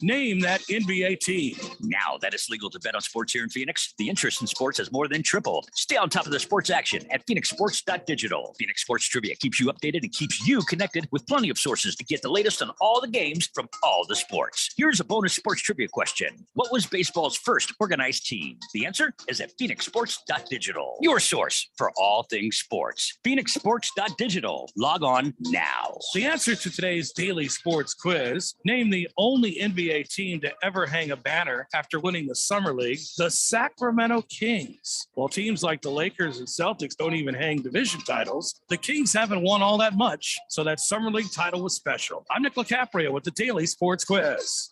Name that NBA team. Now that it's legal to bet on sports here in Phoenix, the interest in sports has more than tripled. Stay on top of the sports action at phoenixsports.digital. Phoenix Sports Trivia keeps you updated and keeps you connected with plenty of sources to get the latest on all the games from all the sports. Here's a bonus sports trivia question. What was baseball's first organized team? The answer is at phoenixsports.digital. Your source for all things sports. phoenixsports.digital. Log on now. The answer to today's daily sports quiz, name the only NBA team to ever hang a banner after winning the Summer League, the Sacramento Kings. While teams like the Lakers and Celtics don't even hang division titles, the Kings haven't won all that much, so that Summer League title was special. I'm Nick LaCapria with the Daily Sports Quiz.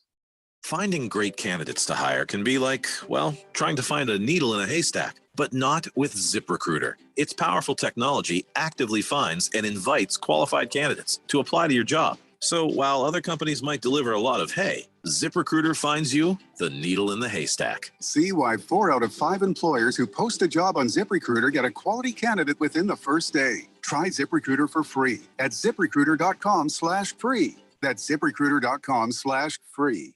Finding great candidates to hire can be like, well, trying to find a needle in a haystack, but not with ZipRecruiter. Its powerful technology actively finds and invites qualified candidates to apply to your job. So while other companies might deliver a lot of hay, ZipRecruiter finds you the needle in the haystack. See why 4 out of 5 employers who post a job on ZipRecruiter get a quality candidate within the first day. Try ZipRecruiter for free at ZipRecruiter.com/free. That's ZipRecruiter.com/free.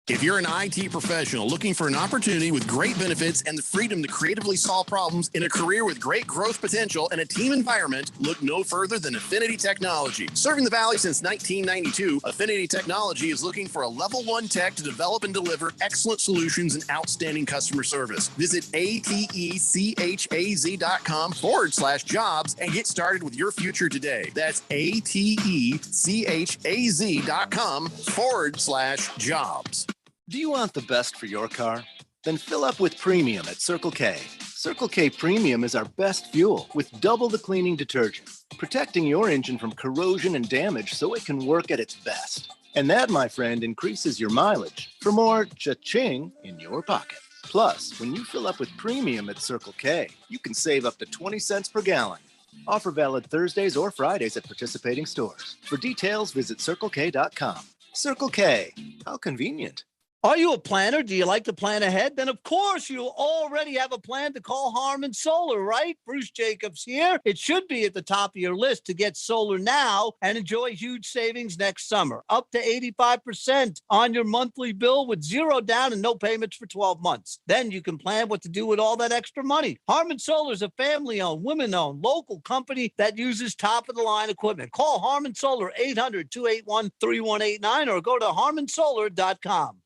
If you're an IT professional looking for an opportunity with great benefits and the freedom to creatively solve problems in a career with great growth potential and a team environment, look no further than Affinity Technology. Serving the Valley since 1992, Affinity Technology is looking for a level 1 tech to develop and deliver excellent solutions and outstanding customer service. Visit atechaz.com/jobs and get started with your future today. That's atechaz.com/jobs. Do you want the best for your car? Then fill up with Premium at Circle K. Circle K Premium is our best fuel with double the cleaning detergent, protecting your engine from corrosion and damage so it can work at its best. And that, my friend, increases your mileage for more cha-ching in your pocket. Plus, when you fill up with Premium at Circle K, you can save up to 20 cents per gallon. Offer valid Thursdays or Fridays at participating stores. For details, visit CircleK.com. Circle K, how convenient. Are you a planner? Do you like to plan ahead? Then, of course, you already have a plan to call Harmon Solar, right? Bruce Jacobs here. It should be at the top of your list to get solar now and enjoy huge savings next summer. Up to 85% on your monthly bill with zero down and no payments for 12 months. Then you can plan what to do with all that extra money. Harmon Solar is a family-owned, women-owned, local company that uses top-of-the-line equipment. Call Harmon Solar 800-281-3189 or go to harmonsolar.com.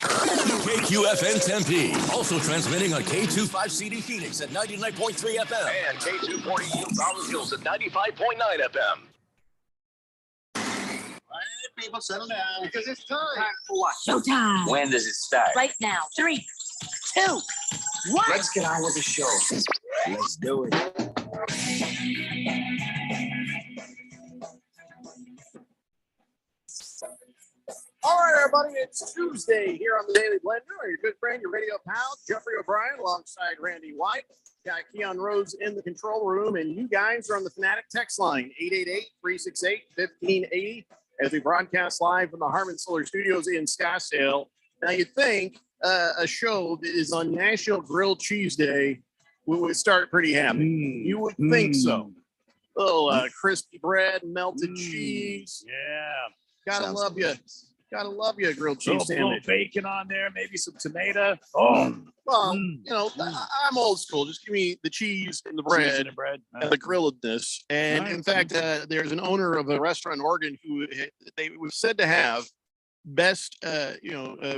KQFN Tempe, also transmitting on K25CD Phoenix at 99.3 FM and K240 Rollins Hills at 95.9 FM. All right, people, settle down because it's time. Time for what? Showtime. When does it start? Right now. 3, 2, 1. Let's get on with the show. Let's do it. All right, everybody, it's Tuesday here on the Daily Blender. Your good friend, your radio pal, Jeffrey O'Brien, alongside Randy White. Got Keon Rose in the control room, and you guys are on the Fanatic text line, 888-368-1580, as we broadcast live from the Harmon Solar Studios in Scottsdale. Now, you'd think a show that is on National Grilled Cheese Day would start pretty happy. You would think so. Little crispy bread, melted cheese. Yeah. Gotta love you. Gotta love you a grilled cheese sandwich. Bacon on there, maybe some tomato. Well, you know, I'm old school. Just give me the cheese and the bread, and the grilledness. And in fact, there's an owner of a restaurant in Oregon who they were said to have best,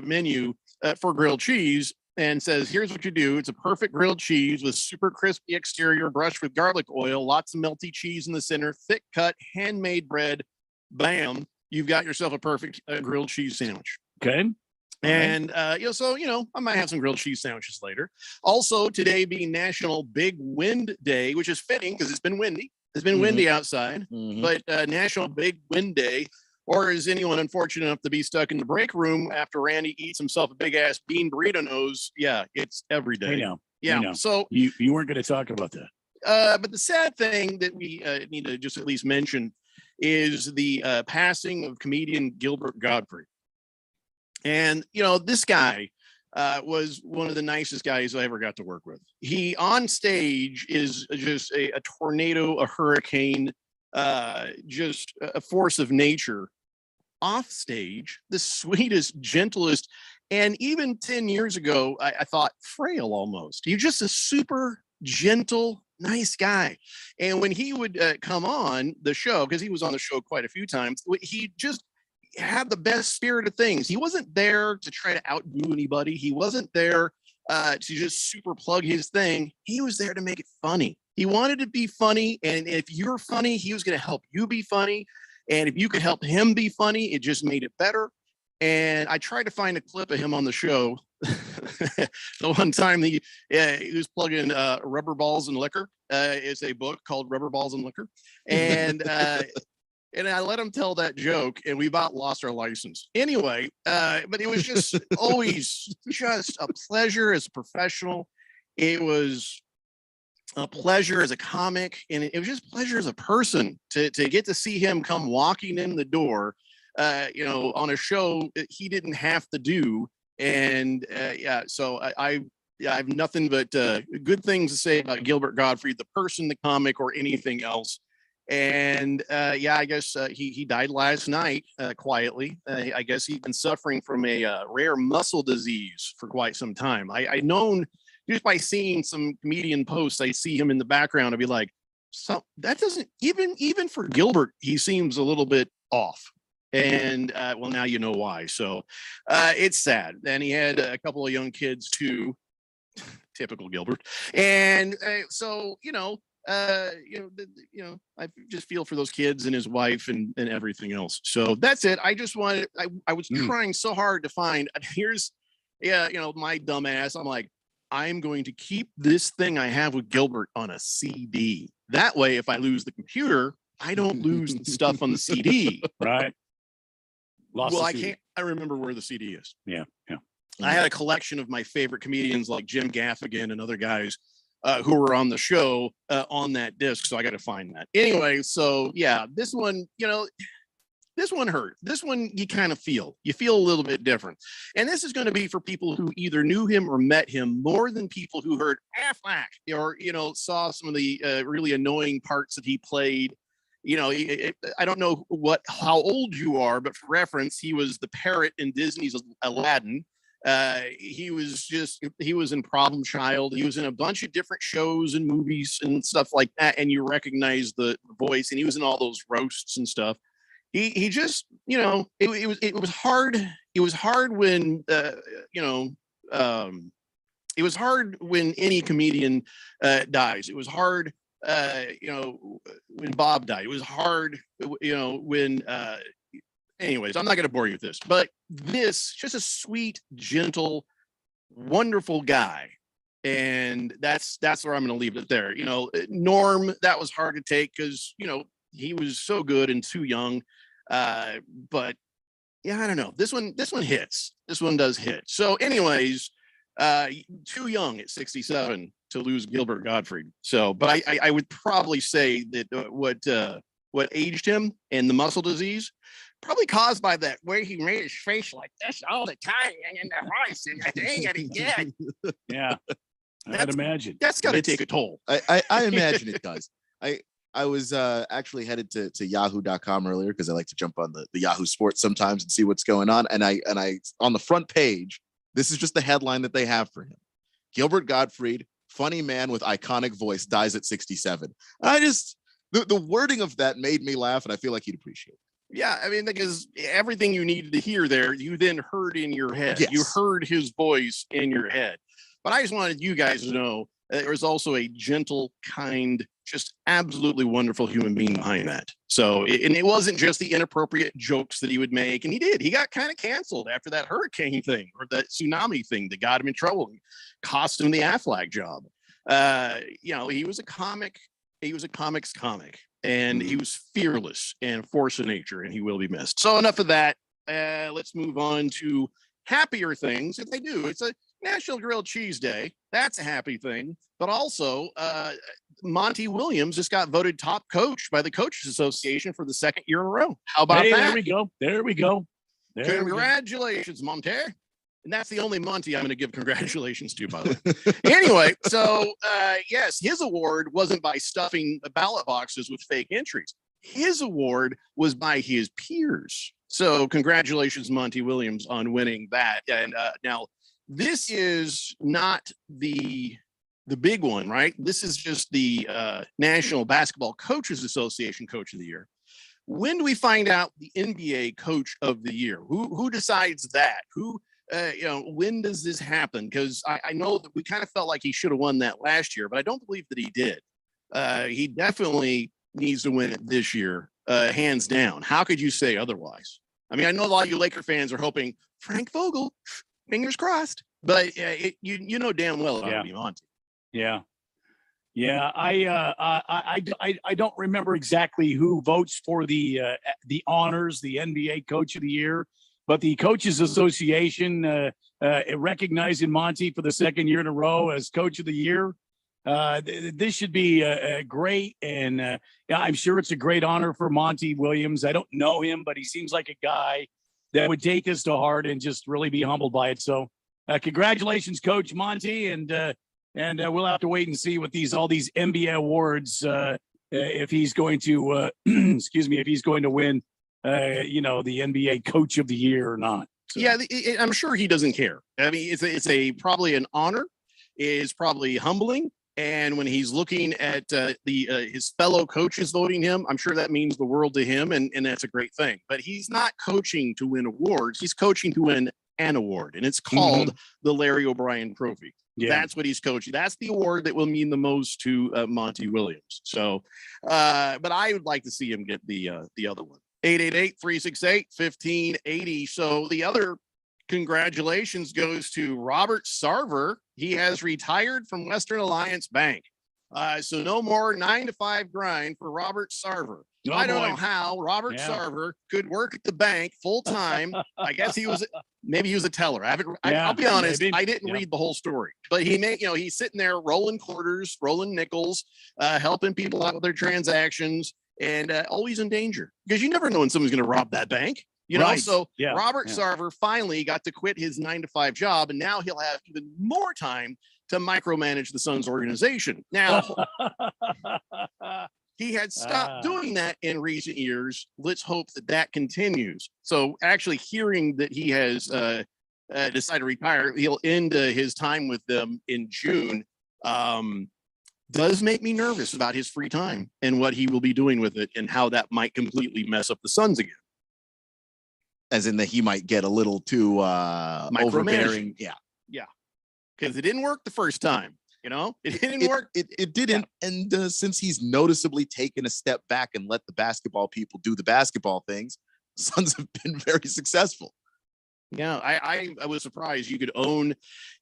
menu for grilled cheese, and says, here's what you do. It's a perfect grilled cheese with super crispy exterior, brushed with garlic oil, lots of melty cheese in the center, thick cut, handmade bread. Bam. You've got yourself a perfect grilled cheese sandwich. Okay. And, I might have some grilled cheese sandwiches later. Also, today being National Big Wind Day, which is fitting because it's been windy. It's been windy outside, but National Big Wind Day, or is anyone unfortunate enough to be stuck in the break room after Randy eats himself a big ass bean burrito nose? Yeah, it's every day. I know. Yeah. I know. So you weren't going to talk about that. But the sad thing that we need to just at least mention is the passing of comedian Gilbert Gottfried. And, this guy was one of the nicest guys I ever got to work with. He on stage is just a tornado, a hurricane, just a force of nature. off stage the sweetest, gentlest, and even 10 years ago, I thought frail almost. You're just a super gentle, nice guy. And when he would come on the show, because he was on the show quite a few times, he just had the best spirit of things. He wasn't there to try to outdo anybody. He wasn't there to just super plug his thing. He was there to make it funny. He wanted to be funny. And if you're funny, he was going to help you be funny. And if you could help him be funny, it just made it better. And I tried to find a clip of him on the show. The one time he was plugging Rubber Balls and Liquor. It's a book called Rubber Balls and Liquor. And and I let him tell that joke, and we about lost our license. Anyway, but it was just always just a pleasure as a professional. It was a pleasure as a comic, and it was just pleasure as a person to get to see him come walking in the door, on a show that he didn't have to do. And so I have nothing but good things to say about Gilbert Gottfried, the person, the comic, or anything else. And I guess he died last night quietly. I guess he'd been suffering from a rare muscle disease for quite some time. I known just by seeing some comedian posts, I see him in the background. I'd be like, so that doesn't even for Gilbert, he seems a little bit off. And well, now you know why. So it's sad. And he had a couple of young kids too, typical Gilbert. And so I just feel for those kids and his wife and everything else. So that's it. I just wanted. I was trying so hard to find. Here's, my dumb ass. I'm like, I'm going to keep this thing I have with Gilbert on a CD. That way, if I lose the computer, I don't lose the stuff on the CD. Right. I can't. I remember where the CD is. Yeah. I had a collection of my favorite comedians like Jim Gaffigan and other guys who were on the show on that disc. So I got to find that. Anyway, so yeah, this one, this one hurt. This one you kind of feel a little bit different. And this is going to be for people who either knew him or met him more than people who heard Affleck or, saw some of the really annoying parts that he played. I don't know how old you are, but for reference, he was the parrot in Disney's Aladdin. He was in Problem Child. He was in a bunch of different shows and movies and stuff like that. And you recognize the voice, and he was in all those roasts and stuff. He just, it was hard. It was hard when, it was hard when any comedian dies. It was hard, when Bob died. It was hard, when, anyways, I'm not going to bore you with this, but this just a sweet, gentle, wonderful guy. And that's where I'm going to leave it there. Norm, that was hard to take because, he was so good and too young. But yeah, I don't know. This one hits. This one does hit. So anyways, too young at 67 to lose Gilbert Gottfried. So, but I would probably say that what aged him and the muscle disease probably caused by that way he made his face like this all the time and in the voice and they got it dead. Yeah, I'd imagine that's got to take a toll. I imagine it does. I was actually headed to yahoo.com earlier because I like to jump on the Yahoo Sports sometimes and see what's going on. And I on the front page, this is just the headline that they have for him. Gilbert Gottfried, funny man with iconic voice, dies at 67. The wording of that made me laugh, and I feel like he'd appreciate it. Yeah, I mean, because everything you needed to hear there, you then heard in your head. Yes. You heard his voice in your head. But I just wanted you guys to know there was also a gentle, kind, just absolutely wonderful human being behind that. So, and it wasn't just the inappropriate jokes that he would make. And he got kind of canceled after that hurricane thing or that tsunami thing that got him in trouble and cost him the Affleck job. He was a comic. He was a comics comic, and he was fearless and force of nature, and he will be missed. So enough of that. Let's move on to happier things. If they do, it's a National Grilled Cheese Day. That's a happy thing. But also, Monty Williams just got voted top coach by the Coaches Association for the second year in a row. How about that? There we go. Congratulations, Monty. And that's the only Monty I'm going to give congratulations to, by the way. Anyway, so yes, his award wasn't by stuffing ballot boxes with fake entries. his award was by his peers. So congratulations, Monty Williams, on winning that. And now this is not the big one, right? This is just the National Basketball Coaches Association Coach of the Year. When do we find out the NBA Coach of the Year? Who decides that? When does this happen? Because I know that we kind of felt like he should have won that last year, but I don't believe that he did. He definitely needs to win it this year, hands down. How could you say otherwise? I mean, I know a lot of you Laker fans are hoping Frank Vogel, fingers crossed, but you know damn well it'll be Monty. Yeah. I don't remember exactly who votes for the honors, the NBA Coach of the Year, but the Coaches Association recognizing Monty for the second year in a row as Coach of the Year. This should be great, and I'm sure it's a great honor for Monty Williams. I don't know him, but he seems like a guy that would take this to heart and just really be humbled by it. So, congratulations, Coach Monty, and we'll have to wait and see with all these NBA awards if he's going to if he's going to win the NBA Coach of the Year or not. So. Yeah, I'm sure he doesn't care. I mean, it's probably an honor. It's probably humbling. And when he's looking at his fellow coaches voting him, I'm sure that means the world to him, and that's a great thing. But he's not coaching to win awards. He's coaching to win an award, and it's called the Larry O'Brien Trophy. Yeah. That's what he's coaching. That's the award that will mean the most to Monty Williams. So, but I would like to see him get the other one. 888-368-1580. So the other congratulations goes to Robert Sarver. He has retired from Western Alliance Bank. So no more 9-to-5 grind for Robert Sarver. I don't know how Robert Sarver could work at the bank full time. I guess maybe he was a teller. I'll be honest, I didn't read the whole story, but he's sitting there rolling quarters, rolling nickels, helping people out with their transactions, and always in danger because you never know when someone's going to rob that bank. Robert Sarver finally got to quit his 9-to-5 job, and now he'll have even more time to micromanage the Suns organization. Now, he had stopped doing that in recent years. Let's hope that continues. So actually hearing that he has decided to retire, he'll end his time with them in June, does make me nervous about his free time and what he will be doing with it and how that might completely mess up the Suns again. As in that he might get a little too overbearing. Yeah. Because it didn't work the first time. It didn't work. It didn't. Yeah. And since he's noticeably taken a step back and let the basketball people do the basketball things, the Suns have been very successful. Yeah, I was surprised you could own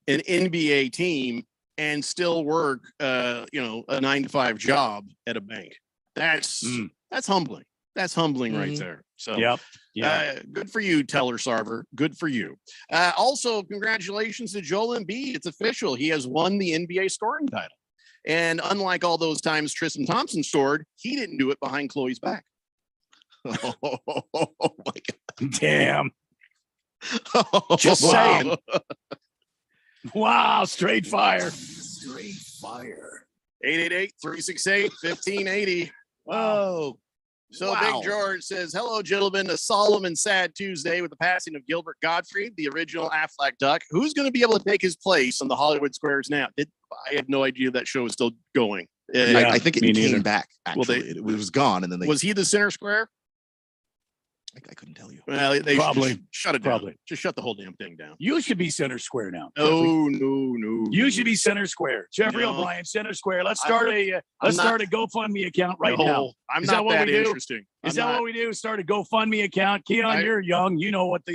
an NBA team and still work, a 9-to-5 job at a bank. That's humbling. That's humbling right there. So, good for you, Teller Sarver. Good for you. Also, congratulations to Joel Embiid. It's official. He has won the NBA scoring title. And unlike all those times Tristan Thompson scored, he didn't do it behind Chloe's back. Oh my God. Damn. Just saying. Wow, straight fire. 888-368-1580. Whoa. So Big George says, hello, gentlemen. A solemn and sad Tuesday with the passing of Gilbert Gottfried, the original Aflac Duck. Who's going to be able to take his place on the Hollywood Squares now? I had no idea that show was still going. I think it came back, actually. It was gone. And then was he the center square? I couldn't tell you. Well, they probably shut it down. Just shut the whole damn thing down. You should be center square now. No. You should be center square. Jeffrey O'Brien, center square. Let's start a GoFundMe account right now. I'm not that interesting. Is that what we do? Start a GoFundMe account. Keon, you're young. You know what do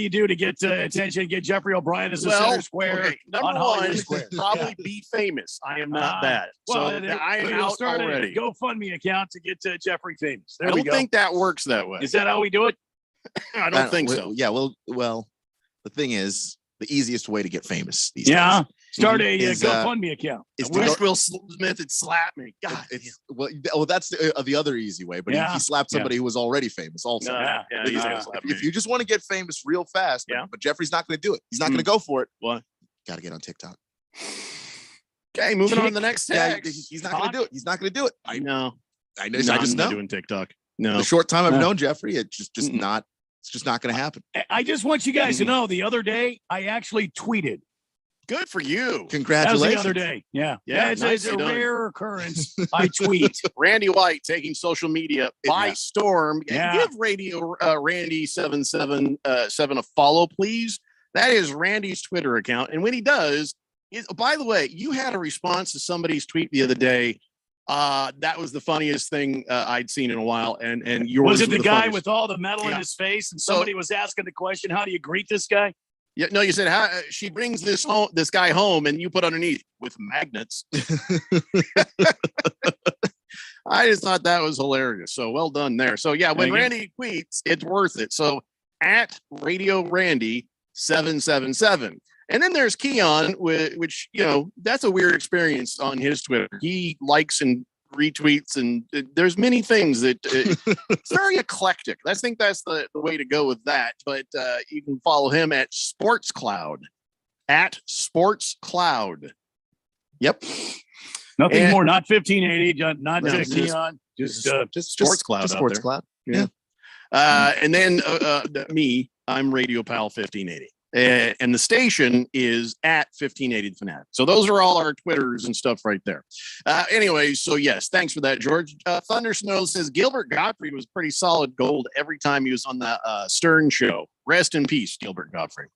you do to get attention? Get Jeffrey O'Brien as a center square. Okay. Number one, probably be famous. I am not that. Well, so I am out start already. A GoFundMe account to get Jeffrey famous. I don't think that works that way. Is that how we do it? I don't think so. Yeah. Well, the thing is, the easiest way to get famous these days. Start a GoFundMe account. I wish Will Smith had slapped me. God. That's the other easy way. But he slapped somebody who was already famous also. If you just want to get famous real fast, but Jeffrey's not going to do it. He's not going to go for it. What? Got to get on TikTok. Okay, moving on to the next tag. He's not going to do it. He's not going to do it. I know. I just know. doing TikTok. No, The short time I've No. known Jeffrey, it's just not. It's just not going to happen. I just want you guys to know the other day I actually tweeted. good for you. That was Congratulations. the other day. Yeah. Yeah, It's, nicely it's a done. rare occurrence. I tweet. Randy White taking social media by storm. Yeah. Give Radio Randy777 a follow, please. That is Randy's Twitter account. And when he does, by the way, you had a response to somebody's tweet the other day. That was the funniest thing I'd seen in a while. And yours Was it the guy funniest. with all the metal in Yeah. his face? And somebody was asking the question, how do you greet this guy? Yeah, no, you said how she brings this guy home, and you put underneath with magnets. I just thought that was hilarious. So well done there. So yeah, when Thank you. Randy tweets, it's worth it. So at Radio Randy 777. And then there's Keon, which, that's a weird experience on his Twitter. He likes and retweets, and there's many things that it's very eclectic. I think that's the way to go with that. But you can follow him at Sports Cloud. At Sports Cloud. Yep. Nothing And- more, not 1580, not No, just just- Keon. Just Sports Cloud. Just out Sports there. Cloud. Yeah. And then me, I'm Radio Pal 1580. And the station is at 1580 The Fanatic. So those are all our Twitters and stuff right there. Anyway, so yes, thanks for that, George. Thunder Snow says Gilbert Gottfried was pretty solid gold every time he was on the Stern show. Rest in peace, Gilbert Gottfried.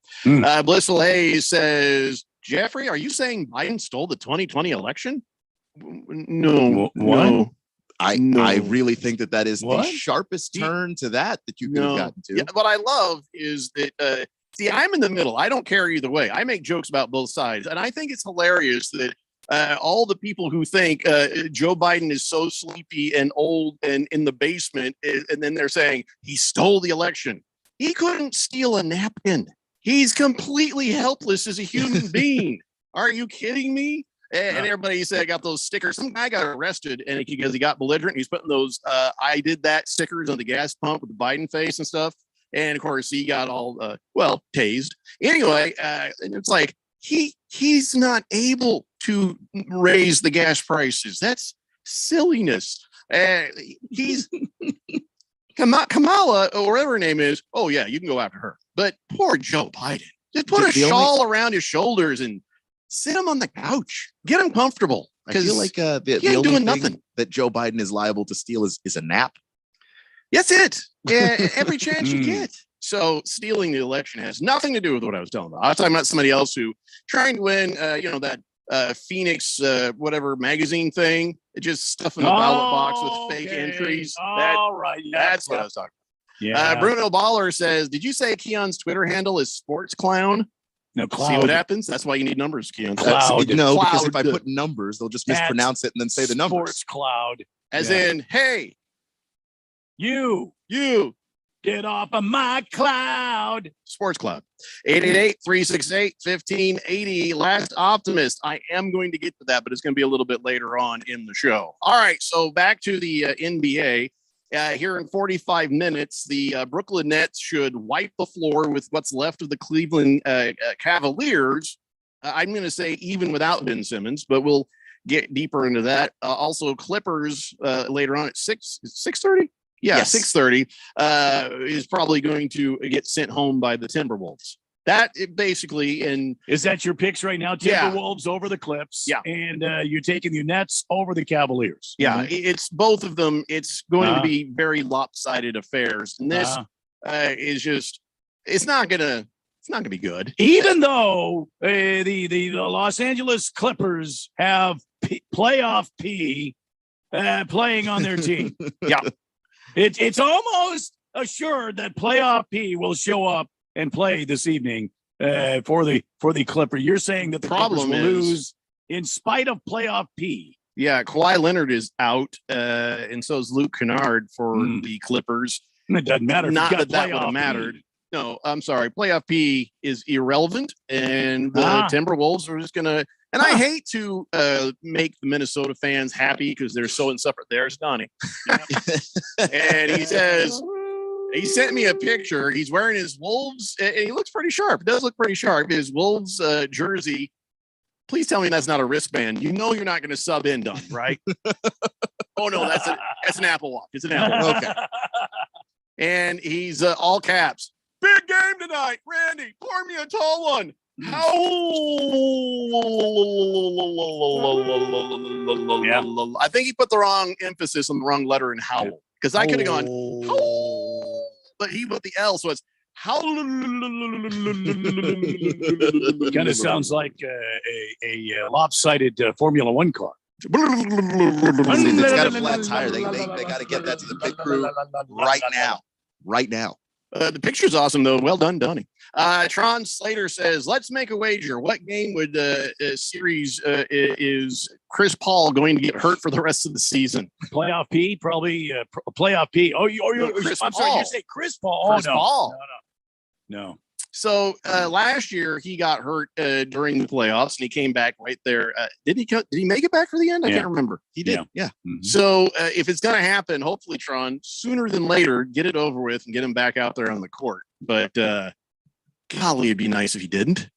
Blissful Hayes says, Jeffrey, are you saying Biden stole the 2020 election? No. What? No. I really think that is What? the sharpest turn to that you could have gotten to. Yeah, what I love is that see, I'm in the middle. I don't care either way. I make jokes about both sides, and I think it's hilarious that all the people who think Joe Biden is so sleepy and old and in the basement, and then they're saying he stole the election. He couldn't steal a napkin. He's completely helpless as a human being. Are you kidding me? And everybody said, I got those stickers. Some guy got arrested and because he got belligerent. He's putting those I did that stickers on the gas pump with the Biden face and stuff. And of course, he got all, tased. Anyway, and it's like he's not able to raise the gas prices. That's silliness. He's Kamala, or whatever her name is. Oh, yeah, you can go after her. But poor Joe Biden. Just put a shawl around his shoulders and sit him on the couch. Get him comfortable. I feel like the he ain't only doing thing nothing. that Joe Biden is liable to steal is a nap. That's it. Yeah, every chance you get. So stealing the election has nothing to do with what I was telling about. I was talking about somebody else who trying to win, that Phoenix, whatever magazine thing, just stuffing the ballot box with fake entries. All right. That's what I was talking about. Yeah. Bruno Baller says, did you say Keon's Twitter handle is Sports Clown? No, See Cloud. what happens? That's why you need numbers, Keon. Cloud. No, because if I Cloud. put numbers, they'll just At mispronounce it and then say the numbers. Sports Cloud. As Yeah. in, hey, You get off of my cloud. Sports Cloud. 888-368-1580. Last Optimist. I am going to get to that, but it's going to be a little bit later on in the show. All right, so back to the NBA. Here in 45 minutes, the Brooklyn Nets should wipe the floor with what's left of the Cleveland Cavaliers. I'm going to say even without Ben Simmons, but we'll get deeper into that. Also, Clippers later on at 6:30. Yeah, Yes. 6:30 is probably going to get sent home by the Timberwolves. That basically, and Is that your picks right now? Yeah. Timberwolves over the Clips. Yeah. And you're taking the Nets over the Cavaliers. yeah, it's both of them. It's going to Uh-huh. be very lopsided affairs, and this is just it's not gonna be good. Even though the Los Angeles Clippers have playoff P playing on their team. Yeah. It's almost assured that playoff P will show up and play this evening for the Clipper. You're saying that the Problem Clippers will is- lose in spite of playoff P. Yeah, Kawhi Leonard is out, and so is Luke Kennard for the Clippers. It doesn't matter. if Not you've got that would have playoff mattered. P. No, I'm sorry. Playoff P is irrelevant, and the Ah. Timberwolves are just gonna. And I hate to make the Minnesota fans happy because they're so insufferable. There's Donnie, and he says he sent me a picture. He's wearing his Wolves, and he looks pretty sharp. It does look pretty sharp. His Wolves jersey. Please tell me that's not a wristband. You know you're not going to sub in, Donnie, right? Oh no, that's an Apple Watch. It's an Apple Watch. Okay. And he's all caps. Big game tonight, Randy. Pour me a tall one. I think he put the wrong emphasis on the wrong letter in howl, because I could have gone howl, but he put the L, so it's howl. Kind of sounds like a lopsided Formula One car. It's got a flat tire. They got to get that to the pit crew right now. Right now. The picture's awesome, though. Well done, Donnie. Tron Slater says, let's make a wager. What game would series is Chris Paul going to get hurt for the rest of the season? Playoff P, probably playoff P. Oh, I'm sorry, you say Chris Paul. Chris Paul. No. So last year he got hurt during the playoffs, and he came back right there. Did he make it back for the end? I can't remember. He did. Yeah. Mm-hmm. So if it's going to happen, hopefully, Tron, sooner than later, get it over with and get him back out there on the court. But golly, it'd be nice if he didn't.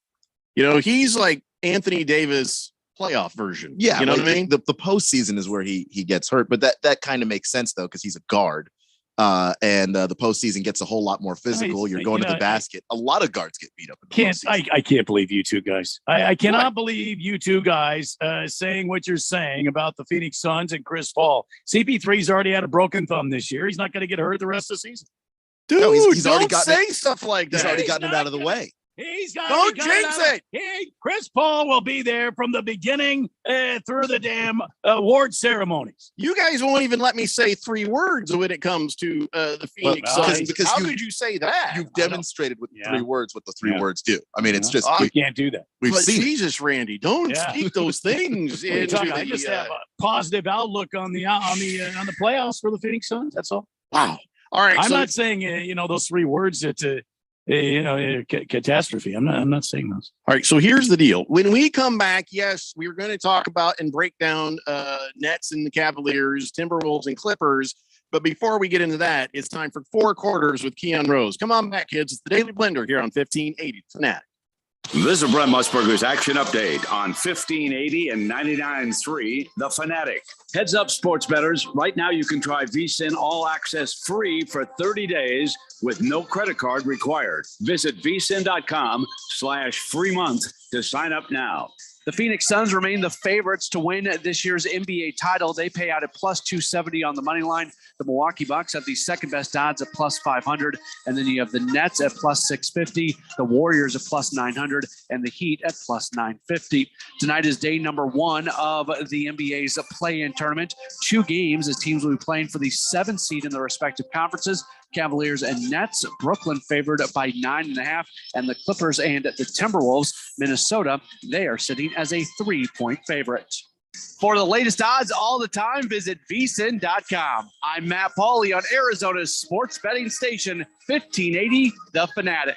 He's like Anthony Davis playoff version. Yeah, you know what I mean? The postseason is where he gets hurt, but that kind of makes sense though, because he's a guard. And the postseason gets a whole lot more physical. You're going to the basket. A lot of guards get beat up. I can't believe you two guys. I cannot believe you two guys saying what you're saying about the Phoenix Suns and Chris Paul. CP3's already had a broken thumb this year. He's not going to get hurt the rest of the season. Dude, no, he's don't already gotten say stuff like that. He's already gotten it out of the way. Don't jinx it. Chris Paul will be there from the beginning through the damn award ceremonies. You guys won't even let me say 3 words when it comes to the Phoenix Suns. Because how could you say that? You've demonstrated with 3 words what the 3 words do. I mean, it's just we can't do that. We've seen Jesus, Randy, don't speak those things. I just have a positive outlook on the playoffs for the Phoenix Suns. That's all. Wow. All right. I'm not saying those 3 words that. Catastrophe. I'm not saying those. All right. So here's the deal. When we come back, yes, we're going to talk about and break down Nets and the Cavaliers, Timberwolves and Clippers. But before we get into that, it's time for 4 quarters with Keon Rose. Come on back, kids. It's the Daily Blender here on 1580 Fanatic. This is Brent Musburger's action update on 1580 and 99.3 The Fanatic. Heads up, sports bettors. Right now, you can try VSiN All Access free for 30 days with no credit card required. Visit vsin.com/free month to sign up now. The Phoenix Suns remain the favorites to win this year's NBA title. They pay out at plus 270 on the money line. The Milwaukee Bucks have the second best odds at plus 500. And then you have the Nets at plus 650, the Warriors at plus 900, and the Heat at plus 950. Tonight is day number 1 of the NBA's play-in tournament. 2 games as teams will be playing for the 7th seed in their respective conferences. Cavaliers and Nets. Brooklyn favored by 9.5, and the Clippers and the Timberwolves. Minnesota, they are sitting as a 3-point favorite. For the latest odds all the time, visit vsin.com. I'm Matt Pauley on Arizona's sports betting station, 1580 The Fanatic.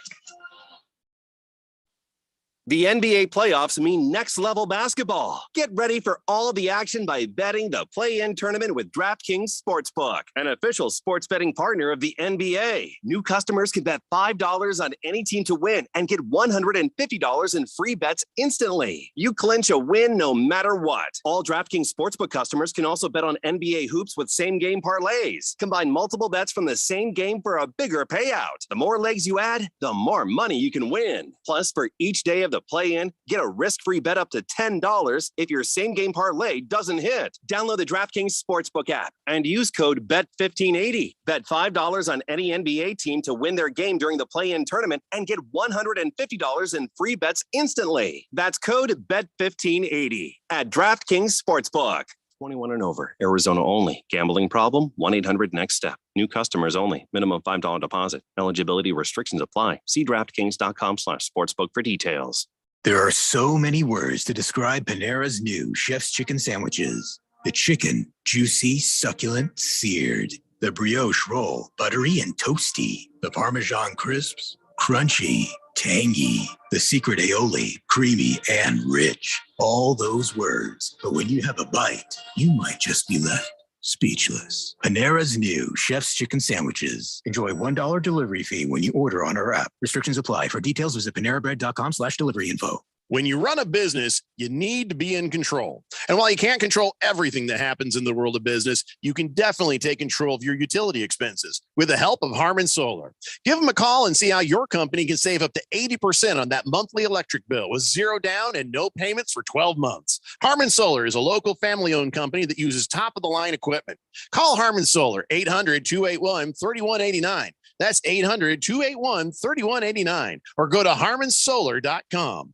The NBA playoffs mean next-level basketball. Get ready for all the action by betting the play-in tournament with DraftKings Sportsbook, an official sports betting partner of the NBA. New customers can bet $5 on any team to win and get $150 in free bets instantly. You clinch a win no matter what. All DraftKings Sportsbook customers can also bet on NBA hoops with same-game parlays. Combine multiple bets from the same game for a bigger payout. The more legs you add, the more money you can win. Plus, for each day of the play-in, get a risk-free bet up to $10 if your same-game parlay doesn't hit. Download the DraftKings Sportsbook app and use code BET1580. Bet $5 on any NBA team to win their game during the play-in tournament and get $150 in free bets instantly. That's code BET1580 at DraftKings Sportsbook. 21 and over. Arizona only. Gambling problem? 1-800-NEXT-STEP. New customers only. Minimum $5 deposit. Eligibility restrictions apply. See DraftKings.com/sportsbook for details. There are so many words to describe Panera's new Chef's Chicken sandwiches. The chicken, juicy, succulent, seared. The brioche roll, buttery and toasty. The Parmesan crisps, crunchy, tangy. The secret aioli, creamy and rich. All those words. But when you have a bite, you might just be left speechless. Panera's new Chef's Chicken sandwiches. Enjoy $1 delivery fee when you order on our app. Restrictions apply. For details, visit panerabread.com/delivery info. When you run a business, you need to be in control. And while you can't control everything that happens in the world of business, you can definitely take control of your utility expenses with the help of Harmon Solar. Give them a call and see how your company can save up to 80% on that monthly electric bill with zero down and no payments for 12 months. Harmon Solar is a local family-owned company that uses top-of-the-line equipment. Call Harmon Solar, 800-281-3189. That's 800-281-3189. Or go to harmonsolar.com.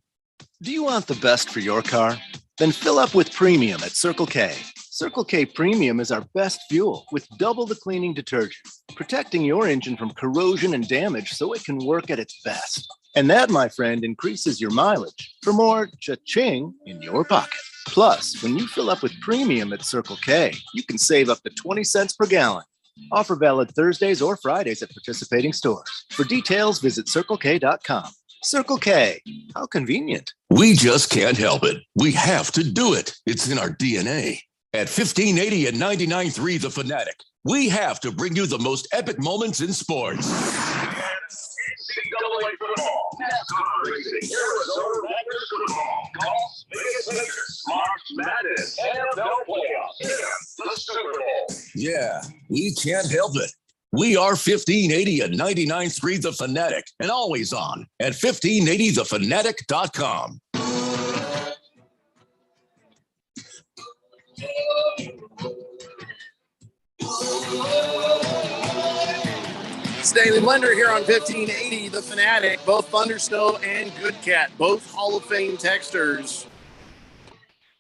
Do you want the best for your car? Then fill up with premium at Circle K. Circle K Premium is our best fuel with double the cleaning detergent, protecting your engine from corrosion and damage so it can work at its best. And that, my friend, increases your mileage for more cha-ching in your pocket. Plus, when you fill up with premium at Circle K, you can save up to 20 cents per gallon. Offer valid Thursdays or Fridays at participating stores. For details, visit CircleK.com. Circle K, how convenient. We just can't help it. We have to do it. It's in our DNA. At 1580 and 99.3 The Fanatic, we have to bring you the most epic moments in sports. NCAA football, NASCAR racing, Arizona Magnus football, golf, Vegas Lakers, March Madness, NFL playoffs, and the Super Bowl. Yeah, we can't help it. We are 1580 and 99.3 The Fanatic and always on at 1580thefanatic.com. It's Daily Blender here on 1580 The Fanatic. Both Thundersnow and Good Cat, both Hall of Fame texters,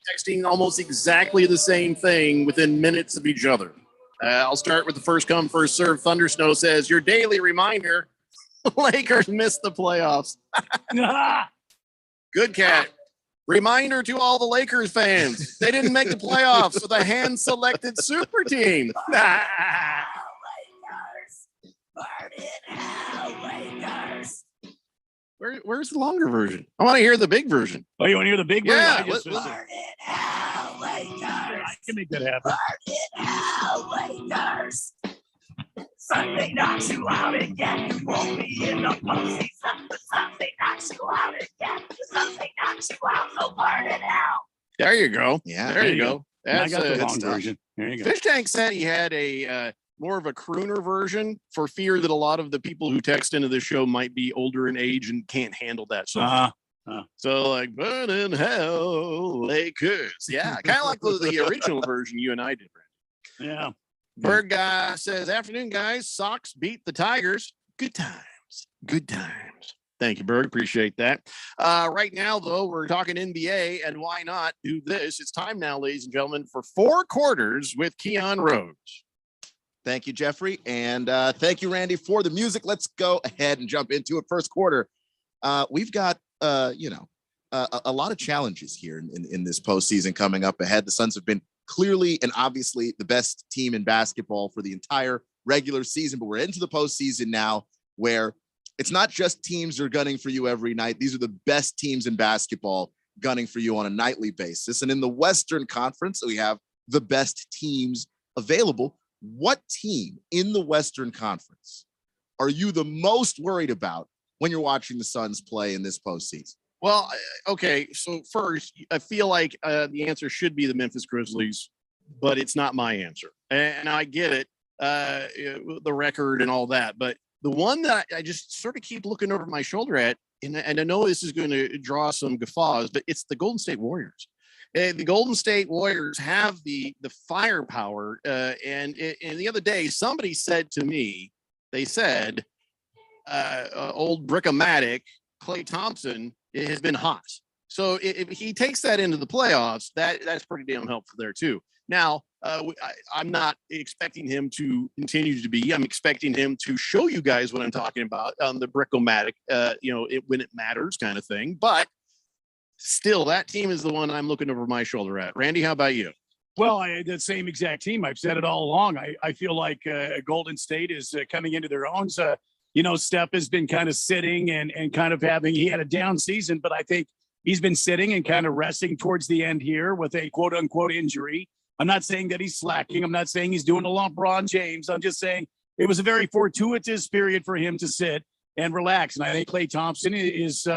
texting almost exactly the same thing within minutes of each other. I'll start with the first come, first serve. Thundersnow says, your daily reminder, Lakers missed the playoffs. Good Cat, reminder to all the Lakers fans, they didn't make the playoffs with a hand-selected super team. Where's the longer version? I want to hear the big version. Oh, you want to hear the big version? Yeah. I can make that happen. Sunday knocks you out again. You won't be in the postseason. Sunday knocks you out again. Sunday knocks you out. So burn it out. There you go. Yeah. There you go. I That's got the good long stuff. version. There you go. Fish Tank said he had a more of a crooner version for fear that a lot of the people who text into this show might be older in age and can't handle that song. So like, burn in hell, Lakers. Yeah, kind of like the original version you and I did, Brandon. Yeah. Bird guy says, afternoon, guys. Sox beat the Tigers. Good times. Good times. Thank you, Bird. Appreciate that. Right now, though, we're talking NBA, and why not do this? It's time now, ladies and gentlemen, for 4 quarters with Keon Rhodes. Thank you, Jeffrey. And thank you, Randy, for the music. Let's go ahead and jump into it. First quarter. We've got, a lot of challenges here in this postseason coming up ahead. The Suns have been clearly and obviously the best team in basketball for the entire regular season, but we're into the postseason now where it's not just teams that are gunning for you every night. These are the best teams in basketball gunning for you on a nightly basis. And in the Western Conference, we have the best teams available. What team in the Western Conference are you the most worried about when you're watching the Suns play in this postseason? Well, okay. So first, I feel like the answer should be the Memphis Grizzlies, but it's not my answer. And I get it, the record and all that. But the one that I just sort of keep looking over my shoulder at, and I know this is going to draw some guffaws, but it's the Golden State Warriors. The Golden State Warriors have the firepower. And the other day, somebody said to me, they said, old Brick-O-Matic, Klay Thompson, it has been hot. So if he takes that into the playoffs, that's pretty damn helpful there too. Now, I'm not expecting him to continue to be. I'm expecting him to show you guys what I'm talking about on the Brick-O-Matic, when it matters kind of thing. But still, that team is the one I'm looking over my shoulder at. Randy, how about you? Well, the same exact team. I've said it all along. I feel like Golden State is coming into their own. Steph has been kind of sitting and kind of he had a down season, but I think he's been sitting and kind of resting towards the end here with a quote unquote injury. I'm not saying that he's slacking. I'm not saying he's doing a LeBron James. I'm just saying it was a very fortuitous period for him to sit and relax. And I think Klay Thompson is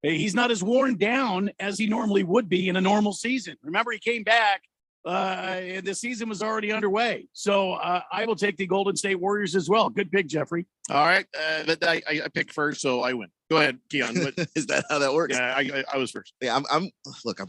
He's not as worn down as he normally would be in a normal season. Remember, he came back and the season was already underway. So I will take the Golden State Warriors as well. Good pick, Jeffrey. All right. But I picked first, so I win. Go ahead, Keon. Is that how that works? Yeah, I was first. Yeah, I'm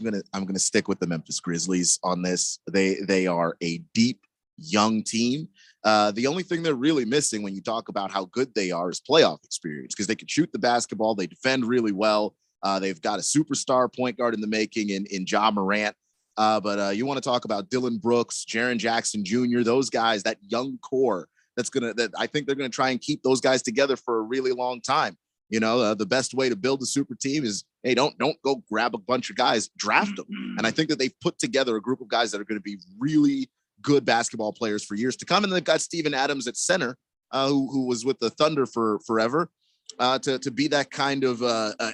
gonna stick with the Memphis Grizzlies on this. They are a deep young team. The only thing they're really missing when you talk about how good they are is playoff experience, because they can shoot the basketball, they defend really well. They've got a superstar point guard in the making in Ja Morant. But you want to talk about Dylan Brooks, Jaren Jackson Jr., those guys, that young core that I think they're gonna try and keep those guys together for a really long time. You know, the best way to build a super team is, hey, don't go grab a bunch of guys, draft them. And I think that they've put together a group of guys that are going to be really good basketball players for years to come. And they've got Steven Adams at center, who was with the Thunder for forever, to be that kind of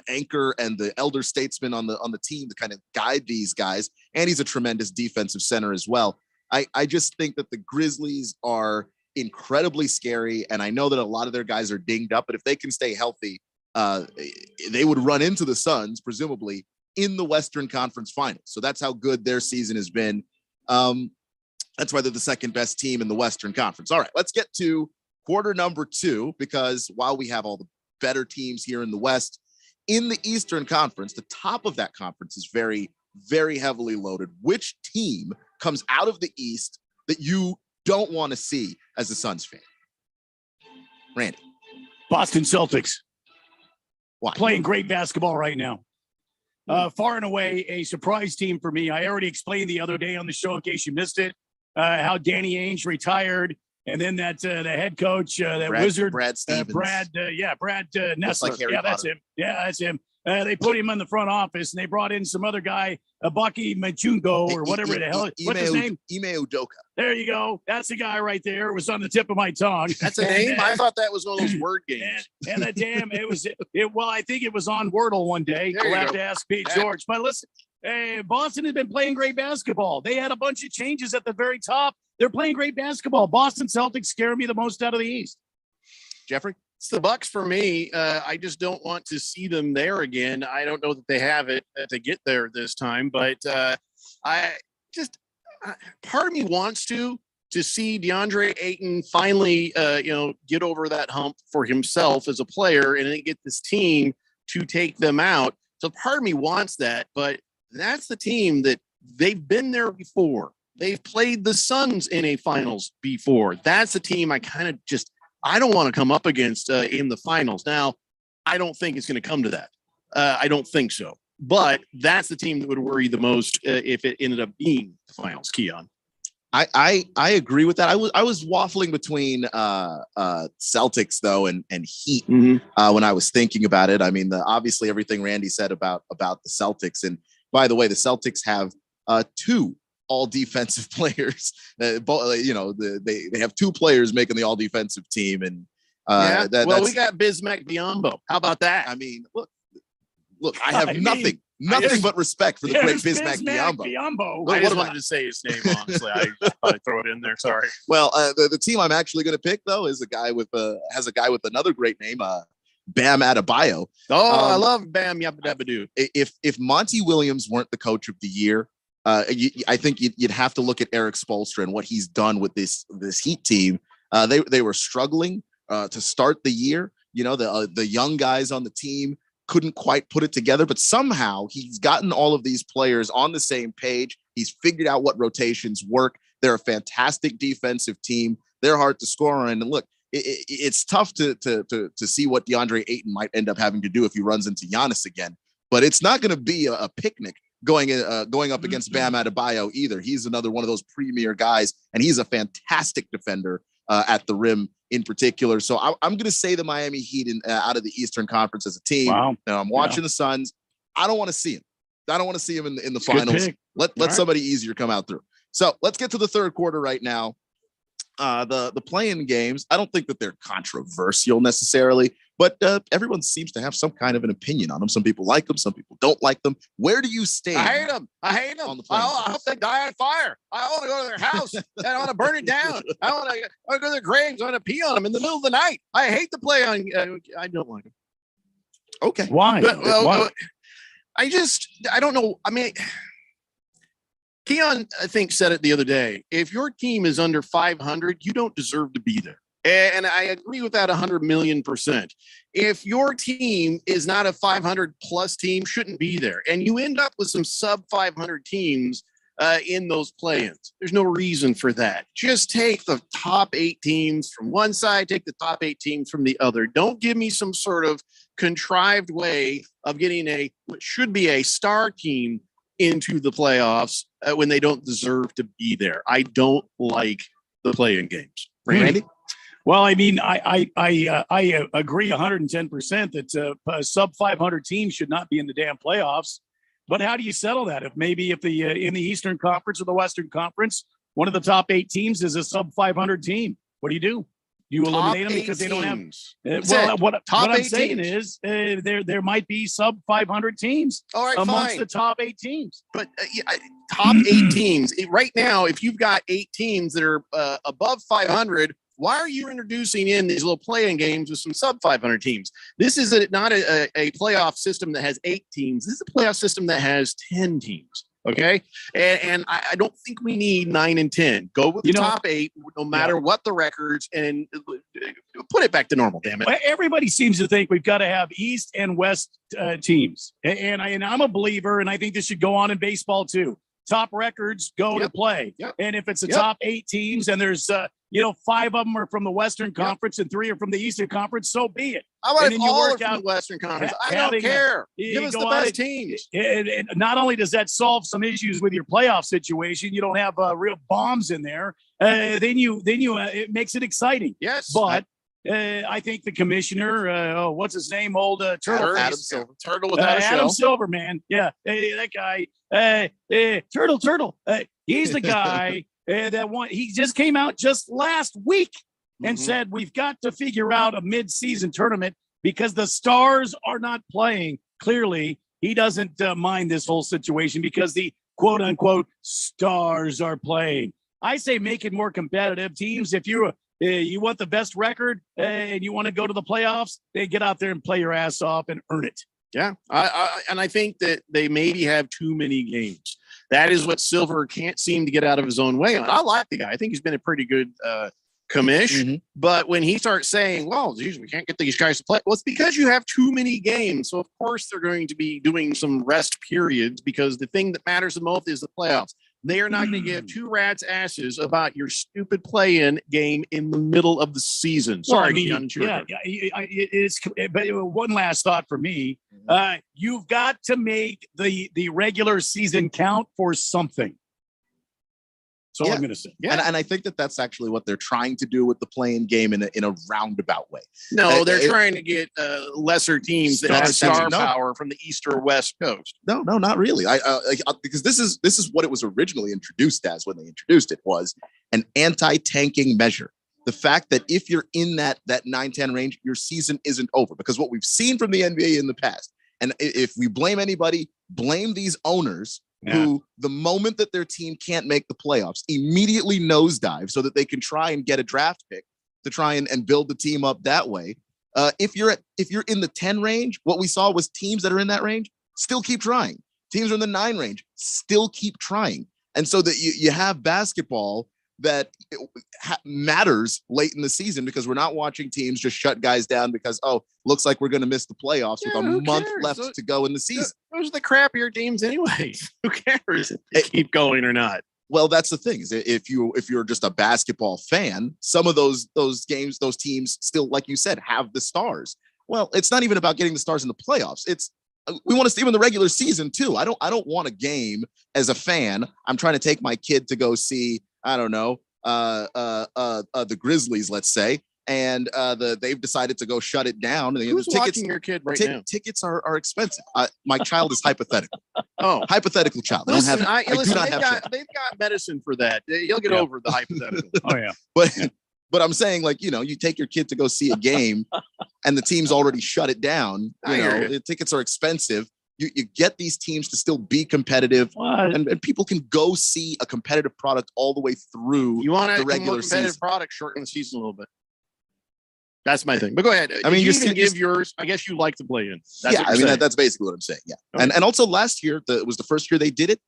anchor and the elder statesman on the team to kind of guide these guys. And he's a tremendous defensive center as well. I just think that the Grizzlies are incredibly scary, and I know that a lot of their guys are dinged up, but if they can stay healthy, they would run into the Suns, presumably, in the Western Conference Finals. So that's how good their season has been. That's why they're the second best team in the Western Conference. All right, let's get to quarter number 2, because while we have all the better teams here in the West, in the Eastern Conference, the top of that conference is very, very heavily loaded. Which team comes out of the East that you don't want to see as a Suns fan? Randy. Boston Celtics. Why? Playing great basketball right now. Far and away a surprise team for me. I already explained the other day on the show, in case you missed it, how Danny Ainge retired, and then that the head coach, wizard, Brad Stevens. Brad Nessler. Like Yeah, that's him. Yeah, that's him. They put him in the front office, and they brought in some other guy, Bucky Machungo, or whatever the hell. What's his name? Ime Udoka. There you go. That's the guy right there. It was on the tip of my tongue. That's a name? I thought that was one of those word games. And the damn, well, I think it was on Wordle one day. We'll have to ask Pete George. But listen, Boston has been playing great basketball. They had a bunch of changes at the very top. They're playing great basketball. Boston Celtics scare me the most out of the East. Jeffrey? It's the Bucks for me. I just don't want to see them there again. I don't know that they have it to get there this time, but part of me wants to see DeAndre Ayton finally, get over that hump for himself as a player and then get this team to take them out. So part of me wants that, but that's the team that they've been there before. They've played the Suns in a finals before. That's the team I don't want to come up against in the finals. Now, I don't think it's going to come to that. I don't think so. But that's the team that would worry the most if it ended up being the finals, Keon. I agree with that. I was waffling between Celtics though and Heat when I was thinking about it. I mean, obviously everything Randy said about the Celtics. And by the way, the Celtics have 2 all defensive players. They have 2 players making the all defensive team, and we got Bismack Biyombo. How about that? I mean, look, I have nothing but respect for the great Bismack Biyombo. I just wanted to say his name. Honestly, I thought I'd throw it in there. Sorry. Well, the team I'm actually going to pick though is a guy with another great name, Bam Adebayo. I love Bam Yabba-dabba-doo. If Monty Williams weren't the coach of the year, I think you'd have to look at Eric Spoelstra and what he's done with this Heat team. They were struggling to start the year. You know, the young guys on the team couldn't quite put it together, but somehow he's gotten all of these players on the same page. He's figured out what rotations work. They're a fantastic defensive team. They're hard to score on. And look, it's tough to see what DeAndre Ayton might end up having to do if he runs into Giannis again. But it's not going to be a picnic going up against Bam Adebayo either. He's another one of those premier guys, and he's a fantastic defender at the rim in particular. So I'm going to say the Miami Heat out of the Eastern Conference as a team. Wow. Now I'm watching the Suns. I don't want to see him. I don't want to see him in the finals. Let somebody easier come out through. So let's get to the third quarter right now. The play-in games, I don't think that they're controversial necessarily, but everyone seems to have some kind of an opinion on them. Some people like them, some people don't like them. Where do you stand? I hate them. I hope they die on fire. I want to go to their house and I want to burn it down. I want to go to their graves. I want to pee on them in the middle of the night. I hate to play on. I don't like them. Okay. Why? Why? I don't know. I mean, Keon, I think, said it the other day. If your team is under 500, you don't deserve to be there. And I agree with that 100,000,000%. If your team is not a 500 plus team, shouldn't be there. And you end up with some sub 500 teams in those play-ins. There's no reason for that. Just take the top 8 teams from one side, take the top 8 teams from the other. Don't give me some sort of contrived way of getting what should be a star team into the playoffs when they don't deserve to be there. I don't like the play-in games. Randy? Well, I mean, I agree 110% that a sub 500 team should not be in the damn playoffs. But how do you settle that? If the in the Eastern Conference or the Western Conference, one of the top 8 teams is a sub 500 team, what do? You eliminate them because they don't have. What I'm saying is there might be sub 500 teams amongst the top 8 teams. But top 8 teams right now, if you've got 8 teams that are above 500. Why are you introducing in these little play-in games with some sub 500 teams? This is not a playoff system that has 8 teams. This is a playoff system that has 10 teams. Okay. And I don't think we need 9 and 10. Go with the top 8, no matter what the records, and put it back to normal, damn it. Everybody seems to think we've got to have East and West teams. And I'm a believer, and I think this should go on in baseball too. Top records go to play. And if it's the top 8 teams and there's 5 of them are from the Western Conference and 3 are from the Eastern Conference, so be it. How about if all are from the Western Conference? I don't care. Give us the best teams. And not only does that solve some issues with your playoff situation, you don't have real bombs in there. Then it makes it exciting. Yes, but I think the commissioner, what's his name, old Turtle, Adam Silver, Turtle without a shell. Adam Silver, man, that guy, Turtle. He's the guy. He just came out just last week and said we've got to figure out a mid-season tournament because the stars are not playing. Clearly, he doesn't mind this whole situation because the quote-unquote stars are playing. I say make it more competitive. Teams, if you want the best record and you want to go to the playoffs, then get out there and play your ass off and earn it. Yeah, I think that they maybe have too many games. That is what Silver can't seem to get out of his own way on. I like the guy. I think he's been a pretty good commish. But when he starts saying, well, geez, we can't get these guys to play, well, it's because you have too many games. So, of course, they're going to be doing some rest periods because the thing that matters the most is the playoffs. They are not going to give 2 rats' asses about your stupid play-in game in the middle of the season. Sorry, but one last thought for me. You've got to make the regular season count for something. That's all I'm going to say. And I think that's actually what they're trying to do with the play-in game in a roundabout way. No, they're trying to get lesser teams that have star power from the East or West Coast. No, not really. Because this is what it was originally introduced as when they introduced it, was an anti-tanking measure. The fact that if you're in that 9-10 range, your season isn't over. Because what we've seen from the NBA in the past, and if we blame anybody, blame these owners who, the moment that their team can't make the playoffs, immediately nosedive so that they can try and get a draft pick to try and build the team up that way. If you're in the 10 range, what we saw was teams that are in that range still keep trying. Teams are in the 9 range, still keep trying. And so that you have basketball that matters late in the season because we're not watching teams just shut guys down because, looks like we're going to miss the playoffs with a month left to go in the season. Those are the crappier teams anyway. Who cares if they keep going or not? Well, that's the thing is if you're just a basketball fan, some of those games, those teams still, like you said, have the stars. Well, it's not even about getting the stars in the playoffs. We want to see them in the regular season too. I don't want a game as a fan. I'm trying to take my kid to go see, I don't know, the Grizzlies, let's say, and they've decided to go shut it down. Who's watching your kid right now? Tickets are expensive. My child is hyphypothetical. Hypothetical child. Listen, they've got medicine for that. He'll get over the hypothetical. But I'm saying, like, you take your kid to go see a game and the team's already shut it down. The tickets are expensive. You get these teams to still be competitive, and people can go see a competitive product all the way through. You want the regular competitive season. product, shorten the season a little bit. That's my thing. But go ahead. I mean, you just even to- give yours. I guess you like to play in. That's Yeah, what I you're mean saying. that's basically what I'm saying. Yeah, Okay. and also last year it was the first year they did it.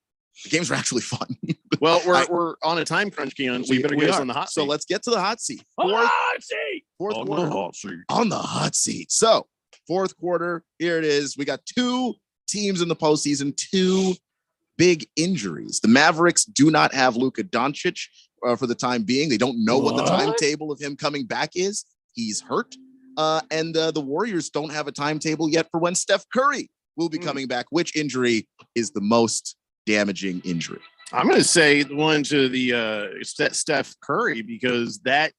The games were actually fun. Well, we're on a time crunch, Keon. So you better get us on the hot So seat. let's get to the hot seat. On the hot seat. Fourth On quarter. the hot seat. On the hot seat. So fourth quarter, here it is. We got two teams in the postseason, two big injuries. The Mavericks do not have Luka Doncic for the time being. They don't know what the timetable of him coming back is. He's hurt. And the Warriors don't have a timetable yet for when Steph Curry will be coming back. Which injury is the most damaging injury? I'm going to say the one to the Steph Curry, because that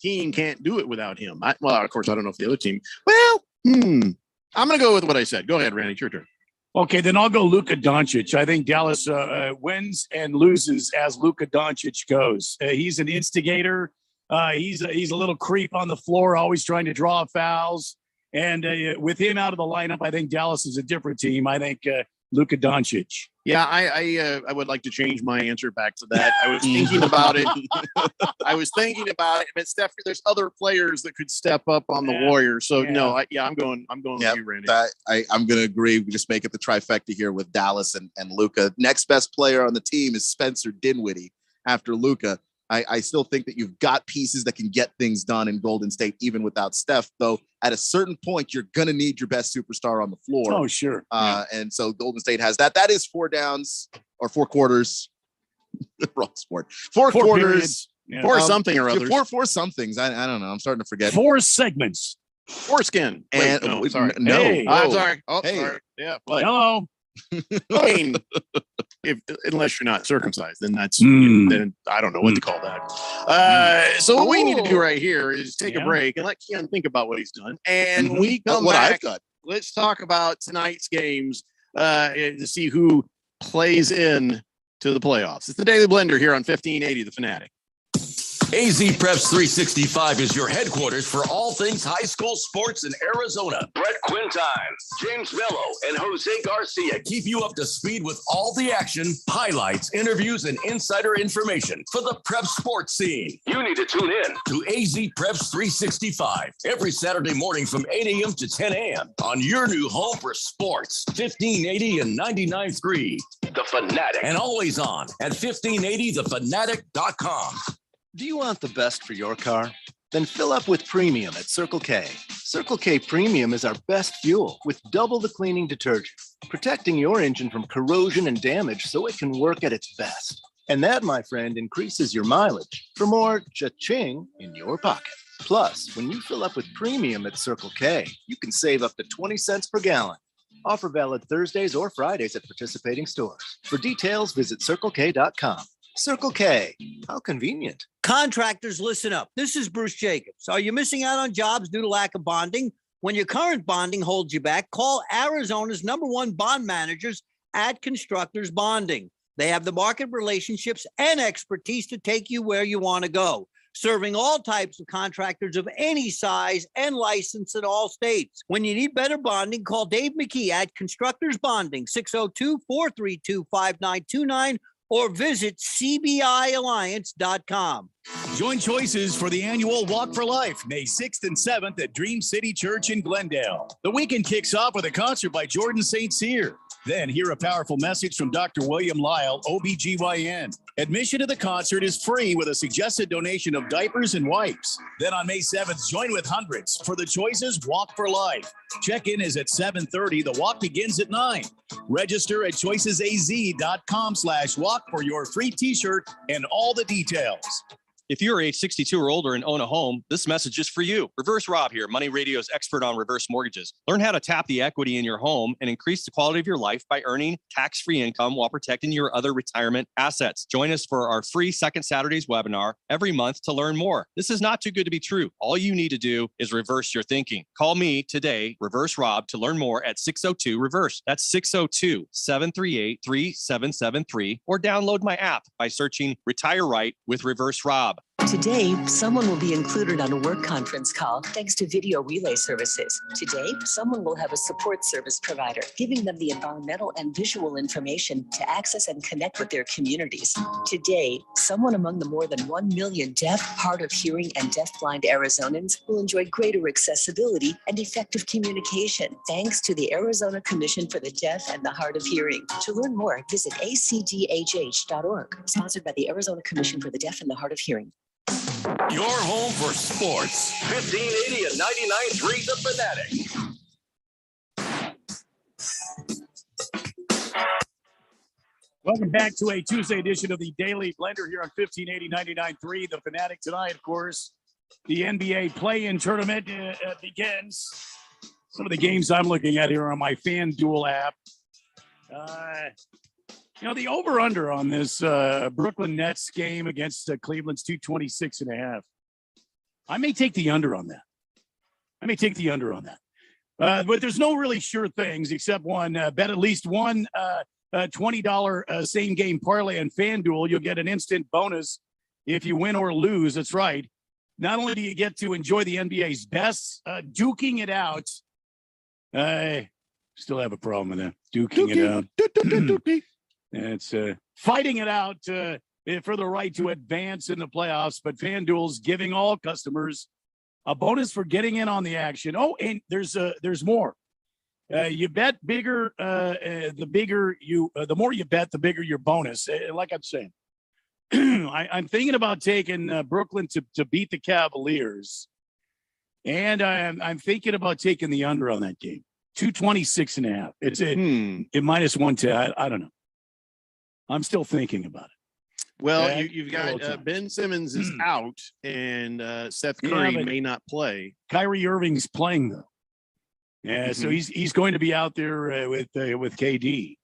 team can't do it without him. Well, of course, I don't know if the other team. Well, I'm going to go with what I said. Go ahead, Randy. It's your turn. Okay, then I'll go Luka Doncic. I think Dallas wins and loses as Luka Doncic goes. He's an instigator. He's a little creep on the floor, always trying to draw fouls. And with him out of the lineup, I think Dallas is a different team. I think Luka Doncic. Yeah, I would like to change my answer back to that. I was thinking about it. But Steph, there's other players that could step up on the Warriors. So no, I'm going with you, Randy. I'm going to agree. We just make it the trifecta here with Dallas and Luka. Next best player on the team is Spencer Dinwiddie after Luka. I still think that you've got pieces that can get things done in Golden State, even without Steph, though at a certain point, you're going to need your best superstar on the floor. Oh, sure. And so Golden State has that. That is 4 downs or 4 quarters. Wrong sport. 4 quarters. Yeah. For something or others. Four somethings. I don't know. I'm starting to forget. 4 segments. Foreskin. And no, sorry. No. Hey. I'm sorry. Oh, Hey. sorry. Yeah. Hello. I mean, unless you're not circumcised, then that's then I don't know what to call that. So what we need to do right here is take a break and let Keon think about what he's done, and we come What I've back. got. Let's talk about tonight's games to see who plays in to the playoffs. It's the Daily Blender here on 1580 The Fanatic. AZ Preps 365 is your headquarters for all things high school sports in Arizona. Brett Quintine, James Mello, and Jose Garcia keep you up to speed with all the action, highlights, interviews, and insider information for the prep sports scene. You need to tune in to AZ Preps 365 every Saturday morning from 8 a.m. to 10 a.m. on your new home for sports, 1580 and 99.3. The Fanatic. And always on at 1580thefanatic.com. Do you want the best for your car? Then fill up with premium at Circle K. Circle K Premium is our best fuel with double the cleaning detergent, protecting your engine from corrosion and damage so it can work at its best. And that, my friend, increases your mileage for more cha-ching in your pocket. Plus, when you fill up with premium at Circle K, you can save up to 20 cents per gallon. Offer valid Thursdays or Fridays at participating stores. For details, visit CircleK.com. Circle K, how convenient. Contractors, listen up. This is Bruce Jacobs. Are you missing out on jobs due to lack of bonding? When your current bonding holds you back, call Arizona's #1 bond managers at Constructors Bonding. They have the market relationships and expertise to take you where you want to go, serving all types of contractors of any size and license in all states. When you need better bonding, call Dave McKee at Constructors Bonding, 602-432-5929, or visit cbialliance.com. Join Choices for the annual Walk for Life, May 6th and 7th at Dream City Church in Glendale. The weekend kicks off with a concert by Jordan St. Cyr. Then hear a powerful message from Dr. William Lyle, OBGYN. Admission to the concert is free with a suggested donation of diapers and wipes. Then on May 7th, join with hundreds for the Choices Walk for Life. Check-in is at 7:30. The walk begins at 9. Register at choicesaz.com/walk for your free t-shirt and all the details. If you're age 62 or older and own a home, this message is for you. Reverse Rob here, Money Radio's expert on reverse mortgages. Learn how to tap the equity in your home and increase the quality of your life by earning tax-free income while protecting your other retirement assets. Join us for our free Second Saturdays webinar every month to learn more. This is not too good to be true. All you need to do is reverse your thinking. Call me today, Reverse Rob, to learn more at 602-REVERSE. That's 602-738-3773, or download my app by searching Retire Right with Reverse Rob. Today, someone will be included on a work conference call thanks to video relay services. Today, someone will have a support service provider, giving them the environmental and visual information to access and connect with their communities. Today, someone among the more than 1 million deaf, hard of hearing, and deafblind Arizonans will enjoy greater accessibility and effective communication thanks to the Arizona Commission for the Deaf and the Hard of Hearing. To learn more, visit acdhh.org, sponsored by the Arizona Commission for the Deaf and the Hard of Hearing. Your home for sports. 1580 and 99.3 The Fanatic. Welcome back to a Tuesday edition of the Daily Blender here on 1580 99.3 The Fanatic. Tonight, of course, the NBA play-in tournament begins. Some of the games I'm looking at here on my FanDuel app. The over-under on this Brooklyn Nets game against Cleveland's 226.5. I may take the under on that. But there's no really sure things except one. Bet at least one $20 same-game parlay on FanDuel. You'll get an instant bonus if you win or lose. That's right. Not only do you get to enjoy the NBA's best, duking it out. I still have a problem with that. Duking it out. It's fighting it out for the right to advance in the playoffs, but FanDuel's giving all customers a bonus for getting in on the action. Oh, and there's more. You bet bigger. The more you bet, the bigger your bonus. Like I'm saying, I'm thinking about taking Brooklyn to beat the Cavaliers, and I'm thinking about taking the under on that game. 226.5. It's at minus 110. I don't know. I'm still thinking about it. Well, you've got Ben Simmons is out, and Seth Curry may not play. Kyrie Irving's playing though. Yeah, so he's going to be out there with KD.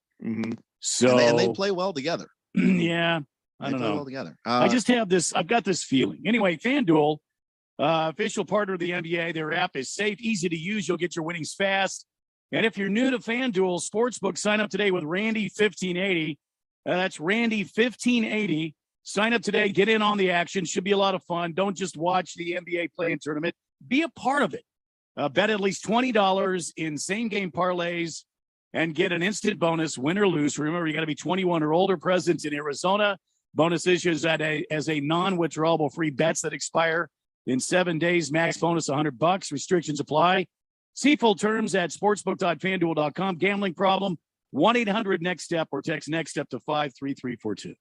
So and they play well together. Yeah, I don't know. Well together. I just have this. I've got this feeling. Anyway, FanDuel, official partner of the NBA. Their app is safe, easy to use. You'll get your winnings fast. And if you're new to FanDuel Sportsbook, sign up today with Randy 1580. That's Randy 1580. Sign up today. Get in on the action. Should be a lot of fun. Don't just watch the NBA play-in tournament. Be a part of it. Bet at least $20 in same-game parlays and get an instant bonus, win or lose. Remember, you got to be 21 or older, present in Arizona. Bonus issues as a non-withdrawable free bets that expire in 7 days. Max bonus $100. Restrictions apply. See full terms at sportsbook.fanduel.com. Gambling problem? 1-800-NEXT-STEP or text NEXT STEP to 53342.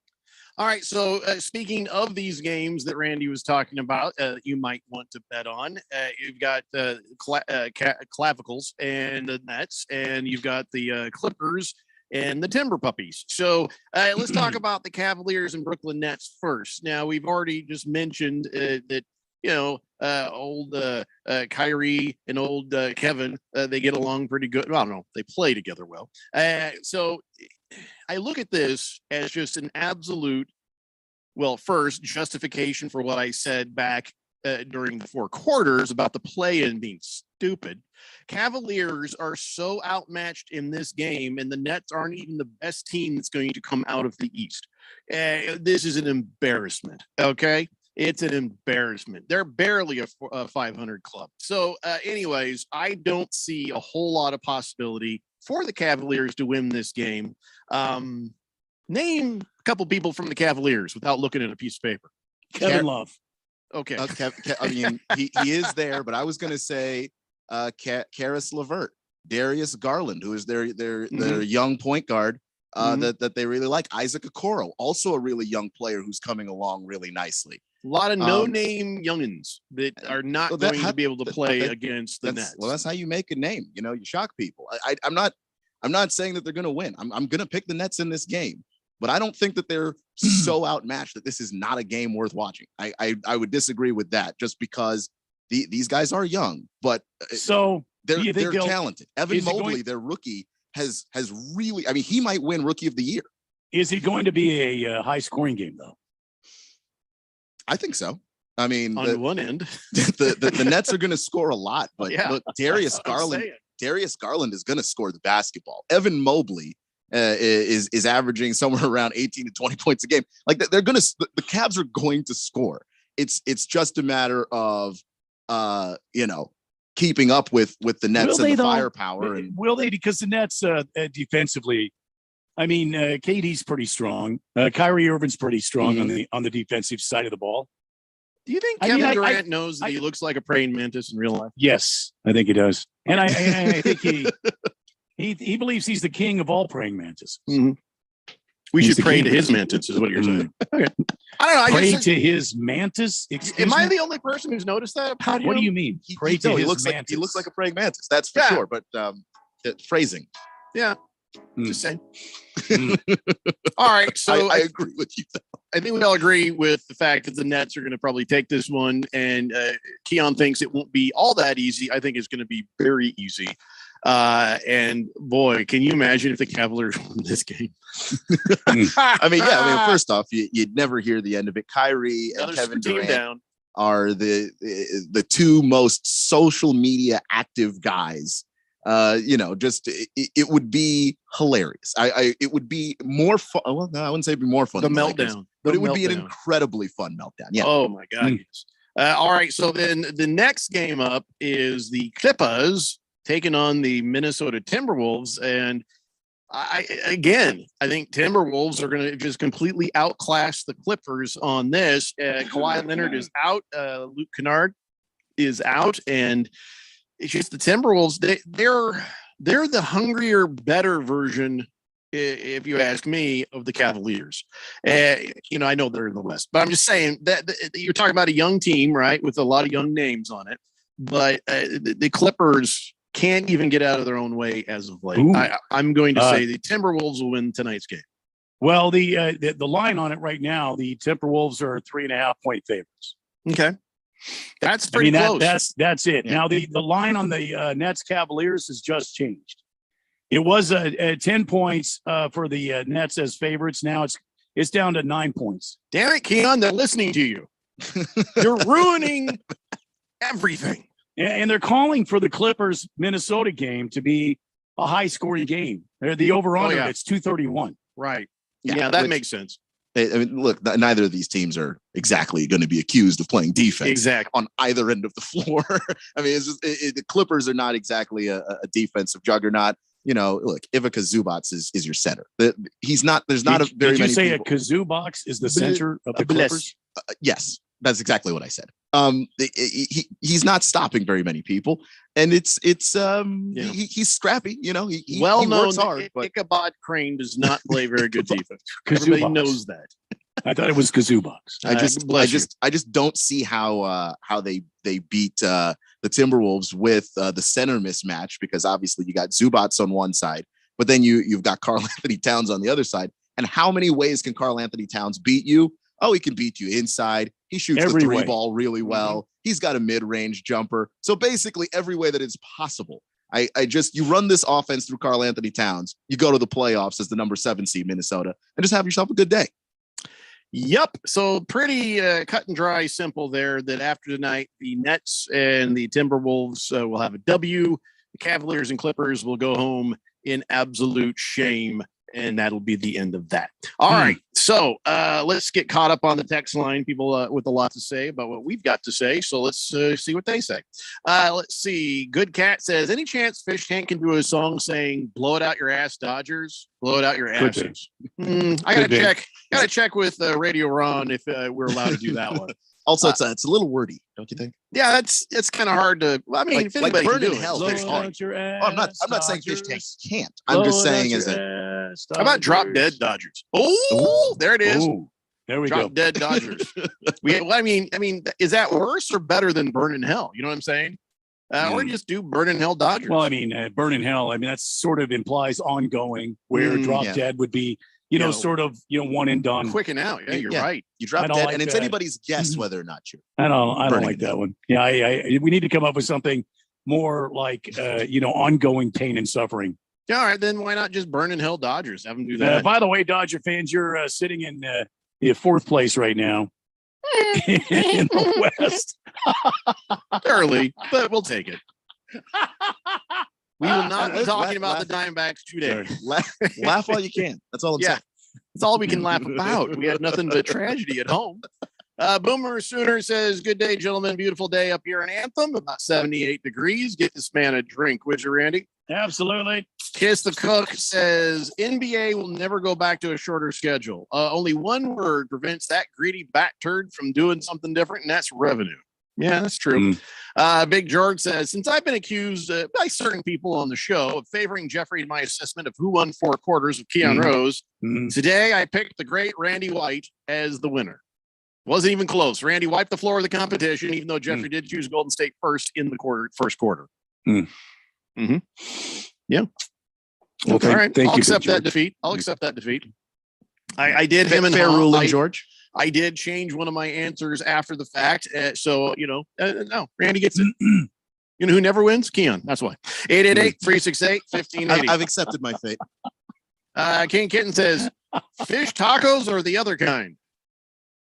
All right. So speaking of these games that Randy was talking about, you might want to bet on. You've got Clavicles and the Nets, and you've got the Clippers and the Timber Puppies. So let's talk about the Cavaliers and Brooklyn Nets first. Now, we've already just mentioned that, old Kyrie and old Kevin, they get along pretty good. Well, I don't know. They play together well. So I look at this as just an absolute, first justification for what I said back during the 4 quarters about the play-in being stupid. Cavaliers are so outmatched in this game, and the Nets aren't even the best team that's going to come out of the East. This is an embarrassment, okay? It's an embarrassment. They're barely a 500 club. So anyways, I don't see a whole lot of possibility for the Cavaliers to win this game. Name a couple people from the Cavaliers without looking at a piece of paper. Kevin Love. Okay. I mean, he is there, but I was going to say Karis LeVert, Darius Garland, who is their young point guard that they really like. Isaac Okoro, also a really young player who's coming along really nicely. A lot of no-name youngins that are not going to be able to play against the Nets. Well, that's how you make a name. You shock people. I'm not saying that they're going to win. I'm going to pick the Nets in this game, but I don't think that they're so outmatched that this is not a game worth watching. I would disagree with that just because these guys are young, but they're talented. Evan Mobley, their rookie, has really. I mean, he might win Rookie of the Year. Is it going to be a high-scoring game though? I think so. I mean, on one end, the Nets are going to score a lot, but look, Darius Garland is going to score the basketball. Evan Mobley is averaging somewhere around 18 to 20 points a game. Like the Cavs are going to score, it's just a matter of keeping up with the Nets and the firepower. And will they? Because the Nets defensively, I mean, KD's pretty strong. Kyrie Irving's pretty strong on the defensive side of the ball. Do you think Kevin Durant knows that he looks like a praying mantis in real life? Yes, I think he does, and I think he believes he's the king of all praying mantis. Mm-hmm. We should pray to his mantis, is what you're saying. Okay. I don't know. Pray to his mantis. Am I the only person who's noticed that? What do you mean? Pray to his mantis. He looks like a praying mantis. That's for sure. But the phrasing. Yeah. Just saying. All right. So I agree with you. I think we all agree with the fact that the Nets are going to probably take this one, and Keon thinks it won't be all that easy. I think it's going to be very easy. And boy, can you imagine if the Cavaliers won this game? I mean, first off, you'd never hear the end of it. Kyrie and Kevin Durant are the two most social media active guys. It would be hilarious. It would be more fun. Well, no, I wouldn't say it'd be more fun. The meltdown. But it would be an incredibly fun meltdown. Yeah. Oh my God. Yes. All right. So then the next game up is the Clippers taking on the Minnesota Timberwolves. And I think Timberwolves are going to just completely outclass the Clippers on this. Kawhi Leonard is out. Luke Kennard is out. And it's just the Timberwolves. They're the hungrier, better version, if you ask me, of the Cavaliers. I know they're in the West, but I'm just saying that you're talking about a young team, right, with a lot of young names on it. But the Clippers can't even get out of their own way as of late. I'm going to say the Timberwolves will win tonight's game. Well, the line on it right now, the Timberwolves are 3.5-point favorites. Okay. That's pretty close. That's it. Yeah. Now the line on the Nets Cavaliers has just changed. It was 10 points for the Nets as favorites. Now it's down to 9 points. Damn it, Keon! They're listening to you. You're ruining everything. And they're calling for the Clippers Minnesota game to be a high scoring game. The over under it's 231. Right. Yeah, that makes sense. I mean, look, neither of these teams are exactly going to be accused of playing defense on either end of the floor. I mean, the Clippers are not exactly a defensive juggernaut. Look, Ivica Zubac is your center. He's not. There's not a very. Did you many say people. a Zubac is the center of the Clippers? Yes, that's exactly what I said. He's not stopping very many people, and he's scrappy. He works hard. But Ichabod Crane does not play very good defense. Everybody knows that. I thought it was Kazubox. I just don't see how they beat the Timberwolves with the center mismatch, because obviously you got Zubac on one side, but then you've got Karl Anthony Towns on the other side. And how many ways can Karl Anthony Towns beat you? Oh, he can beat you inside. He shoots the three ball really well. Mm-hmm. He's got a mid-range jumper. So basically every way that it's possible. You run this offense through Karl Anthony Towns. You go to the playoffs as the number 7 seed Minnesota and just have yourself a good day. Yep. So pretty cut and dry, simple there, that after tonight, the Nets and the Timberwolves will have a W. The Cavaliers and Clippers will go home in absolute shame. And that'll be the end of that. All right. So let's get caught up on the text line. People with a lot to say about what we've got to say. So let's see what they say. Let's see. Good Cat says, any chance Fish Tank can do a song saying, blow it out your ass, Dodgers? Blow it out your asses. I got to check with Radio Ron if we're allowed to do that one. Also, it's a little wordy, don't you think? Yeah, it's kind of hard to. I mean, like Burn in Hell. I'm not saying Fish Tank can't. I'm just saying how about Drop Dead Dodgers? Oh, there it is. Ooh, there we Drop go. Dead Dodgers. I mean, is that worse or better than Burn in Hell? You know what I'm saying? Or just do Burn in Hell Dodgers. Well, I mean, Burn in Hell. I mean, that sort of implies ongoing, where Drop Dead would be. Sort of, one and done. Quick and out. Yeah, you're right. You drop dead, and it's anybody's guess whether or not you're. I don't like that one. Yeah, we need to come up with something more like, ongoing pain and suffering. Yeah, all right, then why not just Burn in Hell Dodgers? Have them do that. By the way, Dodger fans, you're sitting in 4th place right now in the West. Early, but we'll take it. We will not be talking about the Diamondbacks today. Laugh while you can. That's all I'm saying. That's all we can laugh about. We had nothing but tragedy at home. Boomer Sooner says, good day, gentlemen. Beautiful day up here in Anthem. About 78 degrees. Get this man a drink, would you, Randy? Absolutely. Kiss the Cook says, NBA will never go back to a shorter schedule. Only one word prevents that greedy bat turd from doing something different, and that's revenue. Yeah, that's true. Big George says, since I've been accused by certain people on the show of favoring Jeffrey in my assessment of who won 4 quarters of Keon Rose, today I picked the great Randy White as the winner. Wasn't even close. Randy wiped the floor of the competition, even though Jeffrey did choose Golden State first in the first quarter. Yeah. Well, All right. thank I'll you, accept Big that defeat. I'll accept that defeat. I did him and fair Hall. ruling, George. I did change one of my answers after the fact. So, no, Randy gets it. You know who never wins? Keon. That's why. 888-368-1580. I've accepted my fate. King Kitten says, fish tacos or the other kind?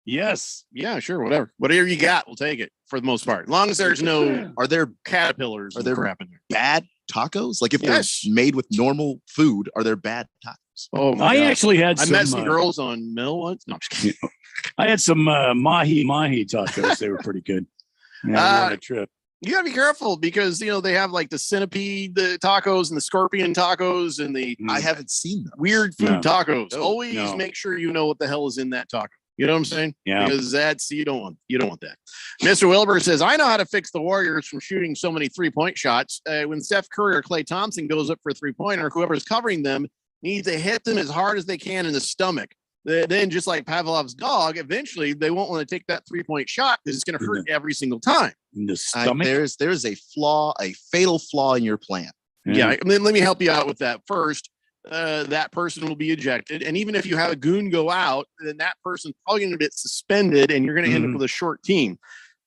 Yes. Yeah, sure. Whatever you got, we'll take it for the most part. As long as there's no Are there caterpillars are there crap in there. bad tacos? Like if Yes. they're made with normal food, are there bad tacos? Oh my I God. actually had I met some some, girls on Mill once. No, I'm just kidding. I had some mahi tacos. They were pretty good. Yeah, we were on a trip. You gotta be careful because they have like the centipede tacos and the scorpion tacos and the I haven't seen them. weird food No. tacos. No. Always No. make sure you know what the hell is in that taco. You know what I'm saying? Yeah. Because you don't want that. Mr. Wilbur says, I know how to fix the Warriors from shooting so many 3-point shots. When Steph Curry or Klay Thompson goes up for a 3-pointer, whoever's covering them needs to hit them as hard as they can in the stomach. Then just like Pavlov's dog, eventually they won't want to take that 3-point shot because it's going to hurt every single time. In the stomach. There's a flaw, a fatal flaw in your plan. Yeah. I mean, let me help you out with that. First, that person will be ejected. And even if you have a goon go out, then that person's probably going to get suspended and you're going to end up with a short team.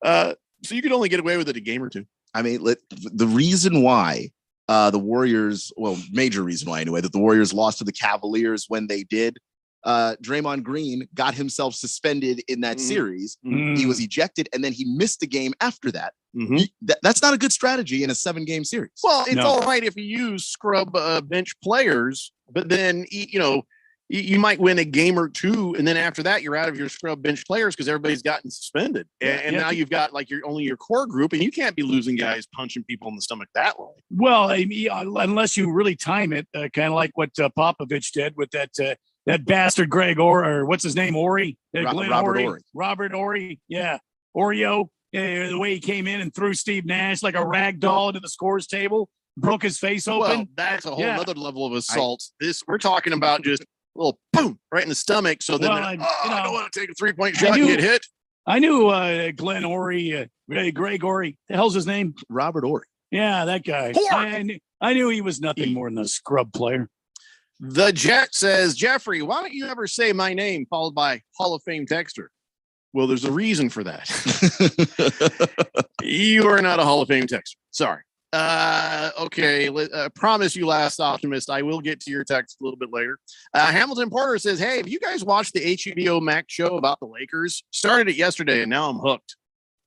So you could only get away with it a game or two. I mean, the reason why the Warriors, well, major reason why anyway, that the Warriors lost to the Cavaliers when they did, Draymond Green got himself suspended in that series. He was ejected and then he missed the game after that. That's not a good strategy in a 7-game series. Well, it's all right if you use scrub bench players, but then, you might win a game or two. And then after that, you're out of your scrub bench players because everybody's gotten suspended. And now you've got like only your core group and you can't be losing guys punching people in the stomach that way. Well, I mean, unless you really time it, kind of like what Popovich did with that bastard Greg or what's his name, Ori? Robert Ori. Yeah. Oreo. The way he came in and threw Steve Nash like a rag doll into the scores table, broke his face open. Well, that's a whole other level of assault. We're talking about just a little boom right in the stomach. So then, I don't want to take a 3-point shot and get hit. I knew Glenn Ori, Greg Ori. The hell's his name? Robert Ori. Yeah, that guy. I knew he was nothing more than a scrub player. The Jet says, Jeffrey, why don't you ever say my name followed by Hall of Fame texter? Well, there's a reason for that. You are not a Hall of Fame texter. Sorry. Okay. Promise you, last optimist. I will get to your text a little bit later. Hamilton Porter says, hey, have you guys watched the HBO Max show about the Lakers? Started it yesterday and now I'm hooked.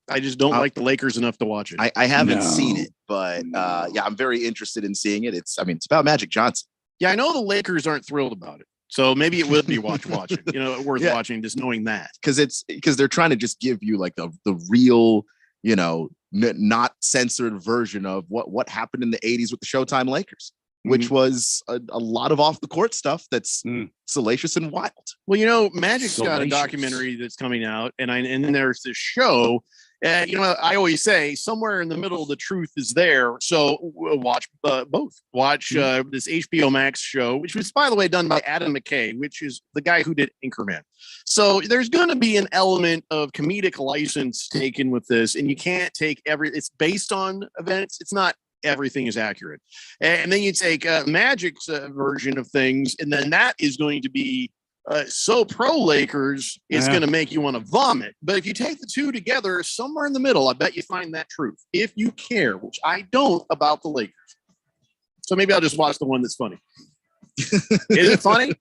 I just don't like the Lakers enough to watch it. I haven't seen it, but yeah, I'm very interested in seeing it. It's about Magic Johnson. Yeah, I know the Lakers aren't thrilled about it. So maybe it would be watching, worth watching, just knowing that. Because they're trying to just give you like the real, not censored version of what happened in the 80s with the Showtime Lakers, which was a lot of off the court stuff that's salacious and wild. Well, Magic's got a documentary that's coming out, and then there's this show. And I always say somewhere in the middle, the truth is there. So watch both. Watch this HBO Max show, which was, by the way, done by Adam McKay, which is the guy who did Anchorman. So there's going to be an element of comedic license taken with this, and you can't take it's based on events. It's not everything is accurate. And then you take Magic's version of things, and then that is going to be so pro Lakers, it's going to make you want to vomit. But if you take the two together, somewhere in the middle, I bet you find that truth. If you care, which I don't about the Lakers. So maybe I'll just watch the one that's funny. Is it funny?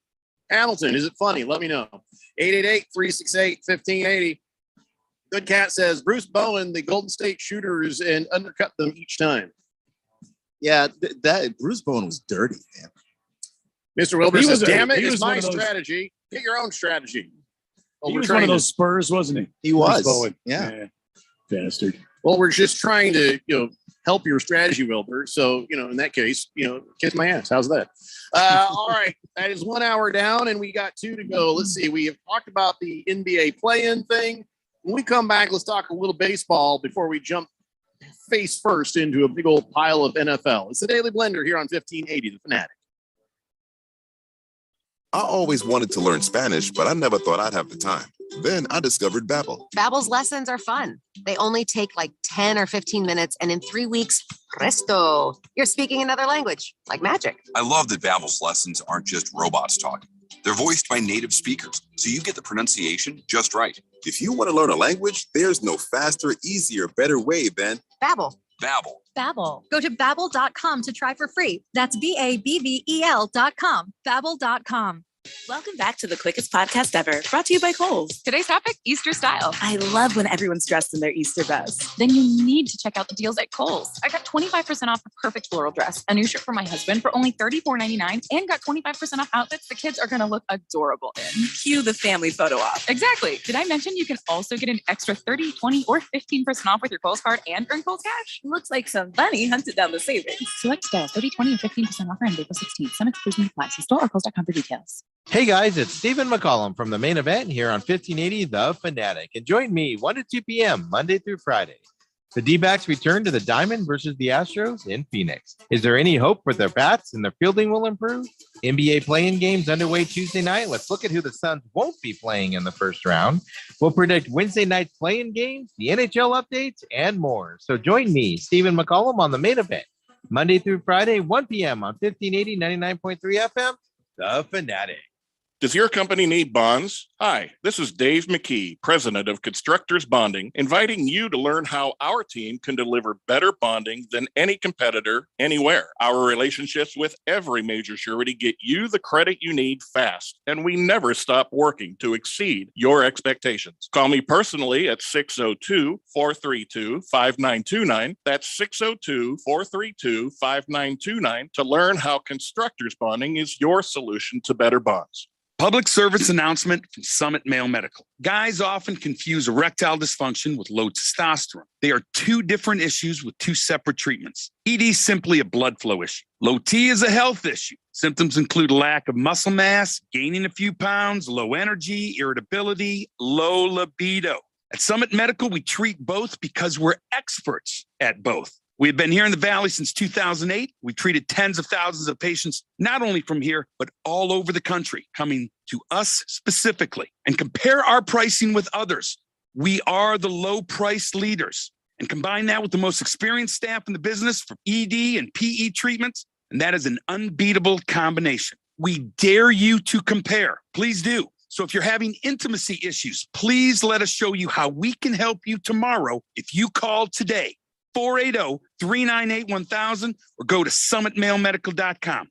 Hamilton, is it funny? Let me know. 888-368-1580. Good Cat says, Bruce Bowen, the Golden State shooters, and undercut them each time. Yeah, that Bruce Bowen was dirty, man. Mr. Wilbur says, damn it, it's my strategy. Get your own strategy. He was one of those Spurs, wasn't he? He was. Bowen. Yeah. Bastard. Well, we're just trying to, help your strategy, Wilbur. So, in that case, kiss my ass. How's that? All right. That is 1 hour down, and we got 2 to go. Let's see. We have talked about the NBA play-in thing. When we come back, let's talk a little baseball before we jump face first into a big old pile of NFL. It's the Daily Blender here on 1580, The Fanatic. I always wanted to learn Spanish, but I never thought I'd have the time. Then I discovered Babbel. Babbel's lessons are fun. They only take like 10 or 15 minutes, and in 3 weeks, presto, you're speaking another language, like magic. I love that Babbel's lessons aren't just robots talking. They're voiced by native speakers, so you get the pronunciation just right. If you want to learn a language, there's no faster, easier, better way than Babbel. Babbel. Babbel. Go to babbel.com to try for free. That's BABBEL.com. Babbel.com. Welcome back to the quickest podcast ever, brought to you by Kohl's. Today's topic, Easter style. I love when everyone's dressed in their Easter best. Then you need to check out the deals at Kohl's. I got 25% off the perfect floral dress, a new shirt for my husband for only $34.99, and got 25% off outfits the kids are going to look adorable in. Cue the family photo op. Exactly. Did I mention you can also get an extra 30, 20, or 15% off with your Kohl's card and earn Kohl's cash? Looks like some money hunted down the savings. Select styles, 30, 20, and 15% offer on April 16th. Some exclusion applies. See store or Kohl's.com for details. Hey guys, it's Stephen McCollum from the Main Event here on 1580 The Fanatic. And join me 1 to 2 p.m. Monday through Friday. The D-backs return to the Diamond versus the Astros in Phoenix. Is there any hope for their bats and their fielding will improve? NBA play-in games underway Tuesday night. Let's look at who the Suns won't be playing in the first round. We'll predict Wednesday night's play-in games, the NHL updates, and more. So join me, Stephen McCollum, on the Main Event, Monday through Friday, 1 p.m. on 1580, 99.3 FM, The Fanatic. Does your company need bonds? Hi, this is Dave McKee, president of Constructors Bonding, inviting you to learn how our team can deliver better bonding than any competitor anywhere. Our relationships with every major surety get you the credit you need fast, and we never stop working to exceed your expectations. Call me personally at 602-432-5929. That's 602-432-5929 to learn how Constructors Bonding is your solution to better bonds. Public service announcement from Summit Male Medical. Guys often confuse erectile dysfunction with low testosterone. They are two different issues with two separate treatments. ED is simply a blood flow issue. Low T is a health issue. Symptoms include lack of muscle mass, gaining a few pounds, low energy, irritability, low libido. At Summit Medical, we treat both because we're experts at both. We've been here in the Valley since 2008. We've treated tens of thousands of patients, not only from here, but all over the country, coming to us specifically. And compare our pricing with others. We are the low price leaders. And combine that with the most experienced staff in the business for ED and PE treatments, and that is an unbeatable combination. We dare you to compare. Please do. So if you're having intimacy issues, please let us show you how we can help you tomorrow if you call today. 480-398-1000 or go to summitmalemedical.com.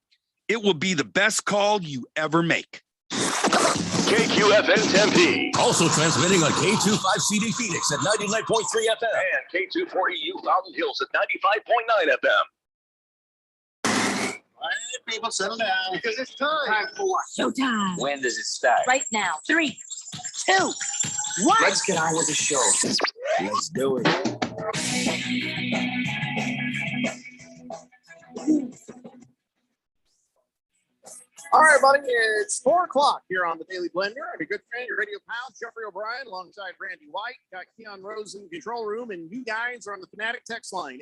It will be the best call you ever make. KQFN Tempe. Also transmitting on K25CD Phoenix at 99.3 FM. And K240U Mountain Hills at 95.9 FM. All right, people, settle down because it's time for showtime. When does it start? Right now. 3, 2, 1. Let's get on with the show. Let's do it. All right, buddy, it's 4 o'clock here on the Daily Blender. I'm your good friend, your radio pal, Jeffrey O'Brien, alongside Randy White. Got Keon Rose in the control room, and you guys are on the Fanatic text line,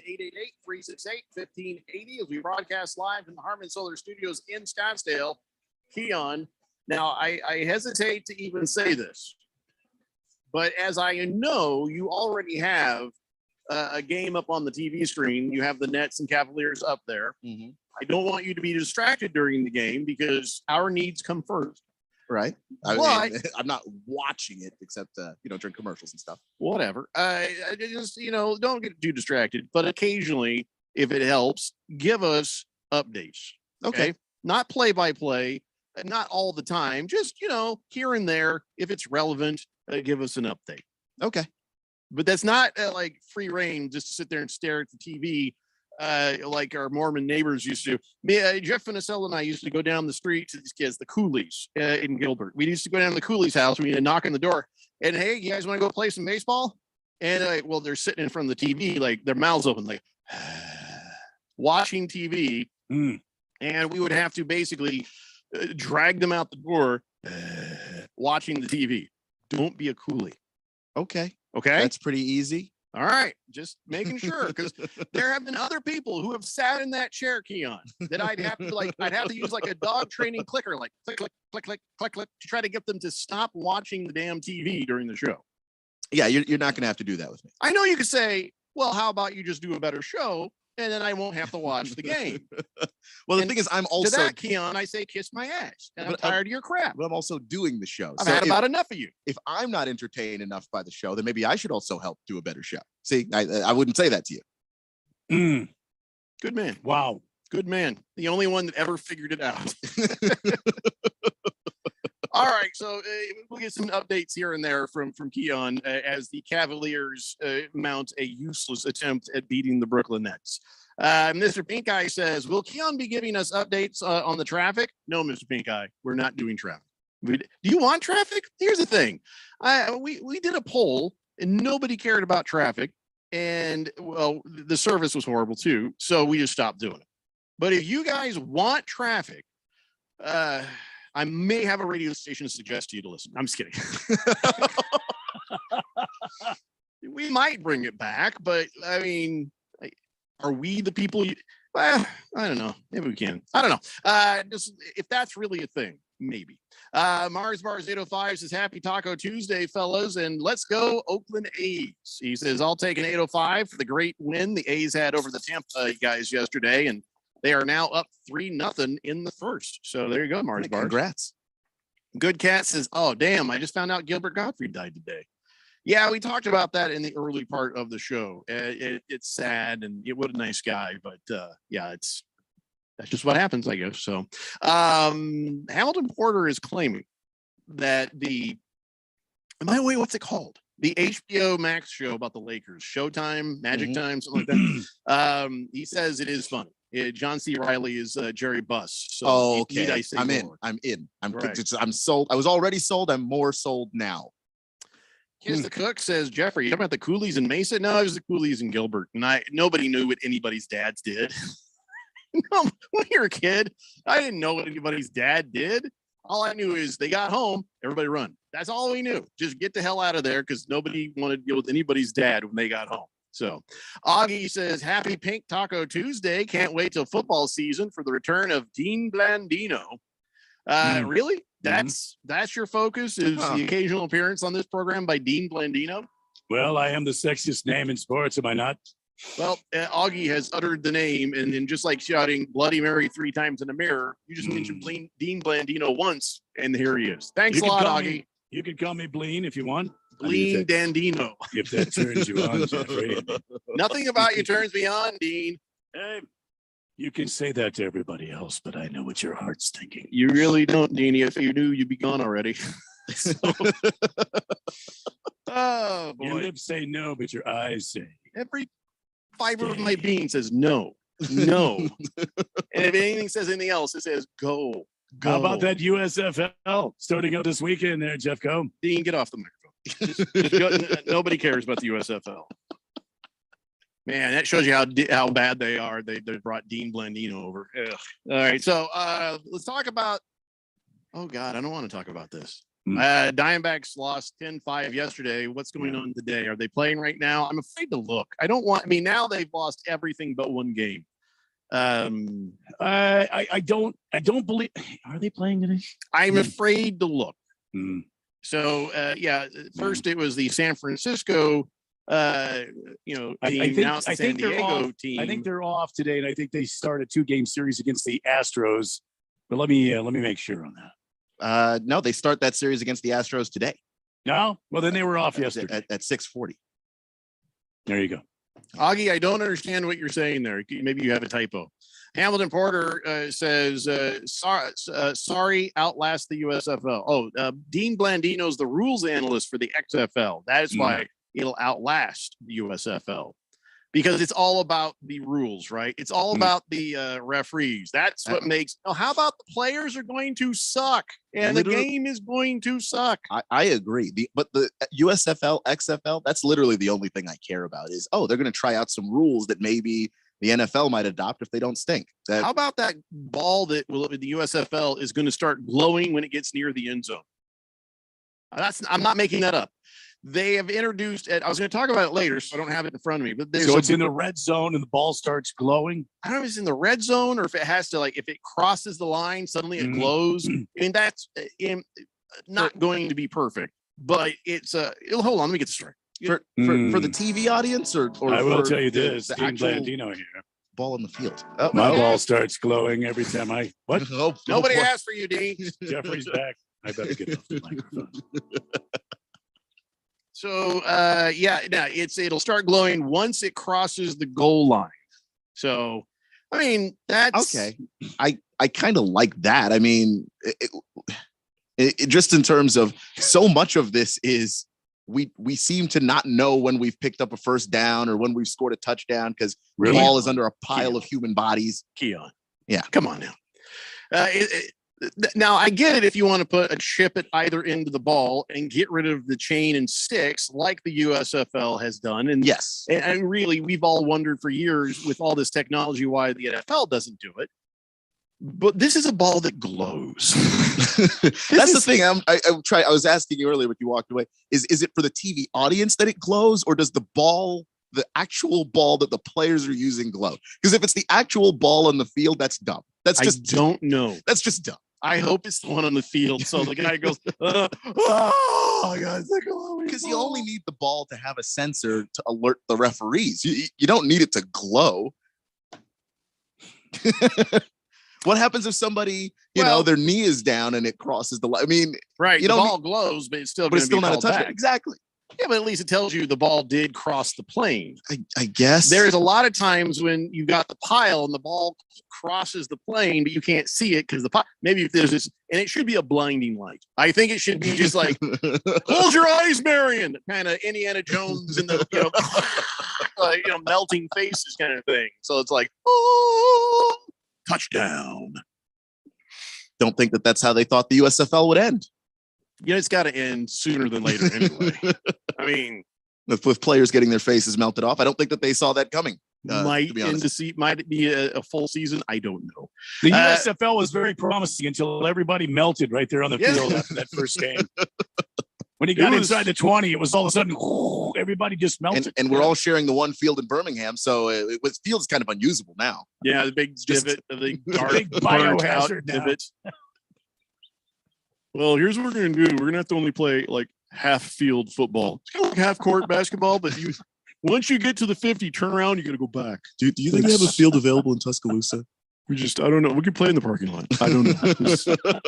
888-368-1580, as we broadcast live in the Harman Solar Studios in Scottsdale. Keon, now I hesitate to even say this, but as I know, you already have a game up on the TV screen. You have the Nets and Cavaliers up there. Mm-hmm. I don't want you to be distracted during the game because our needs come first. Right. I mean, I'm not watching it except, during commercials and stuff. Whatever. I just, don't get too distracted. But occasionally, if it helps, give us updates. Okay. Not play by play, not all the time. Just, here and there, if it's relevant, give us an update. Okay. But that's not like free reign just to sit there and stare at the TV like our Mormon neighbors used to. Jeff Finicella and I used to go down the street to these kids, the Coolies in Gilbert. We used to go down to the Coolies' house. We'd knock on the door and, hey, you guys want to go play some baseball? And well, they're sitting in front of the TV, like their mouths open, like watching TV. And we would have to basically drag them out the door watching the TV. Don't be a coolie. Okay. That's pretty easy. All right, just making sure, because there have been other people who have sat in that chair, Keon, that I'd have to use like a dog training clicker, like click, click, click, click, click, click, to try to get them to stop watching the damn TV during the show. Yeah, you're not going to have to do that with me. I know you could say, well, how about you just do a better show, and then I won't have to watch the game. Well, the thing is, I'm also to that, Keon, I say kiss my ass, and I'm tired of your crap. But I'm also doing the show. I've had about enough of you. If I'm not entertained enough by the show, then maybe I should also help do a better show. See, I wouldn't say that to you. Good man. Wow. Good man. The only one that ever figured it out. All right, so we'll get some updates here and there from Keon as the Cavaliers mount a useless attempt at beating the Brooklyn Nets. Mr. Pink Eye says, will Keon be giving us updates on the traffic? No, Mr. Pink Eye, we're not doing traffic. Do you want traffic? Here's the thing. We did a poll and nobody cared about traffic. And, well, the service was horrible too. So we just stopped doing it. But if you guys want traffic, I may have a radio station to suggest to you to listen. I'm just kidding. We might bring it back, but I mean, are we the people? Well, I don't know. Maybe we can. I don't know. Just if that's really a thing, maybe. Mars Bars 805 says, happy Taco Tuesday, fellas, and let's go Oakland A's. He says, I'll take an 805 for the great win the A's had over the Tampa guys yesterday, and they are now up 3-0 in the first. So there you go, Mars Bars. Congrats. Good Cat says, oh, damn, I just found out Gilbert Gottfried died today. Yeah, we talked about that in the early part of the show. It's sad, and what a nice guy. But yeah, that's just what happens, I guess. So Hamilton Porter is claiming that by the way, what's it called? The HBO Max show about the Lakers, Showtime, Magic Time, something like that. He says it is funny. John C. Reilly is Jerry Buss. So okay, I'm in. I'm sold. I was already sold. I'm more sold now. Kiss the Cook says, Jeffrey, you talking about the Coolies in Mesa? No, it was the Coolies in Gilbert. And nobody knew what anybody's dads did. No, when you were a kid, I didn't know what anybody's dad did. All I knew is they got home, everybody run. That's all we knew. Just get the hell out of there because nobody wanted to deal with anybody's dad when they got home. So Augie says, happy Pink Taco Tuesday. Can't wait till football season for the return of Dean Blandino. Really? That's your focus is the occasional appearance on this program by Dean Blandino? Well, I am the sexiest name in sports, am I not? Well, Augie has uttered the name, and then just like shouting Bloody Mary 3 times in a mirror, you just mentioned Dean Blandino once, and here he is. Thanks a lot, Augie. You can call me Bleen if you want. Bleen Dandino. If that turns you on, Jeffrey. Nothing about you turns me on, Dean. Hey, you can say that to everybody else, but I know what your heart's thinking. You really don't, Deanie. If you knew, you'd be gone already. Oh, boy. Your lips say no, but your eyes say. Every fiber of my being says no. No. And if anything says anything else, it says go. Go. How about that USFL starting up this weekend there, Jeff Coe? Dean, get off the microphone. Just go, nobody cares about the USFL. Man, that shows you how bad they are. They brought Dean Blandino over. Ugh. All right, so let's talk about. Oh God, I don't want to talk about this. Diamondbacks lost 10-5 yesterday. What's going on today? Are they playing right now? I'm afraid to look. Now they've lost everything but one game. I don't believe. Are they playing today? I'm afraid to look. So first it was the San Francisco team. I San think they're Diego off. team. I think they're off today, and I think they start a 2-game series against the Astros. But let me make sure on that. No, they start that series against the Astros today. No, well then they were off yesterday at 6:40. There you go. Augie, I don't understand what you're saying there. Maybe you have a typo. Hamilton Porter says, sorry, outlast the USFL. Dean Blandino's the rules analyst for the XFL. That is why it'll outlast the USFL. because it's all about the rules, right? It's all about the referees. That's what makes. Oh, how about the players are going to suck and the game is going to suck? I agree. But the USFL, XFL, that's literally the only thing I care about is, they're going to try out some rules that maybe the NFL might adopt if they don't stink. How about that ball that the USFL is going to start glowing when it gets near the end zone? I'm not making that up. They have introduced it. I was going to talk about it later, so I don't have it in front of me. But so it's in the red zone and the ball starts glowing. I don't know if it's in the red zone or if it has to, like, if it crosses the line, suddenly it glows. I mean, that's not going to be perfect, but it's hold on, let me get this straight. For the TV audience, or I will tell you the this, Dean actual Blandino here. Ball in the field. My ball starts glowing every time I. What? Nobody asked for you, Dean. Jeffrey's back. I better get off the microphone. So it'll start glowing once it crosses the goal line. So, I mean, that's okay. I kind of like that. I mean, it just in terms of so much of this is we seem to not know when we've picked up a first down or when we've scored a touchdown because the ball is under a pile of human bodies. Keon. Yeah. Come on now. Now, I get it if you want to put a chip at either end of the ball and get rid of the chain and sticks like the USFL has done. And yes, and really, we've all wondered for years with all this technology why the NFL doesn't do it. But this is a ball that glows. That's the thing. I was asking you earlier, but you walked away. Is it for the TV audience that it glows, or does the actual ball that the players are using glow? Because if it's the actual ball on the field, that's dumb. I don't know. That's just dumb. I hope it's the one on the field. So the guy goes, oh, God, because you only need the ball to have a sensor to alert the referees. You don't need it to glow. What happens if somebody, their knee is down and it crosses the line? I mean, right. The ball glows, but it's still not a touchdown. Exactly. Yeah, but at least it tells you the ball did cross the plane. I guess there's a lot of times when you got the pile and the ball crosses the plane, but you can't see it because the pile. Maybe if there's this, and it should be a blinding light. I think it should be just like, close your eyes, Marion, kind of Indiana Jones in the melting faces kind of thing. So it's like, oh, touchdown. Don't think that's how they thought the USFL would end. It's got to end sooner than later anyway. I mean, with players getting their faces melted off, I don't think that they saw that coming. Might it be a full season? I don't know. The USFL was very promising until everybody melted right there on the field after that first game. When he got inside the 20, it was all of a sudden everybody just melted. And we're all sharing the one field in Birmingham, so field's kind of unusable now. Yeah, the big divot, the big biohazard divot. Well, here's what we're going to do. We're going to have to only play like half field football. It's kind of like half court basketball, but once you get to the 50, turn around, you got to go back. Do you think they have a field available in Tuscaloosa? I don't know. We could play in the parking lot. I don't know.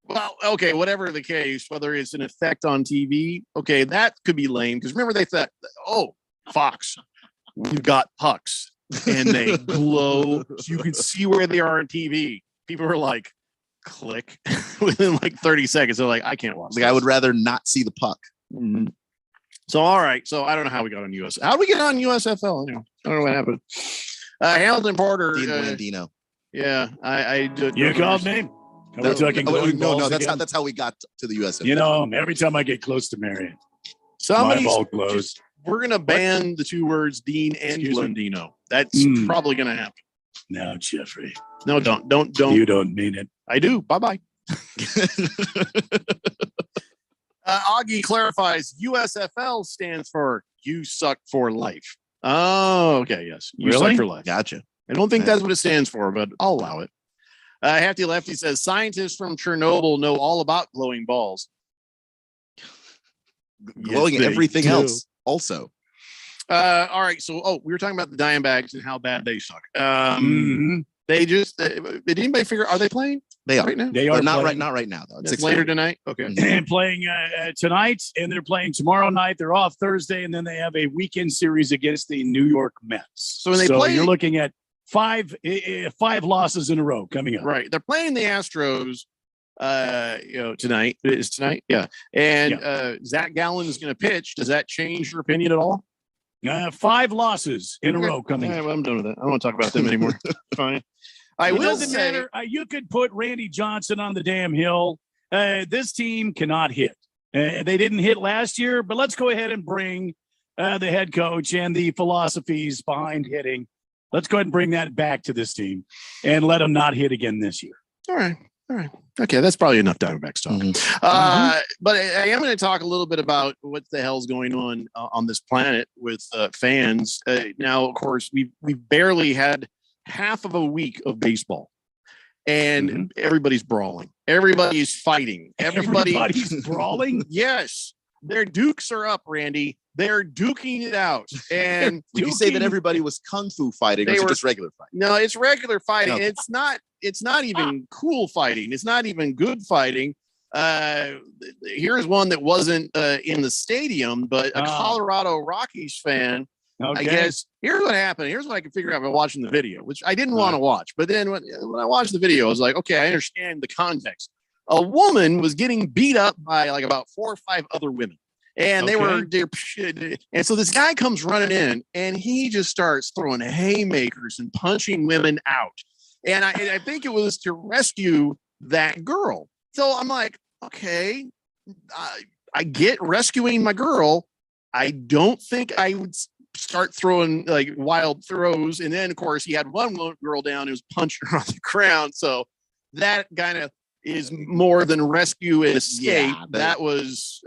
Well, okay, whatever the case, whether it's an effect on TV, okay, that could be lame. Because remember, they thought, Fox, we've got pucks and they glow so you can see where they are on TV. People are like, click within like 30 seconds. They're like, I can't watch. I would rather not see the puck. Mm-hmm. So, all right. So I don't know how we got on US. How do we get on USFL? Anyway, I don't know what happened. Hamilton Porter. Dean Blandino. Yeah. You called me? No, that's how we got to the USFL. Every time I get close to Marion, my ball glows. We're going to ban the two words Dean and Blandino. That's probably going to happen. No, Jeffrey. No, don't. You don't mean it. I do. Bye-bye. Augie clarifies USFL stands for You Suck for Life. Oh, okay. Yes. You Suck for Life. Gotcha. I don't think that's what it stands for, but I'll allow it. Hefty Lefty says scientists from Chernobyl know all about glowing balls. Glowing everything else also. All right. So, we were talking about the Diamondbacks and how bad they suck. They just did anybody figure? Are they playing? They are right now. They are not right now though. It's later tonight. Okay, and playing tonight, and they're playing tomorrow night. They're off Thursday, and then they have a weekend series against the New York Mets. So when they play, you're looking at five losses in a row coming up. Right, they're playing the Astros. Tonight is tonight. Yeah, and Zach Gallen is going to pitch. Does that change your opinion at all? 5 losses in a row coming. Yeah, well, I'm done with that. I don't want to talk about them anymore. Fine. I It will doesn't say, matter. You could put Randy Johnson on the damn hill. This team cannot hit. They didn't hit last year, but let's go ahead and bring the head coach and the philosophies behind hitting. Let's go ahead and bring that back to this team and let them not hit again this year. All right. Okay, that's probably enough Diamondbacks talk. But I am going to talk a little bit about what the hell's going on this planet with fans. Now, of course, we've barely had half of a week of baseball, and everybody's brawling. Everybody's fighting. Everybody's brawling? Yes. Their dukes are up, Randy. They're duking it out. And Would you say that everybody was kung fu fighting, or is it just regular fighting? No, it's regular fighting. Okay. It's not even cool fighting. It's not even good fighting. Here's one that wasn't in the stadium, but a Colorado Rockies fan. Okay. I guess here's what happened. Here's what I could figure out by watching the video, which I didn't want to watch. But then when I watched the video, I was like, okay, I understand the context. A woman was getting beat up by like about 4 or 5 other women. And and so this guy comes running in and he just starts throwing haymakers and punching women out. And I think it was to rescue that girl. So I'm like, okay, I get rescuing my girl. I don't think I would start throwing like wild throws. And then, of course, he had one girl down who was punching her on the ground. So that kind of is more than rescue and escape. Yeah, that was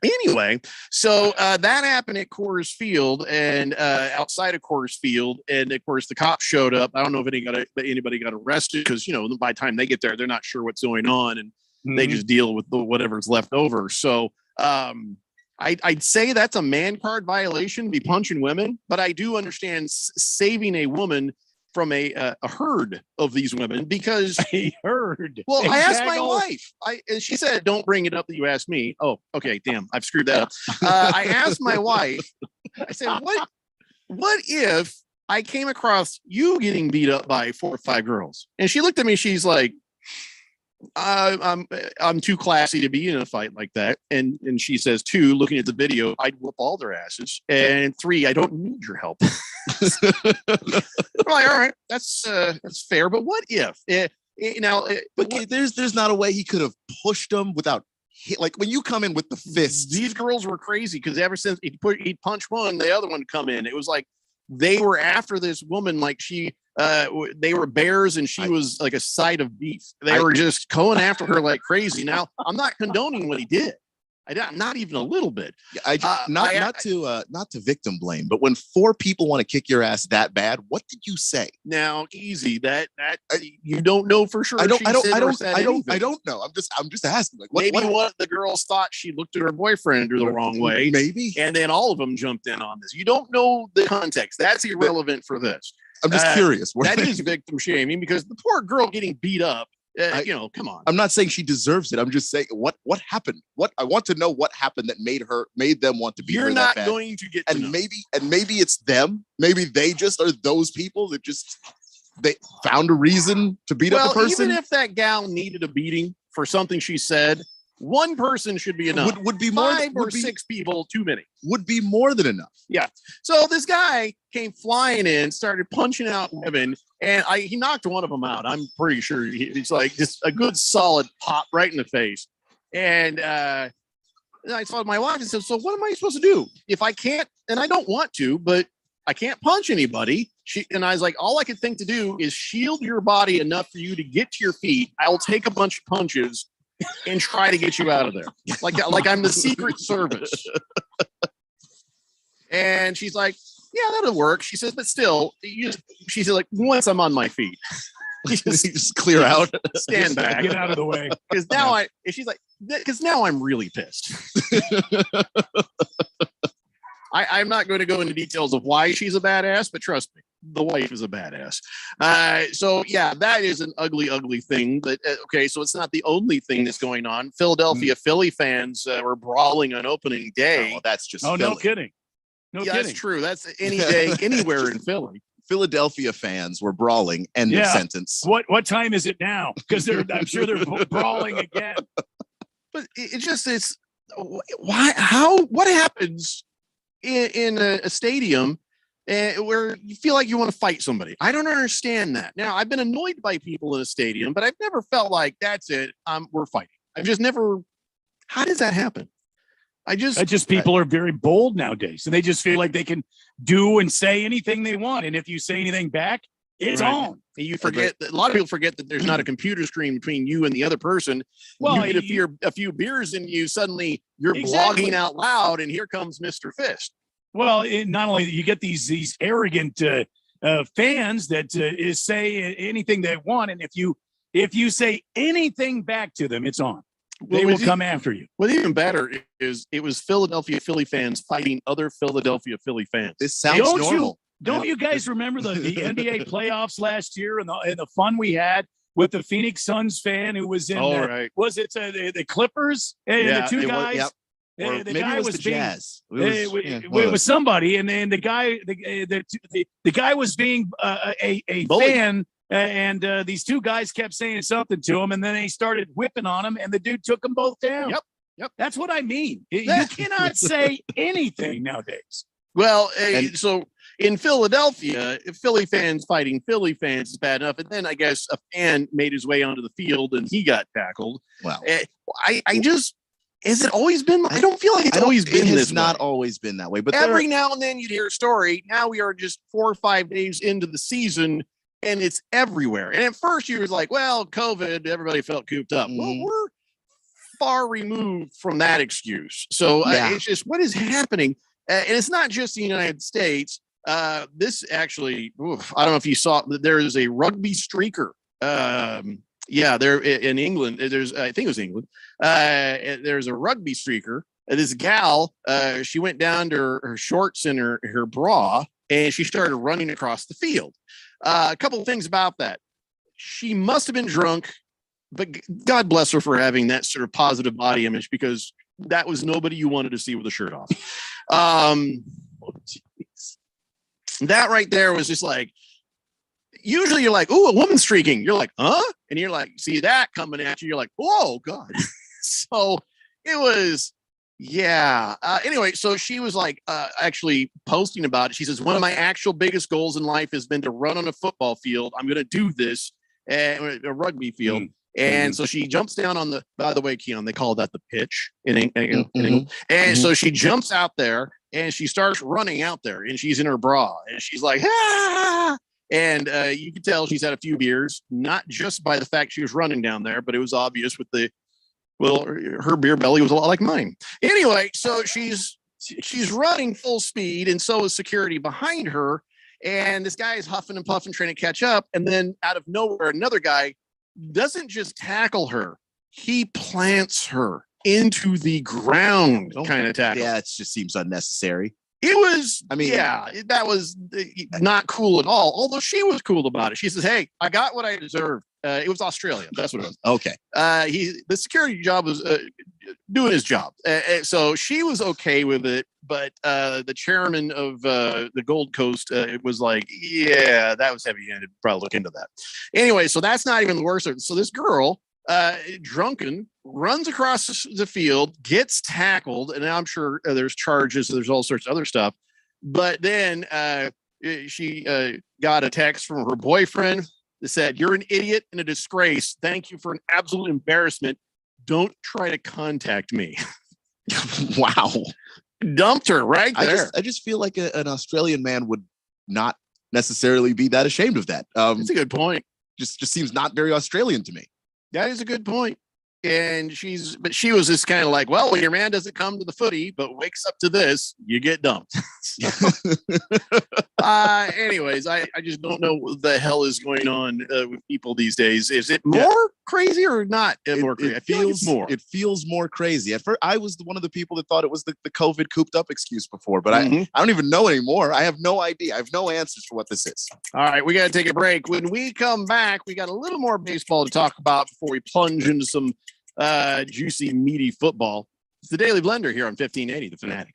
Anyway, so that happened at Coors Field and outside of Coors Field. And of course, the cops showed up. I don't know if anybody got arrested because, by the time they get there, they're not sure what's going on. And they just deal with whatever's left over. So I'd say that's a man card violation, be punching women. But I do understand saving a woman from a herd of these women because a herd. Well, I asked my wife, and she said, "Don't bring it up that you asked me." Oh, okay, damn, I've screwed that up. I asked my wife. I said, "What if I came across you getting beat up by 4 or 5 girls?" And she looked at me. She's like, "I'm too classy to be in a fight like that." And she says, 2, looking at the video, I'd whoop all their asses. And 3, I don't need your help. I'm like, all right, that's fair. But what if there's not a way he could have pushed them without like when you come in with the fists. These girls were crazy because ever since he'd punch one, the other one would come in. It was like they were after this woman like they were bears and she was like a side of beef. They were just going after her like crazy. Now, I'm not condoning what he did. Not even a little bit. Not to victim blame, but when 4 people want to kick your ass that bad, what did you say? Now, easy. That you don't know for sure. I don't know. I'm just asking. Like, maybe one of the girls thought she looked at her boyfriend the wrong way. Maybe, and then all of them jumped in on this. You don't know the context. That's irrelevant for this. I'm just curious. That is victim shaming because the poor girl getting beat up. Come on. I'm not saying she deserves it. I'm just saying what happened. I want to know what happened that made them want to beat her. You're not that bad. going to get to know. Maybe it's them. Maybe they just are those people that they found a reason to beat up the person. Even if that gal needed a beating for something she said, one person should be enough. Would be more 5 or 6 people too many. Would be more than enough. Yeah. So this guy came flying in, started punching out women, and he knocked one of them out. I'm pretty sure it's like just a good solid pop right in the face. And I saw my wife and said, "So what am I supposed to do if I can't?" And I don't want to, but I can't punch anybody. And I was like, all I could think to do is shield your body enough for you to get to your feet. I'll take a bunch of punches and try to get you out of there. Like I'm the Secret Service. And she's like, yeah, that'll work. She says, but still, she said, like, once I'm on my feet, just clear out, stand back, get out of the way. Because now because now I'm really pissed. I'm not going to go into details of why she's a badass, but trust me, the wife is a badass. So yeah, that is an ugly, ugly thing. But okay, so it's not the only thing that's going on. Philadelphia Philly fans were brawling on opening day. Oh, that's just no kidding. No kidding. That's true. That's any day, anywhere in Philly. Philadelphia fans were brawling. End of sentence. What time is it now? Because I'm sure they're brawling again. But it's why? What happens in a stadium where you feel like you want to fight somebody. I don't understand that. Now, I've been annoyed by people in a stadium, but I've never felt like that's it. We're fighting. I've just never. How does that happen? People are very bold nowadays, and they just feel like they can do and say anything they want. And if you say anything back, it's on. You forget that a lot of people forget that there's not a computer screen between you and the other person. Well, you get a few beers in you, suddenly you're blogging out loud, and here comes Mr. Fist. Well, not only you get these arrogant fans that say anything they want, and if you say anything back to them, it's on. They will come after you. What's even better is it was Philadelphia Philly fans fighting other Philadelphia Philly fans. This sounds normal. Don't you guys remember the NBA playoffs last year and the fun we had with the Phoenix Suns fan who was in was it the Clippers and the two guys? Yep. Or the maybe guy it was was the being, Jazz. It was somebody, and then the guy was being a fan. And these two guys kept saying something to him, and then they started whipping on him, and the dude took them both down. Yep. That's what I mean. You cannot say anything nowadays. Well, so in Philadelphia, Philly fans fighting Philly fans is bad enough, and then I guess a fan made his way onto the field and he got tackled. Wow. I just. Has it always been? I don't feel like it's always been this way. It's not always been that way, but every now and then you'd hear a story. Now we are just 4 or 5 days into the season, and it's everywhere. And at first you was like, well, COVID, everybody felt cooped up. Well, we're far removed from that excuse. So it's just, what is happening? And it's not just the United States. This actually, I don't know if you saw, there is a rugby streaker. There in England, I think it was England. There's a rugby streaker. This gal, she went down to her shorts and her bra, and she started running across the field. A couple of things about that. She must have been drunk, but God bless her for having that sort of positive body image, because that was nobody you wanted to see with a shirt off. That right there was just like, usually you're like, ooh, a woman streaking. You're like, huh? And you're like, see that coming at you. You're like, oh, God. So it was, anyway, so she was like actually posting about it. She says, one of my actual biggest goals in life has been to run on a football field. I'm going to do this at a rugby field. And so she jumps down on by the way, Keon, they call that the pitch in England. And so she jumps out there and she starts running out there, and she's in her bra, and she's like, ah! And you could tell she's had a few beers, not just by the fact she was running down there, but it was obvious with her beer belly was a lot like mine. Anyway, so she's running full speed, and so is security behind her. And this guy is huffing and puffing, trying to catch up. And then out of nowhere, another guy doesn't just tackle her, he plants her into the ground, kind of tackle. Yeah, it just seems unnecessary. It was, that was not cool at all. Although she was cool about it. She says, hey, I got what I deserved. It was Australia. That's what it was. Okay. The security job was doing his job. So she was okay with it. But the chairman of the Gold Coast was like, yeah, that was heavy-handed. Probably look into that. Anyway, so that's not even the worst. So this girl, drunken, runs across the field, gets tackled, and I'm sure there's charges, there's all sorts of other stuff. But then she got a text from her boyfriend that said, you're an idiot and a disgrace. Thank you for an absolute embarrassment. Don't try to contact me. Wow. Dumped her right there. I just feel like an Australian man would not necessarily be that ashamed of that. That's a good point. Just seems not very Australian to me. That is a good point. And she was just kind of like, well, when your man doesn't come to the footy, but wakes up to this, you get dumped. Anyways, I just don't know what the hell is going on with people these days. Is it more crazy or not more crazy? It feels more crazy. At first, I was one of the people that thought it was the COVID cooped up excuse before, but I don't even know anymore. I have no idea. I have no answers for what this is. All right, we got to take a break. When we come back, we got a little more baseball to talk about before we plunge into some juicy, meaty football. It's the Daily Blender here on 1580, The Fanatic.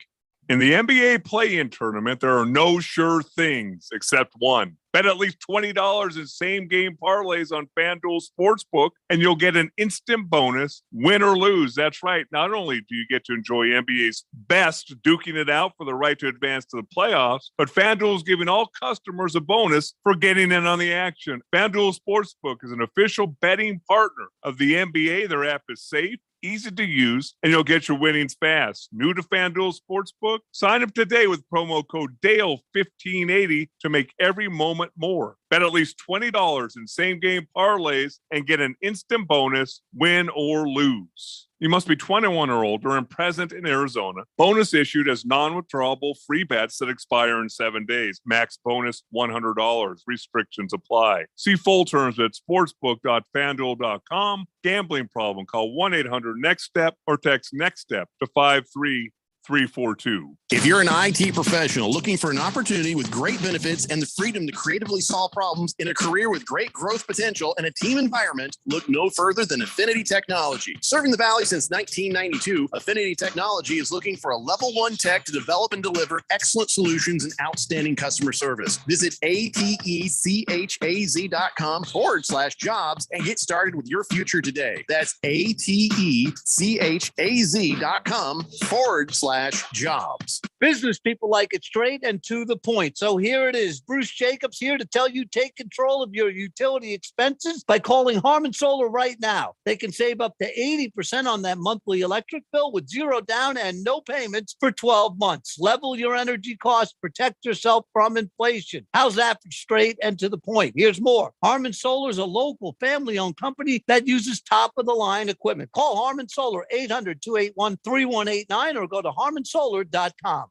In the NBA play-in tournament, there are no sure things except one. Bet at least $20 in same-game parlays on FanDuel Sportsbook, and you'll get an instant bonus, win or lose. That's right. Not only do you get to enjoy NBA's best duking it out for the right to advance to the playoffs, but FanDuel is giving all customers a bonus for getting in on the action. FanDuel Sportsbook is an official betting partner of the NBA. Their app is safe, easy to use, and you'll get your winnings fast. New to FanDuel Sportsbook? Sign up today with promo code DALE1580 to make every moment more. Bet at least $20 in same-game parlays and get an instant bonus, win or lose. You must be 21 or older and present in Arizona. Bonus issued as non-withdrawable free bets that expire in 7 days. Max bonus $100. Restrictions apply. See full terms at sportsbook.fanduel.com. Gambling problem? Call 1-800-NEXT-STEP or text NEXT-STEP to 53342. If you're an IT professional looking for an opportunity with great benefits and the freedom to creatively solve problems in a career with great growth potential and a team environment, look no further than Affinity Technology. Serving the Valley since 1992, Affinity Technology is looking for a level 1 tech to develop and deliver excellent solutions and outstanding customer service. Visit atechaz.com/jobs and get started with your future today. That's atechaz.com/jobs. Business people like it straight and to the point. So here it is. Bruce Jacobs here to tell you take control of your utility expenses by calling Harmon Solar right now. They can save up to 80% on that monthly electric bill with zero down and no payments for 12 months. Level your energy costs, protect yourself from inflation. How's that for straight and to the point? Here's more. Harmon Solar is a local family-owned company that uses top-of-the-line equipment. Call Harmon Solar 800-281-3189 or go to harmonsolar.com.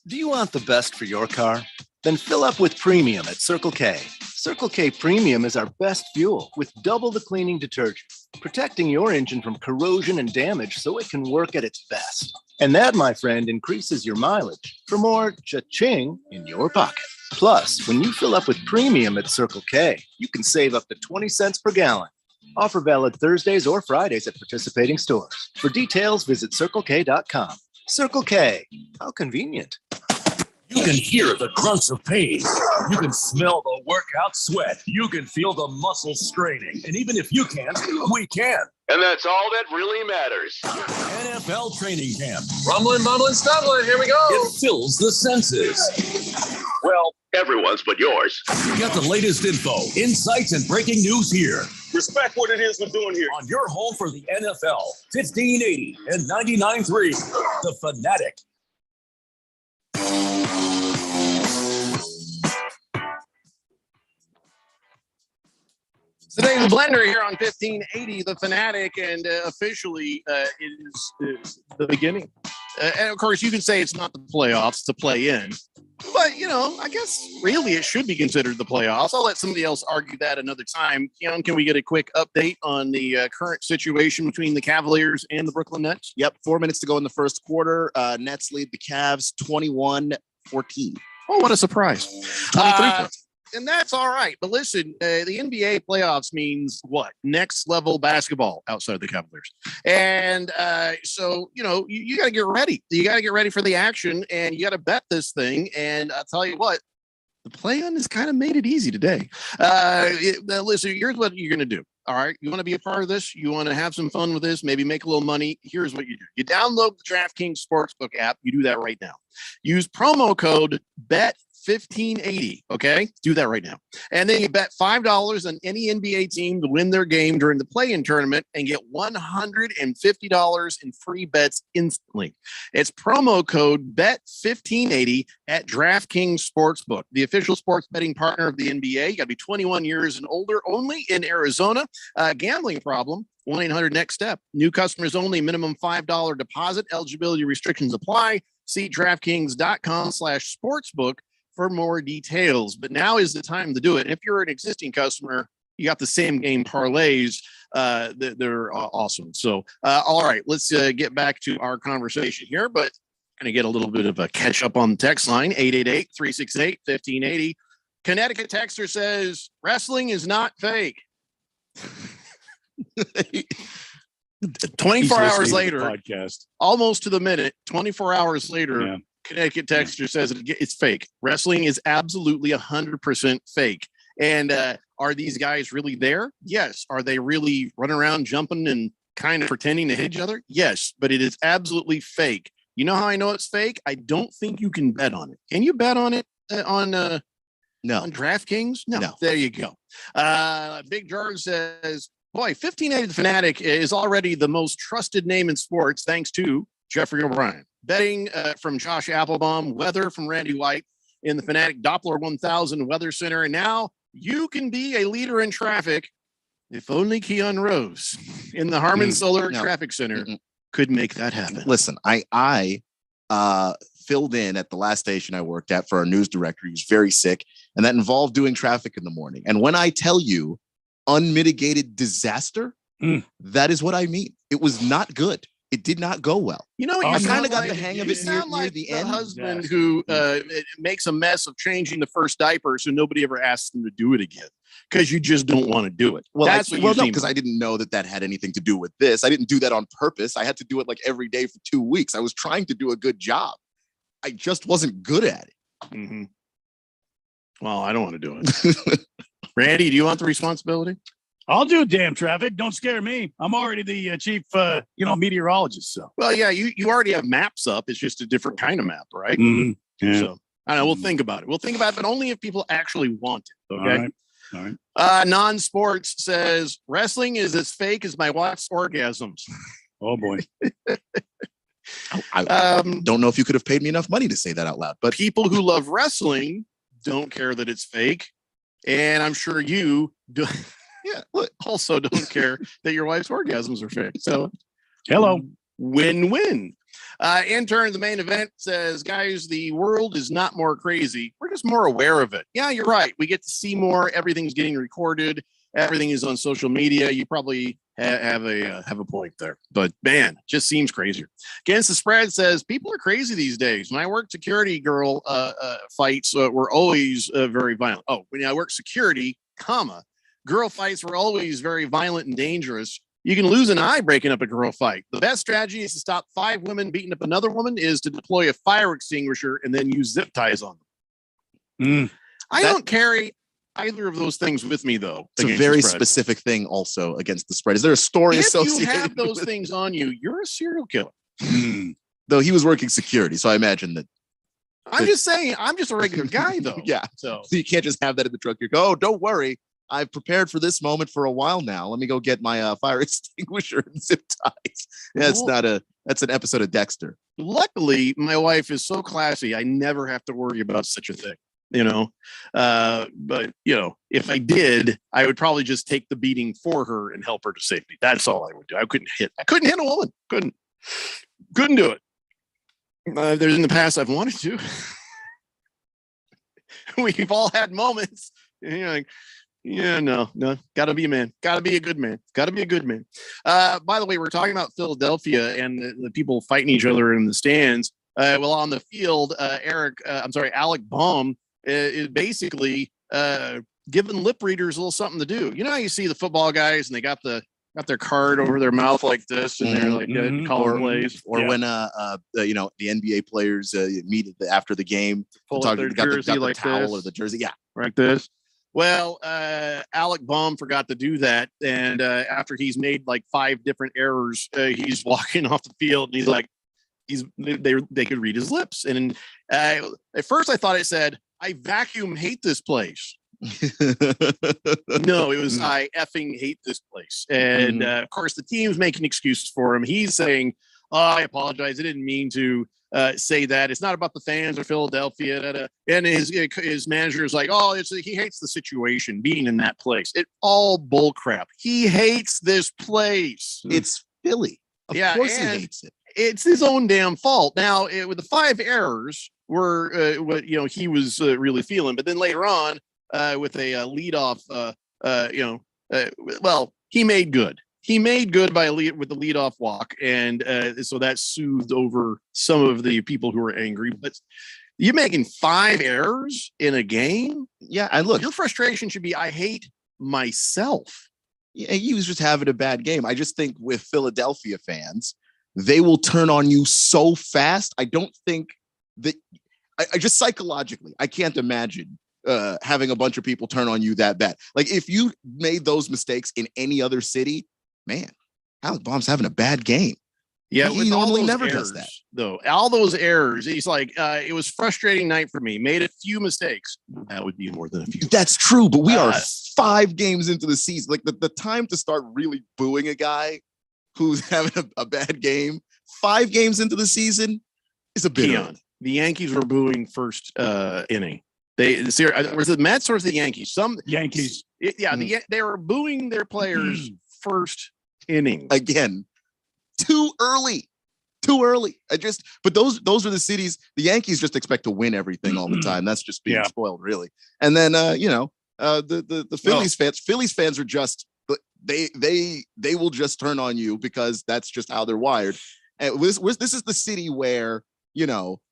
Do you want the best for your car? Then fill up with premium at Circle K. Circle K Premium is our best fuel with double the cleaning detergent, protecting your engine from corrosion and damage so it can work at its best. And that, my friend, increases your mileage for more cha-ching in your pocket. Plus, when you fill up with premium at Circle K, you can save up to 20 cents per gallon. Offer valid Thursdays or Fridays at participating stores. For details, visit CircleK.com. Circle K, how convenient. You can hear the grunts of pain. You can smell the workout sweat. You can feel the muscles straining. And even if you can't, we can. And that's all that really matters. NFL training camp. Rumbling, bumbling, stumbling. Here we go. It fills the senses. Well, everyone's but yours. You got the latest info, insights, and breaking news here. Respect what it is we're doing here. On your home for the NFL, 1580 and 99.3, The Fanatic. Today, the Blender here on 1580, The Fanatic, and officially it is the beginning. And of course, you can say it's not the playoffs to play in, but I guess really it should be considered the playoffs. I'll let somebody else argue that another time. Keon, can we get a quick update on the current situation between the Cavaliers and the Brooklyn Nets? Yep, 4 minutes to go in the first quarter. Nets lead the Cavs 21-14. Oh, what a surprise. 23 points. And that's all right. But listen, the NBA playoffs means what? Next level basketball outside the Cavaliers. And so, you got to get ready. You got to get ready for the action and you got to bet this thing. And I'll tell you what, the play-in has kind of made it easy today. Listen, here's what you're going to do. All right. You want to be a part of this? You want to have some fun with this? Maybe make a little money? Here's what you do. You download the DraftKings Sportsbook app. You do that right now. Use promo code BET1580. Okay. Do that right now. And then you bet $5 on any NBA team to win their game during the play-in tournament and get $150 in free bets instantly. It's promo code BET1580 at DraftKings Sportsbook, the official sports betting partner of the NBA. You got to be 21 years and older, only in Arizona. Gambling problem? 1-800-NEXT-STEP. New customers only. Minimum $5 deposit. Eligibility restrictions apply. See DraftKings.com/sportsbook for more details. But now is the time to do it. If you're an existing customer, you got the same game parlays. They're awesome. So, all right, let's get back to our conversation here. But going to get a little bit of a catch up on the text line, 888-368-1580. Connecticut texter says, wrestling is not fake. 24 hours later, podcast. almost to the minute, 24 hours later, Connecticut texter says it's fake. Wrestling is absolutely 100% fake. And are these guys really there? Yes. Are they really running around jumping and kind of pretending to hit each other? Yes, but it is absolutely fake. You know how I know it's fake? I don't think you can bet on it. Can you bet on it on DraftKings? No. There you go. Big George says, boy, 1580 The Fanatic is already the most trusted name in sports thanks to Jeffrey O'Brien. Betting from Josh Applebaum, weather from Randy White in the Fanatic Doppler 1000 Weather Center. And now you can be a leader in traffic if only Keon Rose in the Harmon Solar Traffic Center could make that happen. Listen, I filled in at the last station I worked at for our news director. He was very sick, and that involved doing traffic in the morning. And when I tell you unmitigated disaster, that is what I mean. It was not good. It did not go well. You know, I kind of got the hang of it near the end. Husband who makes a mess of changing the first diaper, so nobody ever asks him to do it again because you just don't want to do it. Well, because I didn't know that had anything to do with this. I didn't do that on purpose. I had to do it like every day for 2 weeks. I was trying to do a good job. I just wasn't good at it. Mm-hmm. Well, I don't want to do it. Randy, do you want the responsibility? I'll do damn traffic. Don't scare me. I'm already the chief, meteorologist. So, well, yeah, you already have maps up. It's just a different kind of map, right? Mm-hmm. Yeah. So, I know. We'll think about it. We'll think about it, but only if people actually want it. Okay. All right. Non-sports says wrestling is as fake as my wife's orgasms. Oh boy. I don't know if you could have paid me enough money to say that out loud, but people who love wrestling don't care that it's fake, and I'm sure you do. Yeah, also don't care that your wife's orgasms are fake. So, hello, win-win. Intern, the main event says, guys, the world is not more crazy. We're just more aware of it. Yeah, you're right. We get to see more. Everything's getting recorded. Everything is on social media. You probably have a point there. But man, it just seems crazier. Against the Spread says people are crazy these days. When I worked security, girl fights were always very violent. Oh, when I worked security, girl fights were always very violent and dangerous. You can lose an eye breaking up a girl fight. The best strategy is to stop 5 women beating up another woman is to deploy a fire extinguisher and then use zip ties on them. I don't carry either of those things with me, though. It's a very specific thing also against the Spread. Is there a story associated? If you have those things on you, you're a serial killer. Though he was working security, so I imagine that. I'm just saying, I'm just a regular guy, though. Yeah. So you can't just have that in the truck. You go, oh, don't worry. I've prepared for this moment for a while now. Let me go get my fire extinguisher and zip ties. That's an episode of Dexter. Luckily, my wife is so classy. I never have to worry about such a thing, but if I did, I would probably just take the beating for her and help her to safety. That's all I would do. I couldn't hit a woman. Couldn't do it. There's in the past I've wanted to. We've all had moments. Like, yeah, no, gotta be a man, gotta be a good man, by the way, we're talking about Philadelphia and the people fighting each other in the stands. Well, on the field, Alec Baum is basically giving lip readers a little something to do. You know how you see the football guys and they got their card over their mouth like this, and they're like calling plays. Or when the NBA players meet after the game, pull out their jersey like the towel this, or the jersey, like this. Well, Alec Baum forgot to do that, and after he's made like 5 different errors, he's walking off the field, and he's like, they could read his lips. And at first, I thought it said, "I vacuum hate this place." No, it was "I effing hate this place." And of course, the team's making excuses for him. He's saying, "Oh, I apologize. I didn't mean to say that. It's not about the fans or Philadelphia." And his manager is like, "Oh, he hates the situation being in that place." It all bull crap. He hates this place. It's Philly. Of course he hates it. It's his own damn fault. Now, with the 5 errors were what he was really feeling, but then later on, with a leadoff, he made good. He made good with the leadoff walk, and so that soothed over some of the people who were angry. But you're making 5 errors in a game. Yeah, and look, your frustration should be, I hate myself. Yeah, he was just having a bad game. I just think with Philadelphia fans, they will turn on you so fast. I don't think I just psychologically, I can't imagine having a bunch of people turn on you that bad. Like if you made those mistakes in any other city, man, Alec Baum's having a bad game. Yeah, he with all normally those never errors, does that. though. All those errors, he's like, it was frustrating night for me. Made a few mistakes. That would be more than a few. That's true, but we are 5 games into the season. Like the time to start really booing a guy who's having a bad game, 5 games into the season is a bit early. The Yankees were booing first inning. Was it the Mets or was it the Yankees? Some Yankees. They were booing their players first inning. Again, too early. But those are the cities. The Yankees just expect to win everything all the time. That's just being spoiled, really. And then the Phillies fans are just they will just turn on you because that's just how they're wired. And this is the city where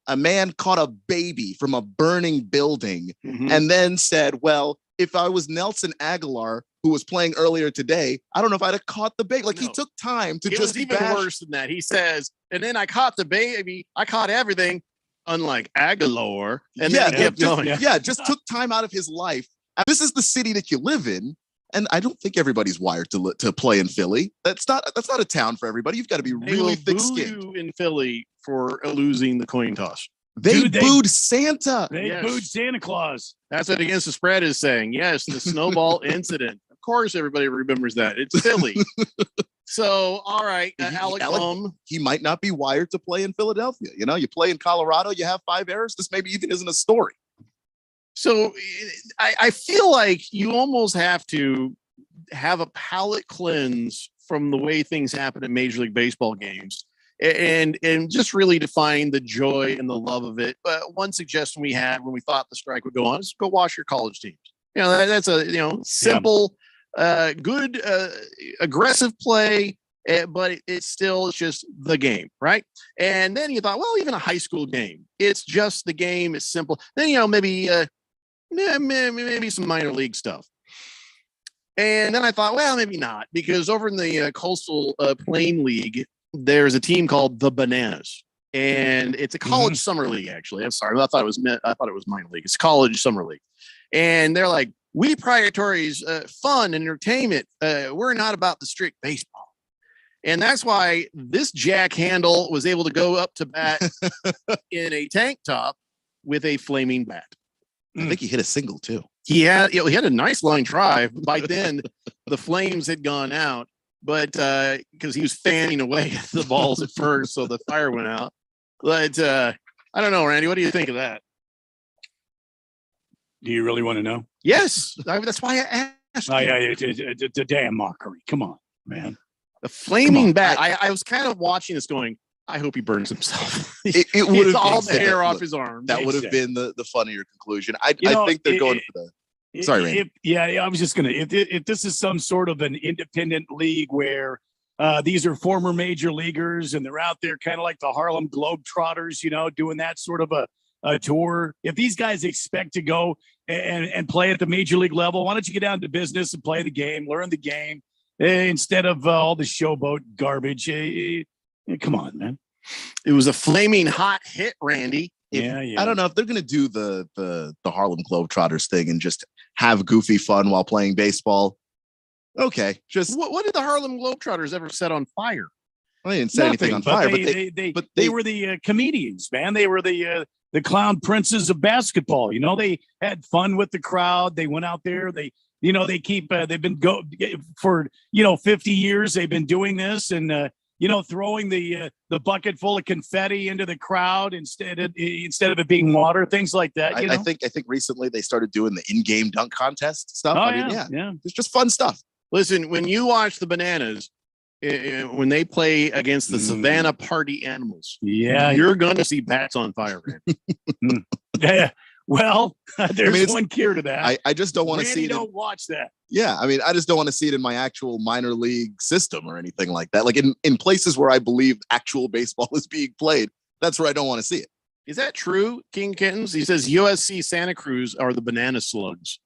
a man caught a baby from a burning building and then said, well, if I was Nelson Aguilar, who was playing earlier today, I don't know if I'd have caught the baby. He took time to it was even worse than that. He says, and then I caught the baby. I caught everything, unlike Aguilar. And then he kept going. Just took time out of his life. And this is the city that you live in. And I don't think everybody's wired to play in Philly. That's not a town for everybody. You've got to be really thick-skinned. You in Philly for losing the coin toss. They booed Santa. They booed Santa Claus. That's what Against the Spread is saying. Yes, the snowball incident. Of course, everybody remembers that. It's Philly. So, all right, Alec Baum. He might not be wired to play in Philadelphia. You play in Colorado, you have 5 errors. This maybe even isn't a story. So I feel like you almost have to have a palate cleanse from the way things happen at Major League Baseball games and just really define the joy and the love of it. One suggestion we had when we thought the strike would go on is go watch your college teams. That's a simple, good, aggressive play, but it's just the game, right? And then you thought, well, even a high school game, it's just the game. It's simple. Then maybe some minor league stuff. And then I thought, well, maybe not, because over in the Coastal Plain League, there's a team called the Bananas, and it's a college summer league. Actually, I'm sorry, I thought it was minor league. It's college summer league, and they're like, we prioritize fun and entertainment. We're not about the strict baseball, and that's why this Jack Handle was able to go up to bat in a tank top with a flaming bat. I think he hit a single too. He had a nice line drive. By then, the flames had gone out, but because he was fanning away at the balls at first, so the fire went out. But I don't know, Randy. What do you think of that? Do you really want to know? Yes, that's why I asked. It's a damn mockery. Come on, man. The flaming bat. I was kind of watching this, going, I hope he burns himself. It would have all the hair off his arm. That would have been the funnier conclusion. I think they're going for the. Sorry, Randy. I was just gonna. If this is some sort of an independent league where these are former major leaguers and they're out there kind of like the Harlem Globetrotters, doing that sort of a tour. If these guys expect to go and play at the major league level, why don't you get down to business and play the game, learn the game instead of all the showboat garbage? Come on, man. It was a flaming hot hit, Randy. I don't know if they're going to do the Harlem Globetrotters thing and just have goofy fun while playing baseball. Okay, just what did the Harlem Globetrotters ever set on fire? Well, they didn't set anything on fire, but they were the comedians, man. They were the clown princes of basketball. They had fun with the crowd. They went out there. They've been for 50 years. They've been doing this and. Throwing the bucket full of confetti into the crowd instead of it being water, things like that. I think recently they started doing the in-game dunk contest stuff. Yeah. It's just fun stuff. Listen, when you watch the Bananas, when they play against the Savannah Party Animals, you're going to see bats on fire. Yeah. Well, there's one cure to that. I just don't want to see it. Don't watch that. Yeah, I just don't want to see it in my actual minor league system or anything like that. Like in places where I believe actual baseball is being played, that's where I don't want to see it. Is that true, King Kittens? He says USC Santa Cruz are the Banana Slugs.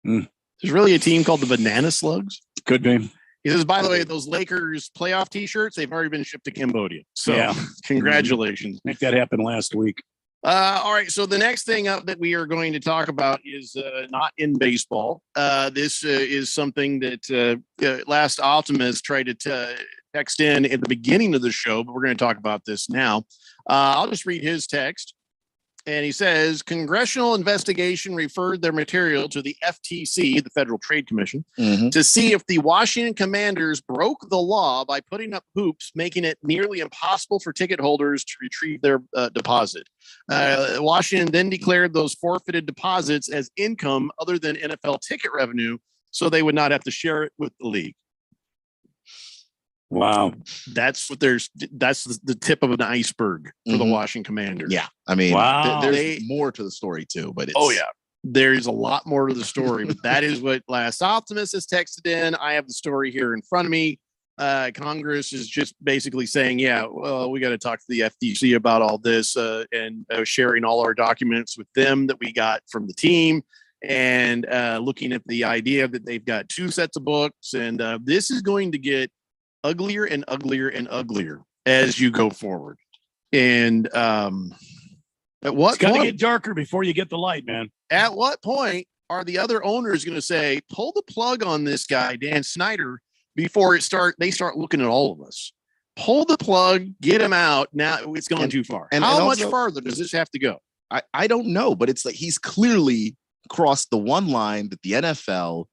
There's really a team called the Banana Slugs? Could be. He says, by the way, those Lakers playoff T-shirts, they've already been shipped to Cambodia. So congratulations. I think that happened last week. All right. So the next thing up that we are going to talk about is not in baseball. This is something that Last Optimist tried to text in at the beginning of the show, but we're going to talk about this now. I'll just read his text. And he says, congressional investigation referred their material to the FTC, the Federal Trade Commission, to see if the Washington Commanders broke the law by putting up hoops, making it nearly impossible for ticket holders to retrieve their deposit. Washington then declared those forfeited deposits as income other than NFL ticket revenue, so they would not have to share it with the league. Wow. That's the tip of an iceberg for the Washington Commanders. Yeah. I mean, wow. There's more to the story too, but there's a lot more to the story, but that is what Last Optimist has texted in. I have the story here in front of me. Congress is just basically saying, well, we got to talk to the FTC about all this and sharing all our documents with them that we got from the team. And looking at the idea that they've got 2 sets of books, and this is going to get uglier and uglier and uglier as you go forward. And at what it's got to point, get darker before you get the light, man. At what point are the other owners going to say, pull the plug on this guy, Dan Snyder, before they start looking at all of us? Pull the plug, get him out. Now it's going too far. And how much farther does this have to go? I don't know, but it's like he's clearly crossed the one line that the NFL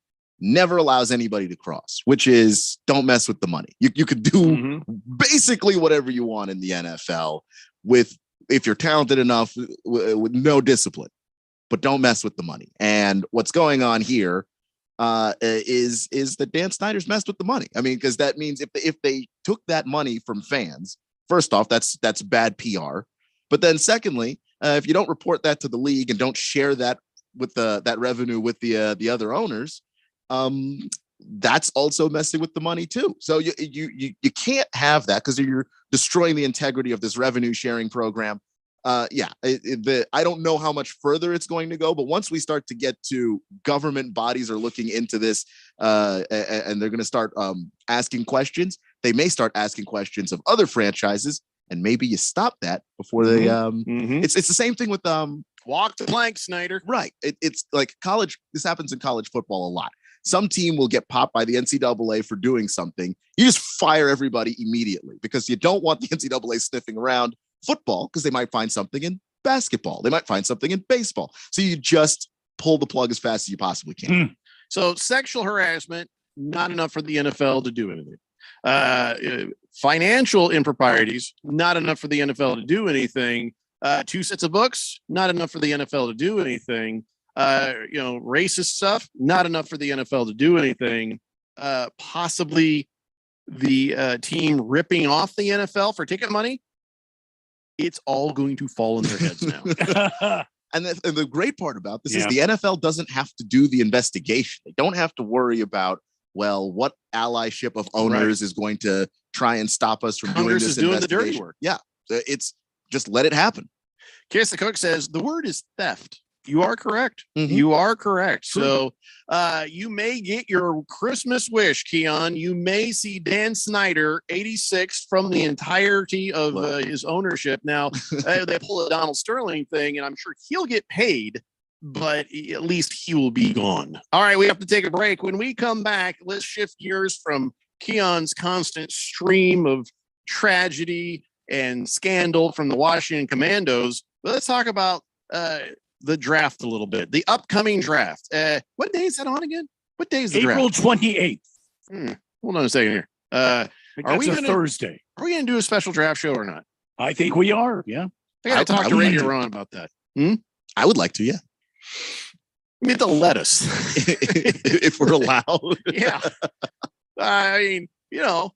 never allows anybody to cross, which is don't mess with the money. You could do basically whatever you want in the NFL if you're talented enough with no discipline, but don't mess with the money. And what's going on here is that Dan Snyder's messed with the money. I mean, because that means if they took that money from fans, first off, that's bad PR. But then secondly, if you don't report that to the league and don't share that with that revenue with the other owners, that's also messing with the money too. So you can't have that because you're destroying the integrity of this revenue sharing program. I don't know how much further it's going to go, but once we start to get to government bodies are looking into this and they're going to start asking questions, they may start asking questions of other franchises, and maybe you stop that before they it's the same thing with walk the plank, Snyder. Right. It's like college. This happens in college football a lot. Some team will get popped by the NCAA for doing something. You just fire everybody immediately because you don't want the NCAA sniffing around football because they might find something in basketball. They might find something in baseball. So you just pull the plug as fast as you possibly can. So sexual harassment, not enough for the NFL to do anything. Financial improprieties, not enough for the NFL to do anything. 2 sets of books, not enough for the NFL to do anything. Racist stuff, not enough for the NFL to do anything. Possibly the team ripping off the NFL for ticket money. It's all going to fall in their heads now. And the great part about this is the NFL doesn't have to do the investigation. They don't have to worry about, what allyship of owners is going to try and stop us from Congress doing this is doing investigation. the dirty work. Yeah, it's just let it happen. Kiss the Cook says the word is theft. You are correct. You are correct. So you may get your Christmas wish, Keon. You may see Dan Snyder, 86, from the entirety of his ownership. Now, they pull a Donald Sterling thing, and I'm sure he'll get paid, but at least he will be gone. All right, we have to take a break. When we come back, let's shift gears from Keon's constant stream of tragedy and scandal from the Washington Commandos. Let's talk about the draft a little bit, the upcoming draft. What day is that on again? What day is the April draft? 28th. Hold on a second here. Are we That's a Thursday. Are we going to do a special draft show or not? I think we are. Yeah. I got to talk to would Radio like to. Ron about that. I would like to, yeah. I mean, they'll let us. If we're allowed. Yeah. I mean,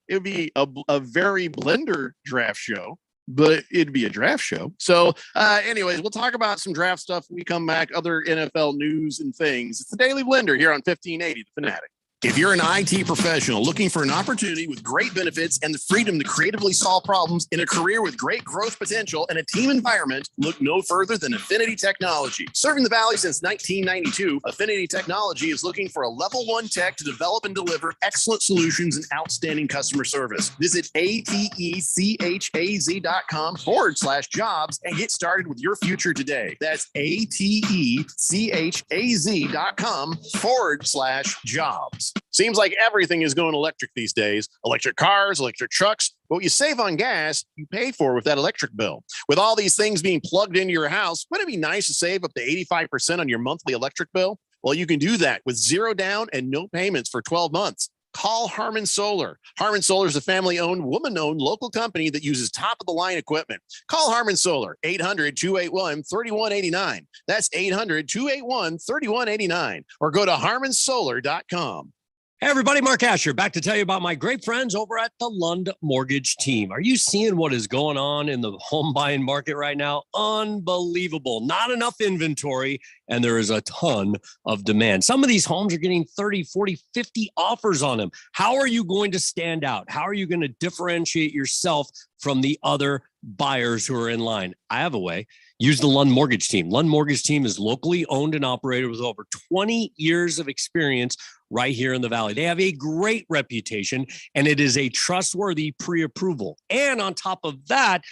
it'd be a very Blender draft show, but it'd be a draft show. So anyways, we'll talk about some draft stuff when we come back, other NFL news and things. It's the Daily Blender here on 1580, The Fanatic. If you're an IT professional looking for an opportunity with great benefits and the freedom to creatively solve problems in a career with great growth potential and a team environment, look no further than Affinity Technology. Serving the Valley since 1992, Affinity Technology is looking for a level 1 tech to develop and deliver excellent solutions and outstanding customer service. Visit atechaz.com/jobs and get started with your future today. That's atechaz.com/jobs. Seems like everything is going electric these days. Electric cars, electric trucks. But what you save on gas, you pay for with that electric bill. With all these things being plugged into your house, wouldn't it be nice to save up to 85% on your monthly electric bill? Well, you can do that with zero down and no payments for 12 months. Call Harmon Solar. Harmon Solar is a family-owned, woman-owned local company that uses top-of-the-line equipment. Call Harmon Solar, 800-281-3189. That's 800-281-3189. Or go to harmonsolar.com. Hey everybody, Mark Asher back to tell you about my great friends over at the Lund Mortgage Team. Are you seeing what is going on in the home buying market right now? Unbelievable. Not enough inventory, and there is a ton of demand. Some of these homes are getting 30, 40, 50 offers on them. How are you going to stand out? How are you going to differentiate yourself from the other buyers who are in line? I have a way. Use the Lund Mortgage Team. Lund Mortgage Team is locally owned and operated with over 20 years of experience right here in the Valley. They have a great reputation, and it is a trustworthy pre-approval. And on top of that,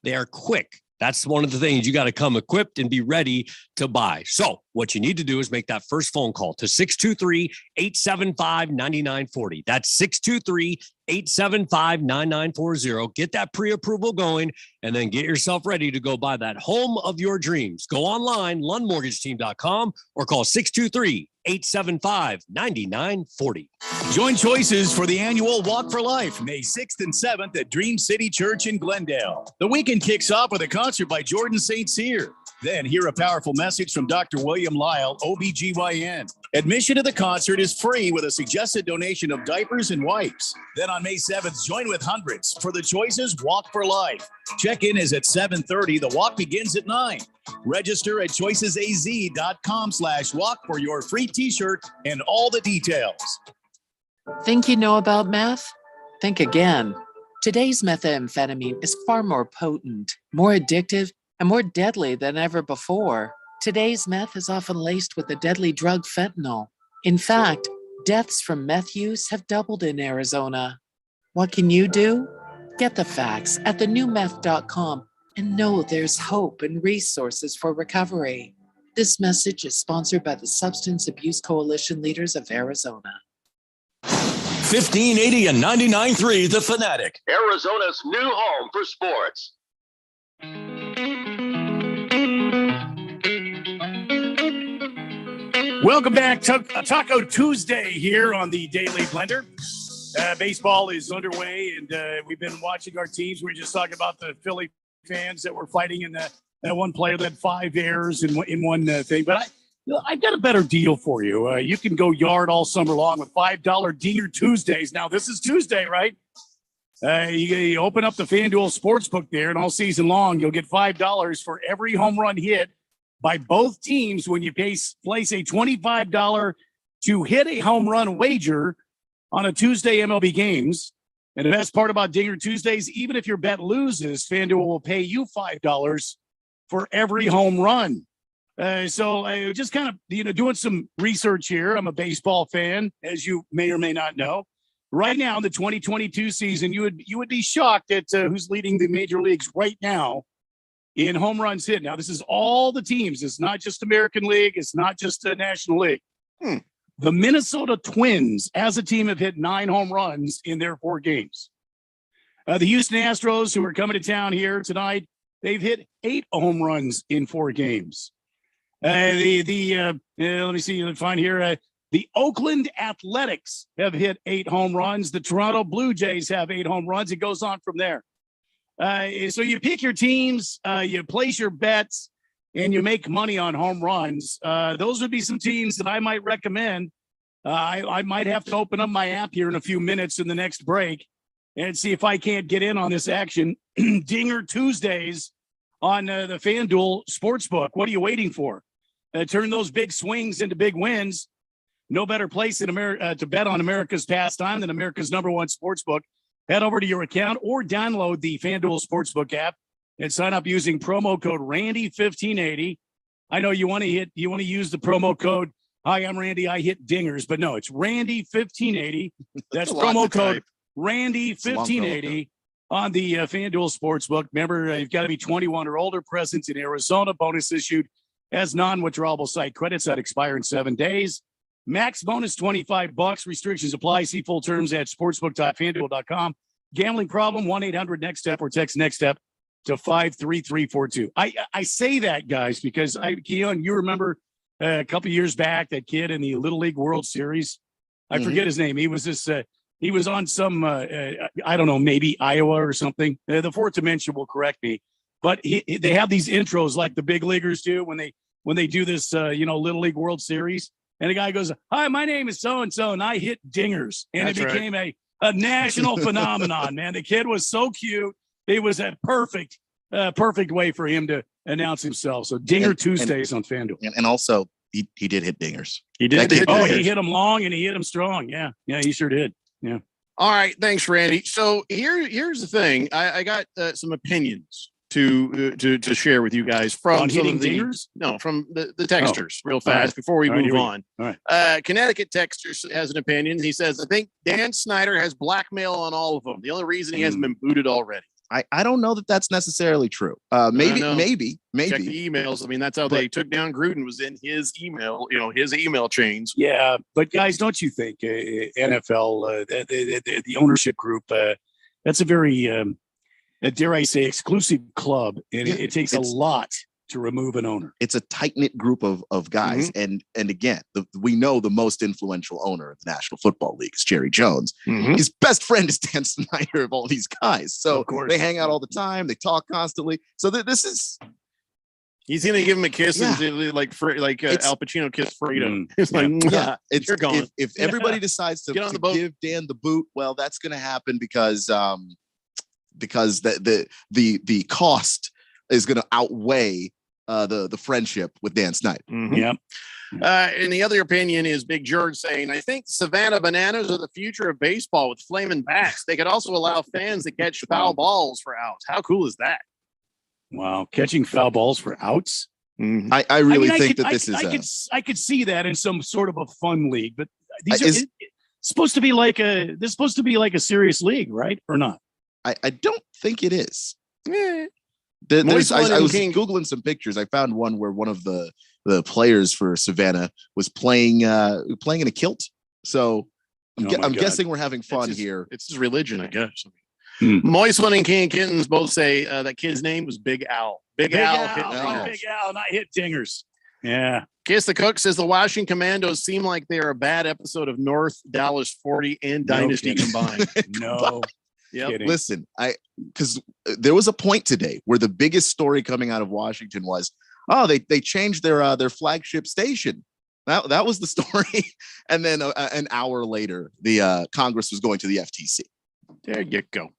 they are quick. That's one of the things. You got to come equipped and be ready to buy. So what you need to do is make that first phone call to 623-875-9940. That's 623-875-9940. Get that pre-approval going and then get yourself ready to go buy that home of your dreams. Go online, lundmortgageteam.com, or call 623-875-9940. Join Choices for the annual Walk for Life, May 6th and 7th at Dream City Church in Glendale. The weekend kicks off with a concert by Jordan St. Cyr. Then hear a powerful message from Dr. William Lyle, OBGYN. Admission to the concert is free with a suggested donation of diapers and wipes. Then on May 7th, join with hundreds for the Choices Walk for Life. Check-in is at 7:30. The walk begins at 9. Register at choicesaz.com/walk for your free t-shirt and all the details. Think you know about meth? Think again. Today's methamphetamine is far more potent, more addictive, and more deadly than ever before. Today's meth is often laced with the deadly drug fentanyl. In fact, deaths from meth use have doubled in Arizona. What can you do? Get the facts at thenewmeth.com and know there's hope and resources for recovery. This message is sponsored by the Substance Abuse Coalition Leaders of Arizona. 1580 and 99.3 The Fanatic. Arizona's new home for sports. Welcome back to Taco Tuesday here on the Daily Blender. Baseball is underway, and we've been watching our teams. We were just talking about the Philly fans that were fighting in that one player that had 5 errors in one thing. But I've got a better deal for you. You can go yard all summer long with $5 Dinger Tuesdays. Now, this is Tuesday, right? You open up the FanDuel Sportsbook there, and all season long, you'll get $5 for every home run hit by both teams when you place a $25 to hit a home run wager on a Tuesday MLB games. And the best part about Dinger Tuesdays, even if your bet loses, FanDuel will pay you $5 for every home run. So just kind of, doing some research here. I'm a baseball fan, as you may or may not know. Right now in the 2022 season, you would be shocked at who's leading the major leagues right now in home runs hit. Now, this is all the teams. It's not just American League. It's not just the National League. The Minnesota Twins, as a team, have hit 9 home runs in their 4 games. The Houston Astros, who are coming to town here tonight, they've hit 8 home runs in 4 games. Let me see. Let's find here. The Oakland Athletics have hit 8 home runs. The Toronto Blue Jays have 8 home runs. It goes on from there. So you pick your teams, you place your bets, and you make money on home runs. Those would be some teams that I might recommend. I might have to open up my app here in a few minutes in the next break and see if I can't get in on this action. Dinger Tuesdays on the FanDuel Sportsbook. What are you waiting for? Turn those big swings into big wins. No better place in America to bet on America's pastime than America's #1 sportsbook. Head over to your account or download the FanDuel Sportsbook app and sign up using promo code Randy1580. I know you want to use the promo code. Hi, I'm Randy. I hit dingers, but no, it's Randy1580. That's promo code Randy1580 on the FanDuel Sportsbook. Remember, you've got to be 21 or older, present in Arizona. Bonus issued as non-withdrawable site credits that expire in 7 days. Max bonus $25. Restrictions apply. See full terms at sportsbook.fanduel.com. Gambling problem, 1-800-NEXT-STEP or text NEXT STEP to 53342. I say that, guys, because Keon, you remember a couple years back, that kid in the Little League World Series. I forget his name. He was he was on some, I don't know, maybe Iowa or something. The Fourth Dimension will correct me. But they have these intros like the big leaguers do when they do this, Little League World Series. And the guy goes, "Hi, my name is so-and-so, and I hit dingers." And it became a national phenomenon, man. The kid was so cute. It was a perfect way for him to announce himself. So Dinger Tuesdays on FanDuel. And also, he did hit dingers. He did. He hit them long and he hit them strong. Yeah, he sure did. Yeah. All right. Thanks, Randy. So here's the thing. I got some opinions to share with you guys from some of from the texters real fast before we move on. All right. Connecticut texter has an opinion. He says, I think Dan Snyder has blackmail on all of them. The only reason he hasn't been booted already. I don't know that that's necessarily true. Maybe. Check the emails. I mean, that's how they took down Gruden, was in his email, his email chains. Yeah. But guys, don't you think NFL, the ownership group, that's a very, dare I say, exclusive club. And it takes a lot to remove an owner. It's a tight-knit group of guys. And again, we know the most influential owner of the National Football League is Jerry Jones. His best friend is Dan Snyder of all these guys. So they hang out all the time. They talk constantly. So this is... He's going to give him a kiss and like Al Pacino kissed Fredo. It's like, you're gone. If everybody decides to give Dan the boot, well, that's going to happen because the cost is going to outweigh the friendship with Dan Snyder. Yep. And the other opinion is Big George saying, I think Savannah Bananas are the future of baseball with flaming bats. They could also allow fans to catch foul balls for outs. How cool is that? Wow. Catching foul balls for outs. I really think that this is I could see that in some sort of a fun league, but these are supposed to be like a serious league, right? Or not? I don't think it is. Yeah. I was Googling some pictures. I found one where one of the players for Savannah was playing in a kilt. So I'm guessing we're having fun here. It's his religion, I guess. Moist One and King Kittens both say that kid's name was Big Al. Big Al hit dingers. Big Al, not hit dingers. Yeah. Kiss the Cook says the Washington Commandos seem like they're a bad episode of North Dallas 40 and Dynasty combined. No. Yep. Listen, because there was a point today where the biggest story coming out of Washington was, they changed their flagship station. That was the story. And then an hour later, the Congress was going to the FTC. There you go.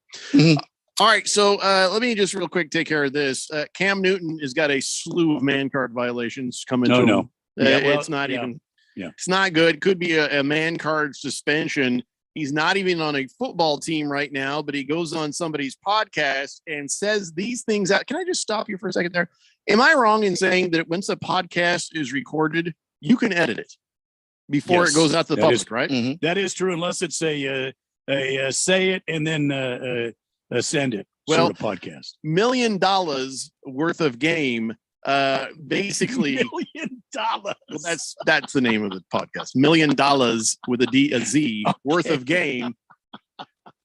All right, so let me just real quick take care of this. Cam Newton has got a slew of man card violations coming to him. It's not even. Yeah, it's not good. Could be a man card suspension. He's not even on a football team right now, but he goes on somebody's podcast and says these things out. Can I just stop you for a second there? Am I wrong in saying that once a podcast is recorded, you can edit it before it goes out to the public, right? That is true, unless it's a say it and then send it sort of podcast. $1 million worth of game. Basically $1 million. Well, that's the name of the podcast. $1 million with a Z worth of game.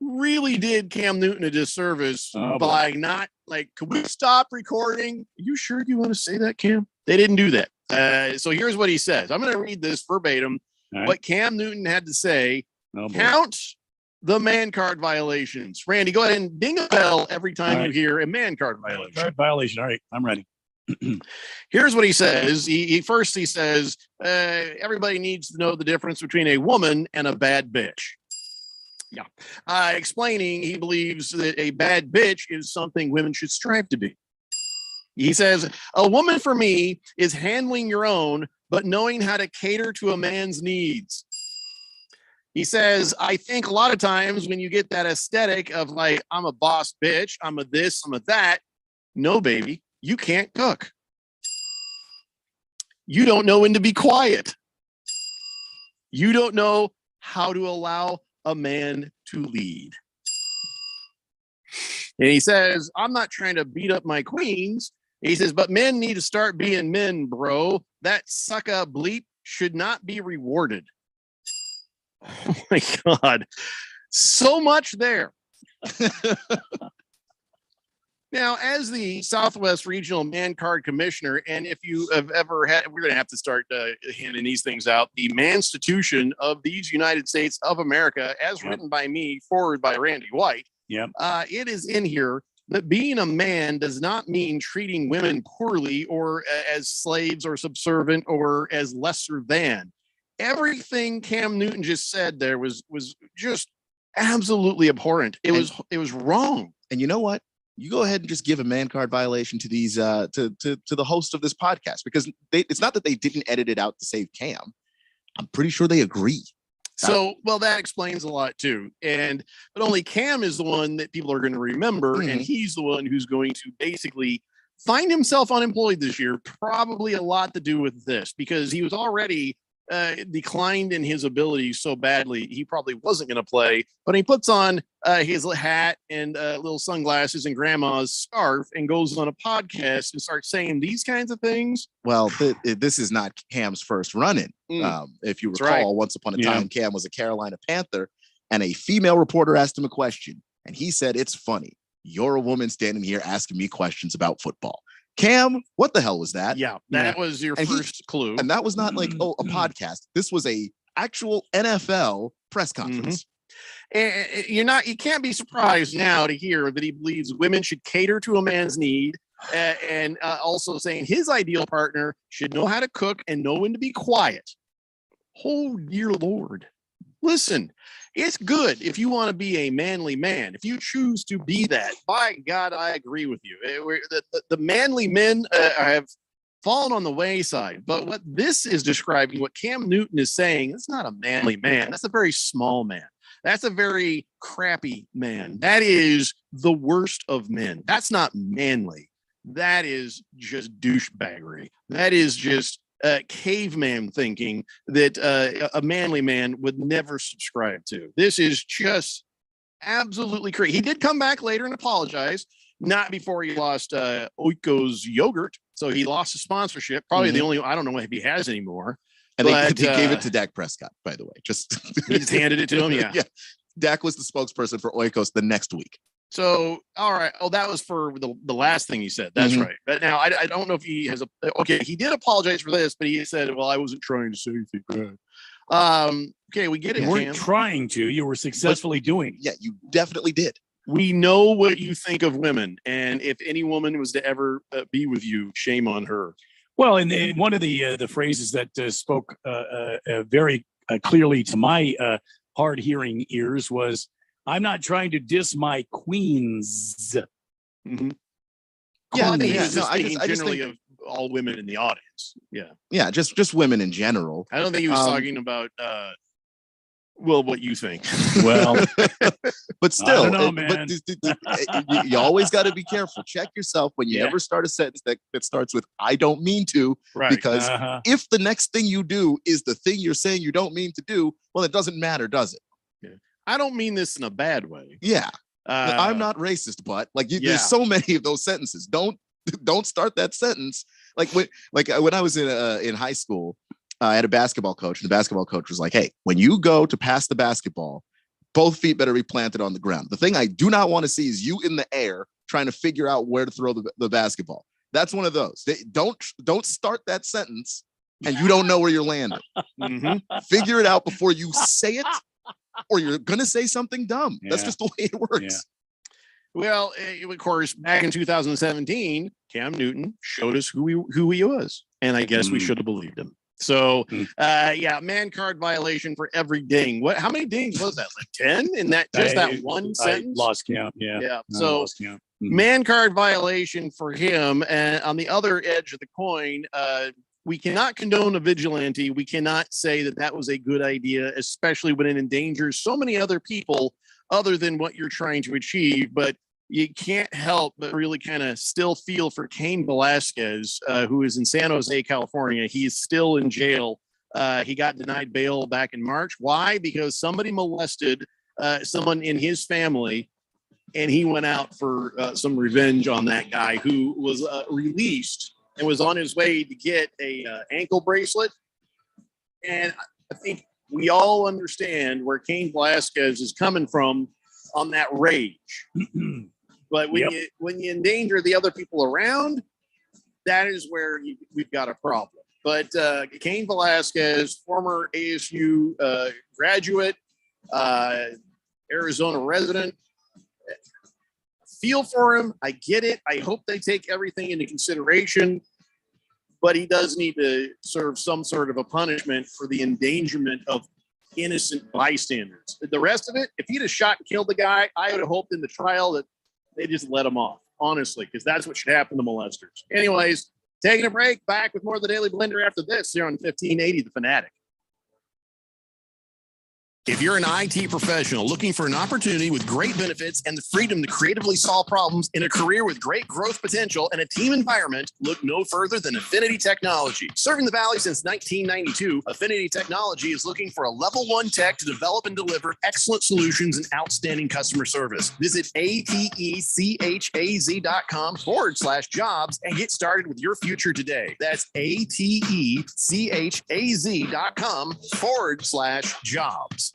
Really did Cam Newton a disservice by not can we stop recording? Are you sure you want to say that, Cam? They didn't do that. So here's what he says. I'm going to read this verbatim. Right. What Cam Newton had to say. Count the man card violations. Randy, go ahead and ding a bell every time you hear a man card violation. All right, I'm ready. Here's what he says. He says, everybody needs to know the difference between a woman and a bad bitch. Yeah. Explaining he believes that a bad bitch is something women should strive to be. He says, a woman for me is handling your own, but knowing how to cater to a man's needs. He says, I think a lot of times when you get that aesthetic of like, I'm a boss bitch, I'm a this, I'm a that. No, baby, you can't cook. You don't know when to be quiet. You don't know how to allow a man to lead. And he says, I'm not trying to beat up my queens. He says, but men need to start being men, bro. That sucker bleep should not be rewarded. Oh my God. So much there. Now, as the Southwest Regional Man Card Commissioner, and if you have ever had, we're going to have to start handing these things out, the Manstitution of these United States of America, as written by me, forward by Randy White. Yep. It is in here that being a man does not mean treating women poorly or as slaves or subservient or as lesser than. Everything Cam Newton just said there was just absolutely abhorrent. It was wrong. And you know what? You go ahead and just give a man card violation to these to the host of this podcast, because it's not that they didn't edit it out to save Cam. I'm pretty sure they agree. So, well, that explains a lot too. But only Cam is the one that people are going to remember, and he's the one who's going to basically find himself unemployed this year. Probably a lot to do with this, because he was already declined in his abilities so badly he probably wasn't going to play. But he puts on his hat and little sunglasses and grandma's scarf and goes on a podcast and starts saying these kinds of things. Well, this is not Cam's first run-in. If you recall, right. Once upon a time, Cam was a Carolina Panther, and a female reporter asked him a question, and he said, "It's funny. You're a woman standing here asking me questions about football." Cam, what the hell was that? Yeah, that was your first clue. And that was not like, a podcast. This was a actual NFL press conference. And you can't be surprised now to hear that he believes women should cater to a man's need, and also saying his ideal partner should know how to cook and know when to be quiet. Oh, dear Lord. Listen, it's good if you want to be a manly man. If you choose to be that, by God, I agree with you. The manly men have fallen on the wayside. But what this is describing, what Cam Newton is saying, it's not a manly man. That's a very small man. That's a very crappy man. That is the worst of men. That's not manly. That is just douchebaggery. That is just caveman thinking that a manly man would never subscribe to. This is just absolutely crazy. He did come back later and apologize, not before he lost Oikos yogurt. So he lost his sponsorship. Probably the only, I don't know if he has anymore. And he gave it to Dak Prescott, by the way. He just handed it to him. Yeah. Dak was the spokesperson for Oikos the next week. So, all right. Oh, that was for the last thing he said. That's right. But now I don't know if he has he did apologize for this, but he said, well, I wasn't trying to say anything bad. Okay, we get it. You weren't trying to, you were successfully doing. Yeah, you definitely did. We know what you think of women. And if any woman was to ever be with you, shame on her. Well, and one of the phrases that spoke very clearly to my hard hearing ears was, "I'm not trying to diss my queens." Yeah, I think he's just thinking generally of all women in the audience. Yeah, just women in general. I don't think he was talking about what you think. Well, but still, I don't know, man. You always got to be careful. Check yourself when you ever start a sentence that starts with "I don't mean to," because if the next thing you do is the thing you're saying you don't mean to do, well, it doesn't matter, does it? I don't mean this in a bad way. Yeah. I'm not racist, but there's so many of those sentences. Don't start that sentence. Like when I was in high school, I had a basketball coach, and the basketball coach was like, "Hey, when you go to pass the basketball, both feet better be planted on the ground. The thing I do not want to see is you in the air trying to figure out where to throw the basketball." That's one of those. Don't start that sentence and you don't know where you're landing. Figure it out before you say it, or you're gonna say something dumb. That's just the way it works. Well, of course, back in 2017, Cam Newton showed us who he was, and I guess we should have believed him. So, man card violation for every ding. How many dings was that? Like 10 in that one sentence? I lost count. Yeah. So, man card violation for him. And on the other edge of the coin, we cannot condone a vigilante. We cannot say that that was a good idea, especially when it endangers so many other people other than what you're trying to achieve. But you can't help but really kind of still feel for Cain Velasquez, who is in San Jose, California. He is still in jail. He got denied bail back in March. Why? Because somebody molested someone in his family, and he went out for some revenge on that guy who was released and was on his way to get a ankle bracelet. And I think we all understand where Cain Velasquez is coming from on that rage. But when you endanger the other people around, that is where we've got a problem. But Cain Velasquez, former ASU graduate, Arizona resident, feel for him. I get it. I hope they take everything into consideration, but he does need to serve some sort of a punishment for the endangerment of innocent bystanders. The rest of it, if he'd have shot and killed the guy, I would have hoped in the trial that they just let him off, honestly, because that's what should happen to molesters. Anyways, taking a break, back with more of the Daily Blender after this here on 1580 The Fanatic. If you're an IT professional looking for an opportunity with great benefits and the freedom to creatively solve problems in a career with great growth potential and a team environment, look no further than Affinity Technology. Serving the Valley since 1992, Affinity Technology is looking for a level 1 tech to develop and deliver excellent solutions and outstanding customer service. Visit atechaz.com/jobs and get started with your future today. That's atechaz.com/jobs.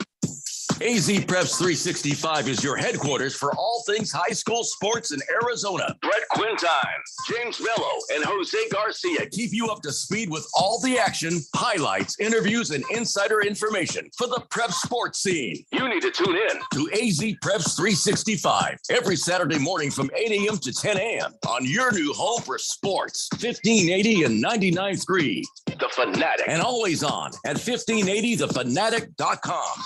AZ Preps 365 is your headquarters for all things high school sports in Arizona. Brett Quintine, James Mello, and Jose Garcia keep you up to speed with all the action, highlights, interviews, and insider information for the prep sports scene. You need to tune in to AZ Preps 365 every Saturday morning from 8 a.m. to 10 a.m. on your new home for sports, 1580 and 99.3. The Fanatic. And always on at 1580thefanatic.com.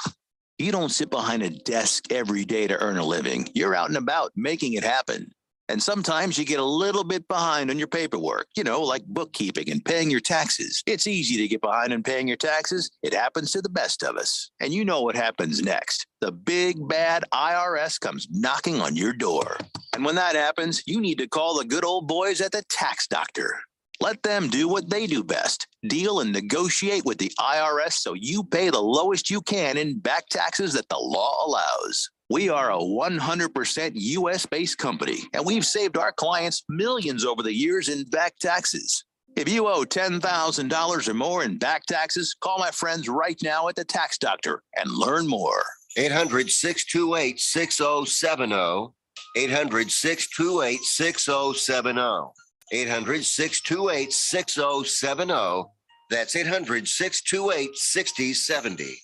You don't sit behind a desk every day to earn a living. You're out and about making it happen. And sometimes you get a little bit behind on your paperwork, like bookkeeping and paying your taxes. It's easy to get behind on paying your taxes. It happens to the best of us. And you know what happens next. The big bad IRS comes knocking on your door. And when that happens, you need to call the good old boys at the Tax Doctor. Let them do what they do best. Deal and negotiate with the IRS so you pay the lowest you can in back taxes that the law allows. We are a 100% U.S.-based company, and we've saved our clients millions over the years in back taxes. If you owe $10,000 or more in back taxes, call my friends right now at the Tax Doctor and learn more. 800-628-6070. 800-628-6070. 800-628-6070. That's 800-628-6070.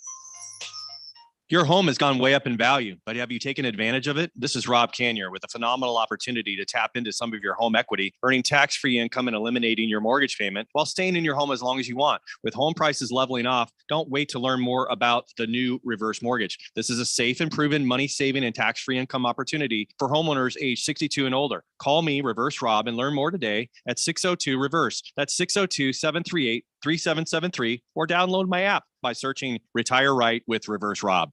Your home has gone way up in value, but have you taken advantage of it? This is Rob Canier with a phenomenal opportunity to tap into some of your home equity, earning tax-free income and eliminating your mortgage payment while staying in your home as long as you want. With home prices leveling off, don't wait to learn more about the new reverse mortgage. This is a safe and proven money-saving and tax-free income opportunity for homeowners age 62 and older. Call me, Reverse Rob, and learn more today at 602-REVERSE. That's 602-738-3773, or download my app by searching Retire Right with Reverse Rob.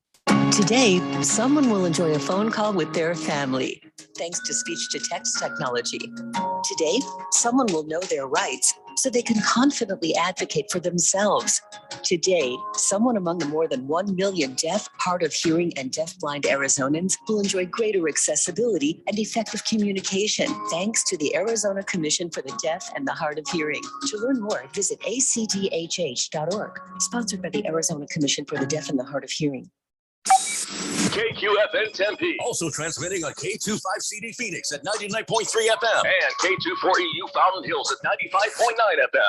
Today, someone will enjoy a phone call with their family, thanks to speech-to-text technology. Today, someone will know their rights so they can confidently advocate for themselves. Today, someone among the more than 1 million deaf, hard of hearing, and deafblind Arizonans will enjoy greater accessibility and effective communication, thanks to the Arizona Commission for the Deaf and the Hard of Hearing. To learn more, visit acdhh.org, sponsored by the Arizona Commission for the Deaf and the Hard of Hearing. KQFN Tempe. Also transmitting on K25CD Phoenix at 99.3 FM. And K24EU Fountain Hills at 95.9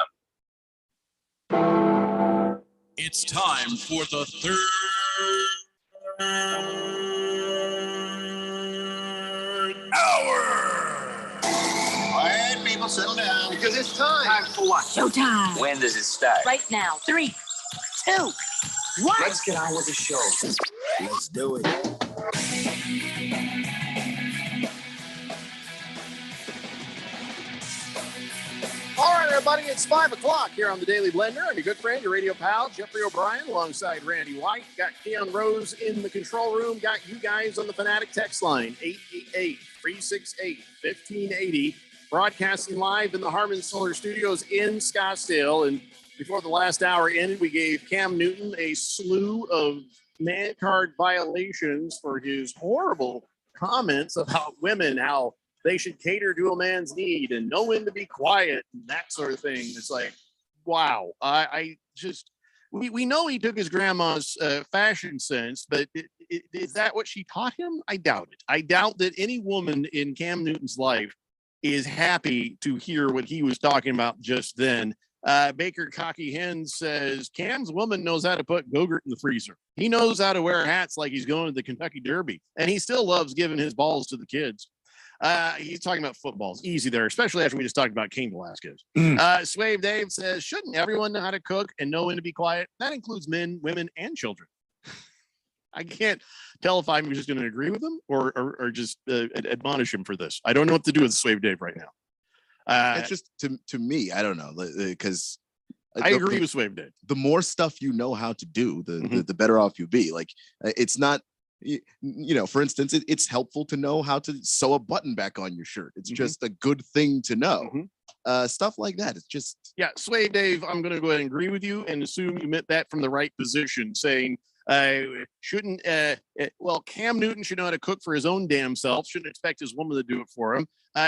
FM. It's time for the third hour. Quiet, people, settle down, because it's time. Time for what? Showtime. When does it start? Right now. 3, 2, 1. Let's get on with the show. Let's do it. All right, everybody? It's 5 o'clock here on the Daily Blender. I'm your good friend, your radio pal, Jeffrey O'Brien, alongside Randy White. Got Keon Rose in the control room. Got you guys on the Fanatic text line, 888-368-1580. Broadcasting live in the Harmon Solar Studios in Scottsdale. And before the last hour ended, we gave Cam Newton a slew of man card violations for his horrible comments about women, how they should cater to a man's need and know when to be quiet and that sort of thing. It's like, wow. We know he took his grandma's fashion sense, but is that what she taught him? I doubt it. I doubt that any woman in Cam Newton's life is happy to hear what he was talking about just then. Baker Cocky Hen says, Cam's woman knows how to put Gogurt in the freezer. He knows how to wear hats like he's going to the Kentucky Derby, and he still loves giving his balls to the kids. He's talking about footballs. Easy there, especially after we just talked about Cain Velasquez. Swave Dave says, shouldn't everyone know how to cook and know when to be quiet? That includes men, women, and children. I can't tell if I'm just going to agree with him or just admonish him for this. I don't know what to do with Swave Dave right now. It's just to me, I don't know, because I agree with Swave Dave. The more stuff you know how to do, the better off you be. Like, it's not, for instance, it's helpful to know how to sew a button back on your shirt. It's just a good thing to know. Stuff like that. It's just, Swave Dave, I'm going to go ahead and agree with you and assume you meant that from the right position, saying Cam Newton should know how to cook for his own damn self. Shouldn't expect his woman to do it for him.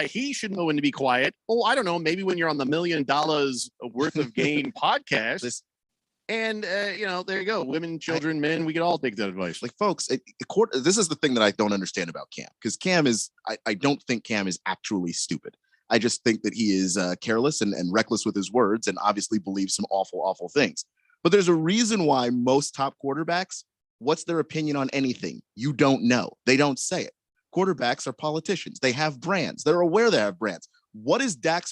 He should know when to be quiet. Oh, I don't know. Maybe when you're on the $1 million worth of gain podcast. And, there you go. Women, children, men, we could all take that advice. Like, folks, this is the thing that I don't understand about Cam, because Cam is, I don't think Cam is actually stupid. I just think that he is careless and reckless with his words and obviously believes some awful, awful things. But there's a reason why most top quarterbacks, what's their opinion on anything? You don't know. They don't say it. Quarterbacks are politicians. They have brands. They're aware they have brands. What is Dak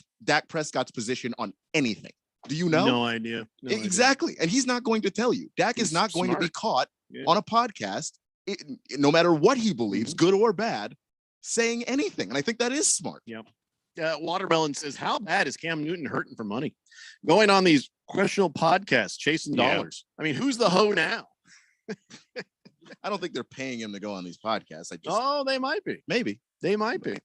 Prescott's position on anything? Do you know? No idea. Exactly. And he's not going to tell you. Dak is not going to be caught on a podcast, no matter what he believes, good or bad, saying anything. And I think that is smart. Yep. Watermelon says, how bad is Cam Newton hurting for money? Going on these questionable podcasts, chasing dollars. I mean, who's the hoe now? I don't think they're paying him to go on these podcasts. They might be. Maybe. They might be.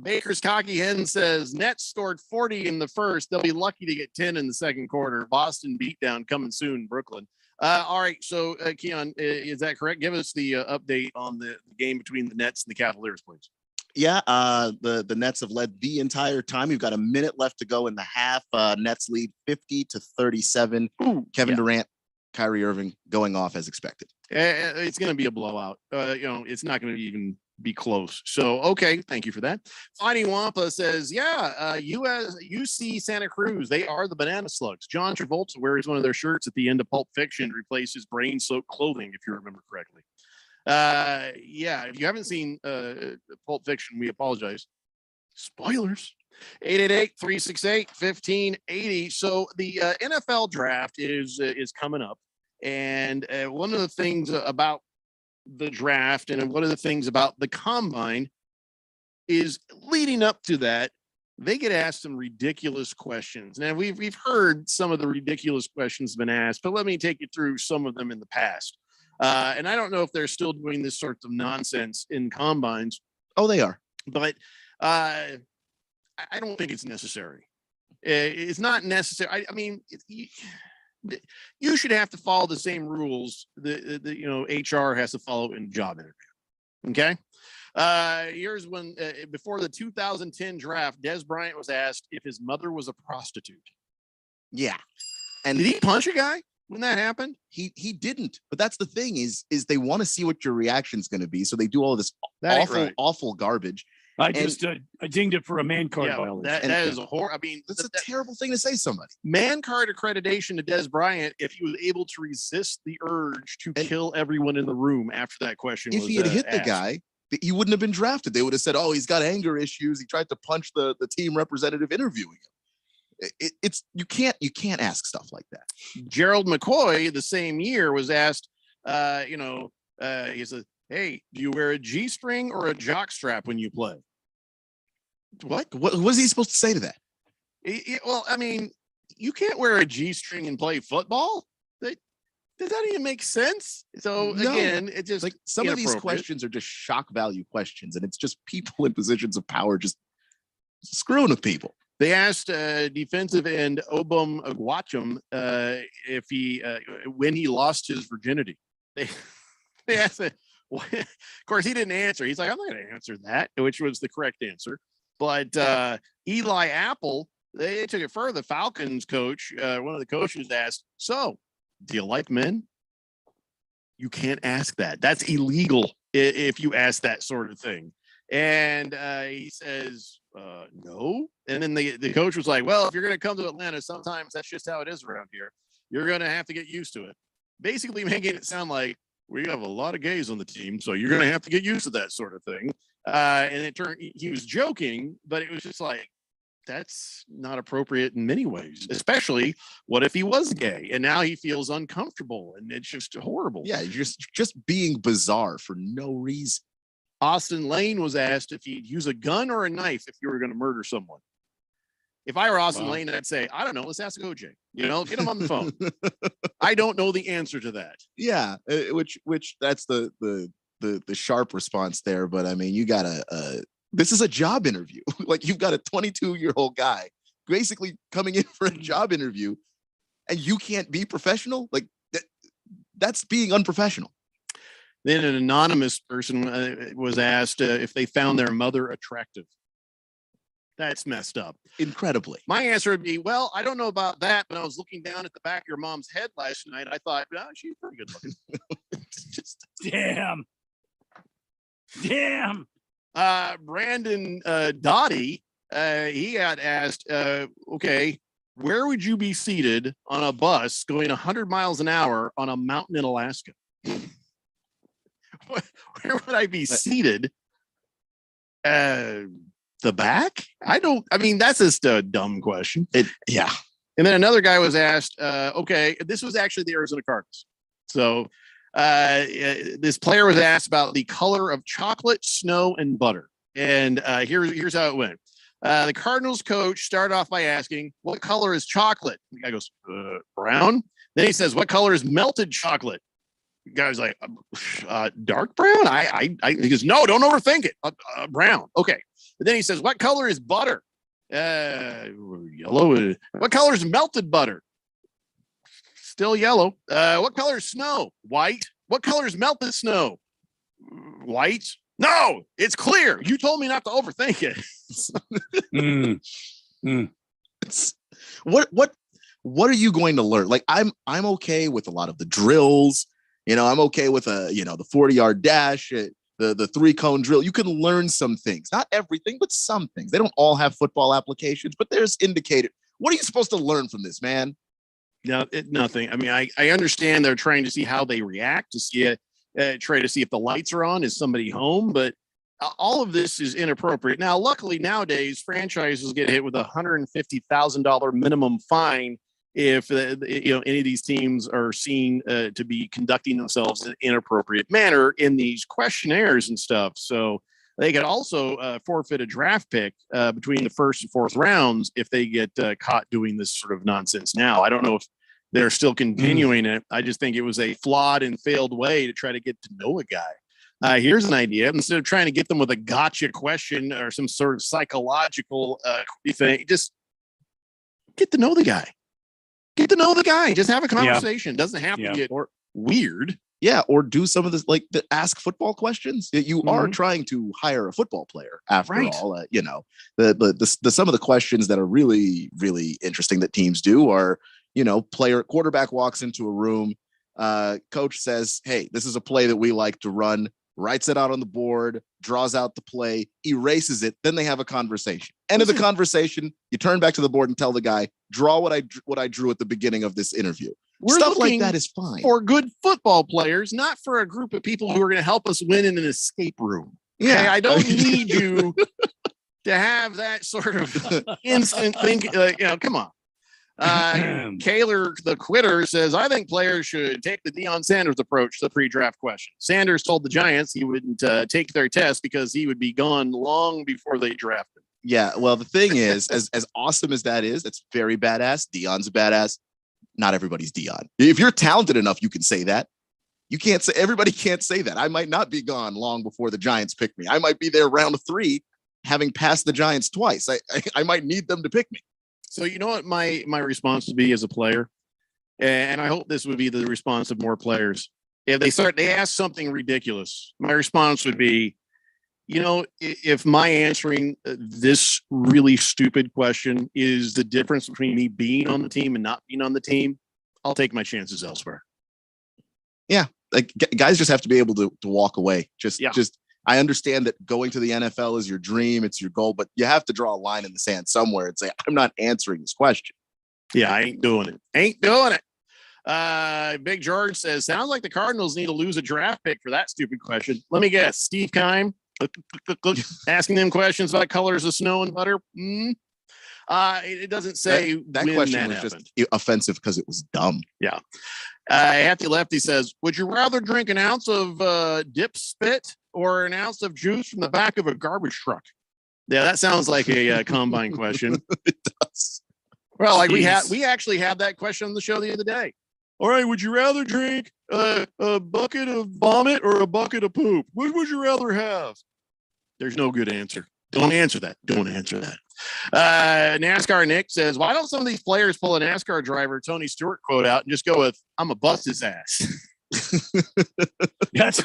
Baker's Cocky Hen says, Nets scored 40 in the first. They'll be lucky to get 10 in the second quarter. Boston beatdown coming soon, Brooklyn. All right. So, Keon, is that correct? Give us the update on the game between the Nets and the Cavaliers, please. Yeah, the Nets have led the entire time. We've got a minute left to go in the half. Nets lead 50-37. Kevin Durant, Kyrie Irving going off as expected. It's going to be a blowout. It's not going to even be close. So, okay, thank you for that. Fighting Wampa says, UC Santa Cruz, they are the Banana Slugs. John Travolta wears one of their shirts at the end of Pulp Fiction, replaces brain-soaked clothing, if you remember correctly. If you haven't seen Pulp Fiction, we apologize. Spoilers. 888-368-1580. So the NFL draft is coming up, and one of the things about the draft and one of the things about the combine is leading up to that, they get asked some ridiculous questions. Now we've heard some of the ridiculous questions been asked, but let me take you through some of them in the past. And I don't know if they're still doing this sort of nonsense in combines. Oh, they are. But I don't think it's necessary. It's not necessary. I mean, you should have to follow the same rules that HR has to follow in job interview. Okay. Here's when before the 2010 draft, Des Bryant was asked if his mother was a prostitute. Yeah. And did he punch a guy when that happened? He didn't. But that's the thing is they want to see what your reaction's going to be. So they do all this awful garbage. I dinged it for a man card violation. That is a horror. I mean, that's a terrible thing to say to somebody. Man card accreditation to Des Bryant if he was able to resist the urge to kill everyone in the room after that question. If he had hit the guy, he wouldn't have been drafted. They would have said, "Oh, he's got anger issues. He tried to punch the team representative interviewing him." It's you can't ask stuff like that. Gerald McCoy the same year was asked, he said, "Hey, do you wear a G-string or a jock strap when you play?" What was he supposed to say to that? Well, I mean, you can't wear a G-string and play football. Does that even make sense? So No. again, it just Like some of these inappropriate. questions are just shock value questions, and it's just people in positions of power just screwing with people. They asked defensive end Obum Agwachum if he when he lost his virginity. They asked it. Of course, he didn't answer. He's like, I'm not going to answer that, which was the correct answer. But Eli Apple, they took it further. The Falcons coach, one of the coaches asked, "So, do you like men?" You can't ask that. That's illegal if you ask that sort of thing. And he says, no. And then the coach was like, well, if you're going to come to Atlanta, sometimes that's just how it is around here. You're going to have to get used to it. Basically making it sound like we have a lot of gays on the team, so you're going to have to get used to that sort of thing. And it turned, he was joking, but it was just like, that's not appropriate in many ways, especially what if he was gay and now he feels uncomfortable and it's just horrible. Yeah, you're just being bizarre for no reason. Austin Lane was asked if he'd use a gun or a knife if you were going to murder someone. If I were Austin Lane, I'd say, I don't know, let's ask OJ. You know, get him on the phone. I don't know the answer to that. Yeah, which that's the sharp response there. But I mean, you got this is a job interview. Like you've got a 22-year-old guy basically coming in for a job interview, and you can't be professional. Like that's being unprofessional. Then an anonymous person was asked if they found their mother attractive. That's messed up. Incredibly. My answer would be, well, I don't know about that, but I was looking down at the back of your mom's head last night. I thought, oh, she's pretty good looking. Damn. Brandon Dottie, he had asked, okay, where would you be seated on a bus going 100 miles an hour on a mountain in Alaska? Where would I be seated? The back? I mean, that's just a dumb question. Yeah. And then another guy was asked, okay, this was actually the Arizona Cardinals. So this player was asked about the color of chocolate, snow, and butter. And here's how it went. The Cardinals coach started off by asking, what color is chocolate? The guy goes, brown. Then he says, what color is melted chocolate? The guy's like, dark brown? He goes, no, don't overthink it. Brown. Okay. But then he says, what color is butter? Yellow. What color is melted butter? Still yellow. What color is snow? White. What color is melted snow? White. No, it's clear. You told me not to overthink it. What are you going to learn? Like I'm okay with a lot of the drills. You know, I'm okay with the 40-yard dash, the 3-cone drill. You can learn some things, not everything, but some things. They don't all have football applications, but there's indicated. What are you supposed to learn from this, man? No, nothing. I mean, I understand they're trying to see how they react, to see it, try to see if the lights are on, is somebody home, but all of this is inappropriate. Now, luckily nowadays, franchises get hit with a $150,000 minimum fine if any of these teams are seen to be conducting themselves in an inappropriate manner in these questionnaires and stuff. So they could also forfeit a draft pick between the first and fourth rounds if they get caught doing this sort of nonsense. Now, I don't know if they're still continuing it. I just think it was a flawed and failed way to try to get to know a guy. Here's an idea. Instead of trying to get them with a gotcha question or some sort of psychological thing, just get to know the guy. Get to know the guy. Just have a conversation. It doesn't have to get weird. Yeah, or do some of this, like the ask football questions. You are trying to hire a football player after all. The some of the questions that are really, really interesting that teams do are, quarterback walks into a room, coach says, hey, this is a play that we like to run, writes it out on the board, draws out the play, erases it. Then they have a conversation. End of the conversation, you turn back to the board and tell the guy, draw what I drew at the beginning of this interview. Stuff like that is fine. For good football players, not for a group of people who are going to help us win in an escape room. Okay? Yeah. I don't need you to have that sort of instant thinking. Come on. Kaler, the quitter, says, I think players should take the Deion Sanders approach to the pre-draft question. Sanders told the Giants he wouldn't take their test because he would be gone long before they drafted. Yeah. Well, the thing is, as awesome as that is, that's very badass. Deion's a badass. Not everybody's Deion. If you're talented enough, you can say that. You can't say everybody can't say that. I might not be gone long before the Giants pick me. I might be there round 3, having passed the Giants twice. I might need them to pick me. So you know what my response would be as a player, and I hope this would be the response of more players. If they ask something ridiculous, my response would be, you know, if my answering this really stupid question is the difference between me being on the team and not being on the team, I'll take my chances elsewhere. Yeah, like guys just have to be able to walk away. Just I understand that going to the NFL is your dream, it's your goal, but you have to draw a line in the sand somewhere and say, I'm not answering this question. Yeah, I ain't doing it. Ain't doing it. Big George says, sounds like the Cardinals need to lose a draft pick for that stupid question. Let me guess, Steve Keim asking them questions about colors of snow and butter. It doesn't say that question was happened. Just offensive because it was dumb. Yeah. Hefty Lefty says, would you rather drink an ounce of dip spit or an ounce of juice from the back of a garbage truck? Yeah, that sounds like a combine question. It does. Well, like we actually had that question on the show the other day. All right, would you rather drink a bucket of vomit or a bucket of poop? What would you rather have? There's no good answer. Don't answer that. Don't answer that. NASCAR Nick says, why don't some of these players pull a NASCAR driver Tony Stewart quote out and just go with, I'm a bust his ass? Yes.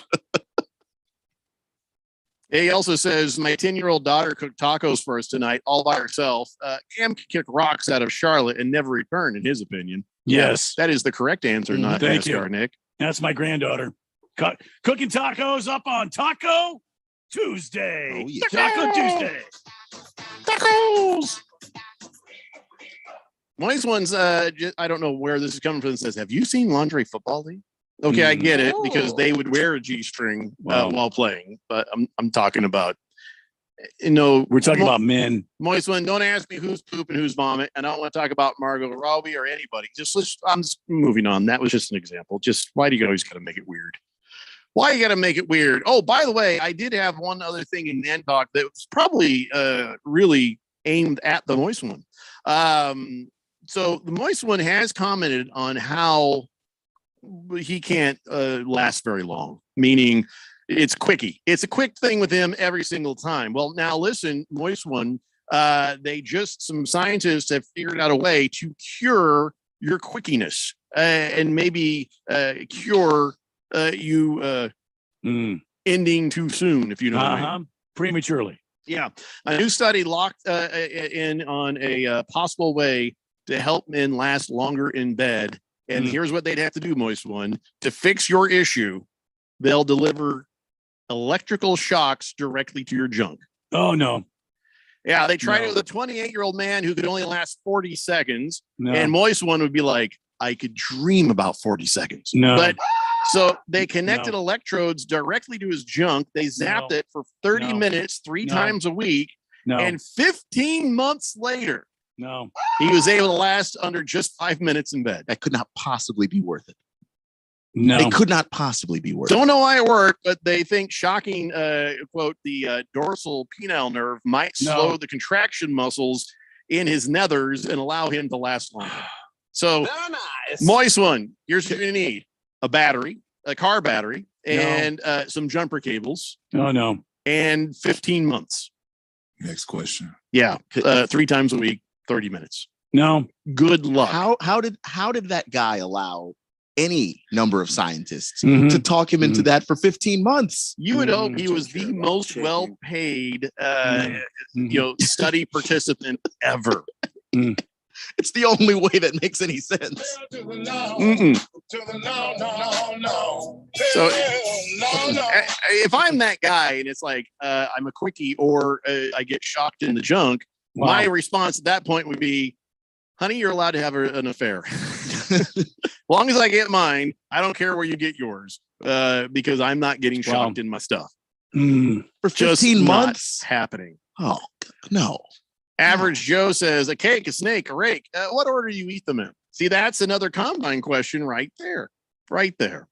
He also says, my 10-year-old daughter cooked tacos for us tonight all by herself. Cam kicked rocks out of Charlotte and never returned, in his opinion. Yes. That is the correct answer, not Thank NASCAR you. Nick. That's my granddaughter. Cooking tacos up on Taco Tuesday. Oh, yeah. Taco Tuesday. Tacos. Nice ones. I don't know where this is coming from. It says, have you seen Lingerie Football League? Okay, I get it, because they would wear a G-string while playing, but I'm talking about, we're talking about men. Moist one, don't ask me who's poop and who's vomit, and I don't want to talk about Margot Robbie or anybody. I'm just moving on. That was just an example. Just why do you always got to make it weird? Why you got to make it weird? Oh, by the way, I did have one other thing in Man Talk that was probably really aimed at the Moist one. So the Moist one has commented on how he can't last very long, meaning it's quickie. It's a quick thing with him every single time. Well, now listen, Moist one, some scientists have figured out a way to cure your quickiness and maybe cure you ending too soon, if you know what I mean. Prematurely. Yeah. A new study locked in on a possible way to help men last longer in bed. And here's what they'd have to do, Moist one. To fix your issue, they'll deliver electrical shocks directly to your junk. Oh, no. Yeah, they tried it with a 28-year-old man who could only last 40 seconds. No. And Moist one would be like, I could dream about 40 seconds. No. But so they connected electrodes directly to his junk. They zapped it for 30 minutes, 3 times a week. And 15 months later, he was able to last under just 5 minutes in bed. That could not possibly be worth it. No, it could not possibly be worth it. Don't know why it worked, but they think shocking, quote, the dorsal penile nerve might slow the contraction muscles in his nethers and allow him to last longer. So, Moist one, here's what you need: a battery, a car battery, and some jumper cables. Oh, no. And 15 months. Next question. Yeah. 3 times a week, 30 minutes. No. Good luck. How did that guy allow any number of scientists to talk him into that for 15 months? You would hope he was the most well-paid, study participant ever. It's the only way that makes any sense. So if I'm that guy and it's like I'm a quickie or I get shocked in the junk, my response at that point would be, honey, you're allowed to have an affair. As long as I get mine, I don't care where you get yours, because I'm not getting shocked in my stuff. For 15 months? Happening. Oh, no. Average Joe says, a cake, a snake, a rake. What order do you eat them in? See, that's another combine question right there. Right there.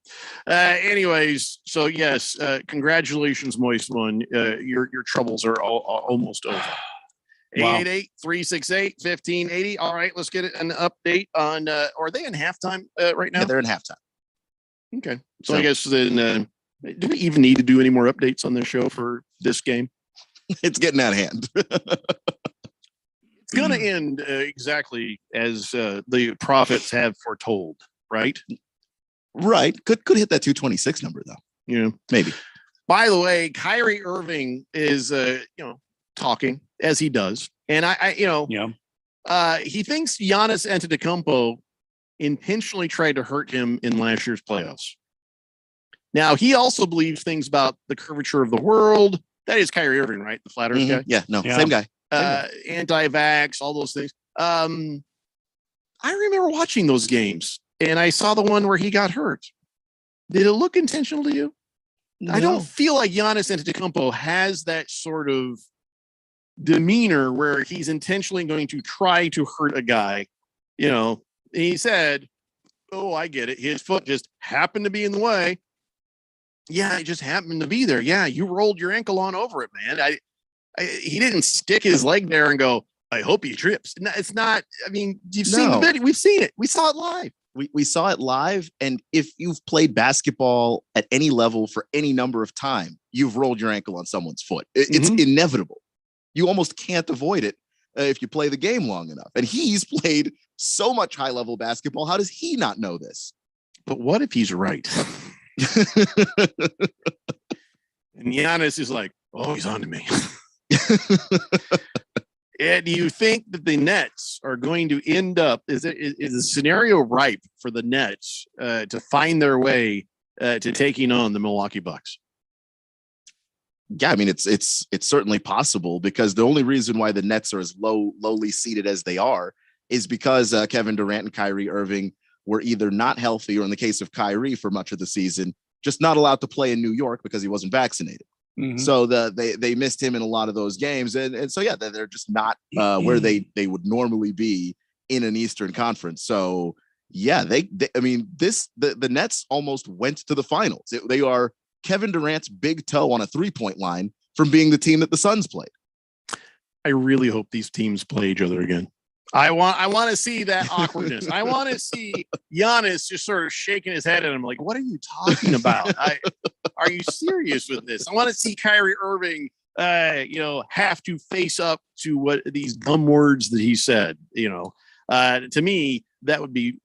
Anyways, so yes, congratulations, Moist one. Your troubles are almost over. Wow. 888-368-1580. All right, let's get an update on, are they in halftime right now? Yeah, they're in halftime. Okay. So I guess then, do we even need to do any more updates on this show for this game? It's getting out of hand. It's going to end exactly as the prophets have foretold, right? Right. Could hit that 226 number, though. Yeah. Maybe. By the way, Kyrie Irving is, talking as he does. And he thinks Giannis Antetokounmpo intentionally tried to hurt him in last year's playoffs. Now, he also believes things about the curvature of the world. That is Kyrie Irving, right? The flat earth guy? Yeah, no, same guy. Anti-vax, all those things. I remember watching those games, and I saw the one where he got hurt. Did it look intentional to you? No. I don't feel like Giannis Antetokounmpo has that sort of demeanor where he's intentionally going to try to hurt a guy. He said, "Oh, I get it. His foot just happened to be in the way." Yeah, it just happened to be there. Yeah, you rolled your ankle on over it, man. He didn't stick his leg there and go, "I hope he trips." No, it's not. I mean, you've seen the video. We've seen it. We saw it live. We saw it live. And if you've played basketball at any level for any number of time, you've rolled your ankle on someone's foot. It's inevitable. You almost can't avoid it if you play the game long enough. And he's played so much high level basketball. How does he not know this? But what if he's right? And Giannis is like, "Oh, he's on to me." And do you think that the Nets are going to end up? Is the scenario ripe for the Nets to find their way to taking on the Milwaukee Bucks? Yeah, I mean it's certainly possible, because the only reason why the Nets are as lowly seated as they are is because Kevin Durant and Kyrie Irving were either not healthy, or in the case of Kyrie for much of the season, just not allowed to play in New York because he wasn't vaccinated. So they missed him in a lot of those games. And so, yeah, they're just not where they would normally be in an Eastern Conference. So, yeah, the Nets almost went to the finals. They are Kevin Durant's big toe on a 3-point line from being the team that the Suns played. I really hope these teams play each other again. I want to see that awkwardness. I want to see Giannis just sort of shaking his head at him like, "What are you talking about? Are you serious with this?" I want to see Kyrie Irving, have to face up to what these dumb words that he said. To me, that would be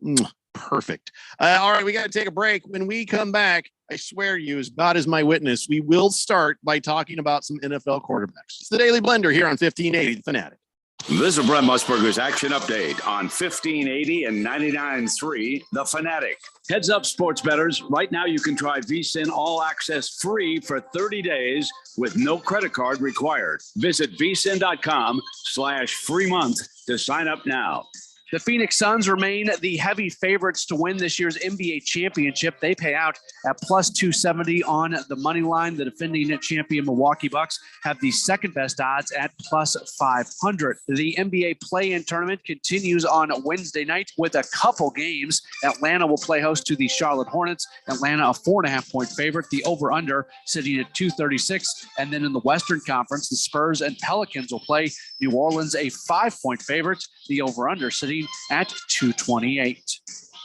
perfect. All right, we got to take a break. When we come back, I swear to you, as God is my witness, we will start by talking about some NFL quarterbacks. It's the Daily Blender here on 1580 The Fanatic. This is Brent Musburger's action update on 1580 and 99.3 The Fanatic. Heads up, sports bettors. Right now, you can try VSiN All Access free for 30 days with no credit card required. Visit vsin.com/free month to sign up now. The Phoenix Suns remain the heavy favorites to win this year's NBA championship. They pay out at plus 270 on the money line. The defending champion Milwaukee Bucks have the second best odds at plus 500. The NBA play-in tournament continues on Wednesday night with a couple games. Atlanta will play host to the Charlotte Hornets. Atlanta a 4.5-point favorite. The over-under sitting at 236. And then in the Western Conference, the Spurs and Pelicans will play. New Orleans a 5-point favorite. The over-under sitting at 228.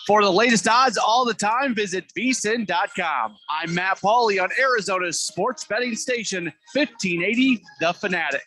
For the latest odds all the time, visit vsin.com. I'm Matt Pauley on Arizona's sports betting station, 1580 The Fanatic.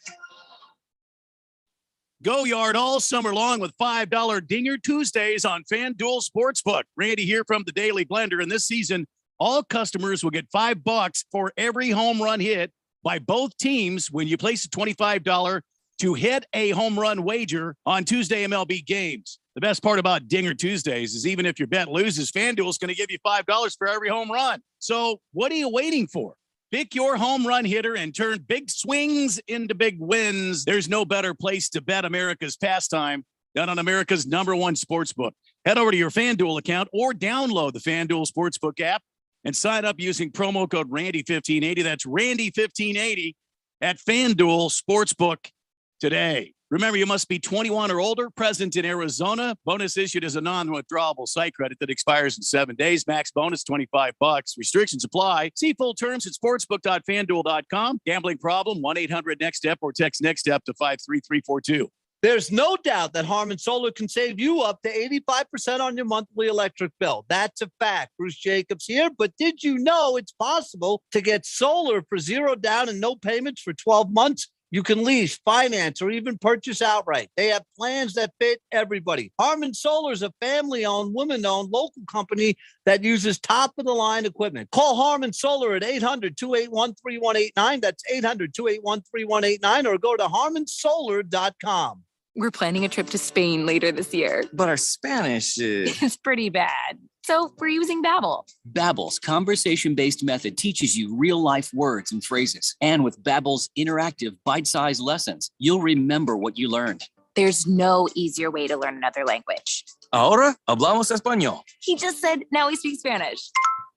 Go yard all summer long with $5 Dinger Tuesdays on FanDuel Sportsbook. Randy here from the Daily Blender. And this season, all customers will get $5 for every home run hit by both teams when you place a $25 to hit a home run wager on Tuesday MLB games. The best part about Dinger Tuesdays is even if your bet loses, FanDuel is going to give you $5 for every home run. So what are you waiting for? Pick your home run hitter and turn big swings into big wins. There's no better place to bet America's pastime than on America's #1 sportsbook. Head over to your FanDuel account or download the FanDuel Sportsbook app and sign up using promo code Randy1580. That's Randy1580 at FanDuel Sportsbook today. Remember, you must be 21 or older, present in Arizona. Bonus issued as a non-withdrawable site credit that expires in 7 days. Max bonus $25. Restrictions apply. See full terms at sportsbook.fanduel.com. Gambling problem? 1-800-NEXT-STEP or text NEXT STEP to 53342. There's no doubt that Harman Solar can save you up to 85% on your monthly electric bill. That's a fact. Bruce Jacobs here. But did you know it's possible to get solar for $0 down and no payments for 12 months? You can lease, finance, or even purchase outright. They have plans that fit everybody. Harman Solar is a family-owned, woman-owned local company that uses top-of-the-line equipment. Call Harman Solar at 800-281-3189. That's 800-281-3189, or go to harmansolar.com. We're planning a trip to Spain later this year. But our Spanish is pretty bad. So we're using Babbel. Babbel's conversation-based method teaches you real-life words and phrases. And with Babbel's interactive, bite-sized lessons, you'll remember what you learned. There's no easier way to learn another language. Ahora hablamos español. He just said, now we speak Spanish.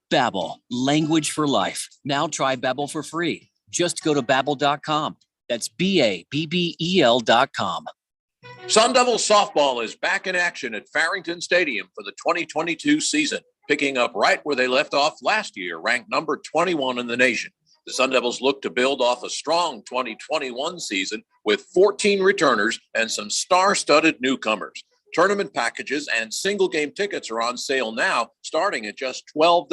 Babbel, language for life. Now try Babbel for free. Just go to Babbel.com. That's Babbel.com. Sun Devil softball is back in action at Farrington Stadium for the 2022 season, picking up right where they left off last year, ranked number 21 in the nation. The Sun Devils look to build off a strong 2021 season with 14 returners and some star-studded newcomers. Tournament packages and single-game tickets are on sale now, starting at just $12.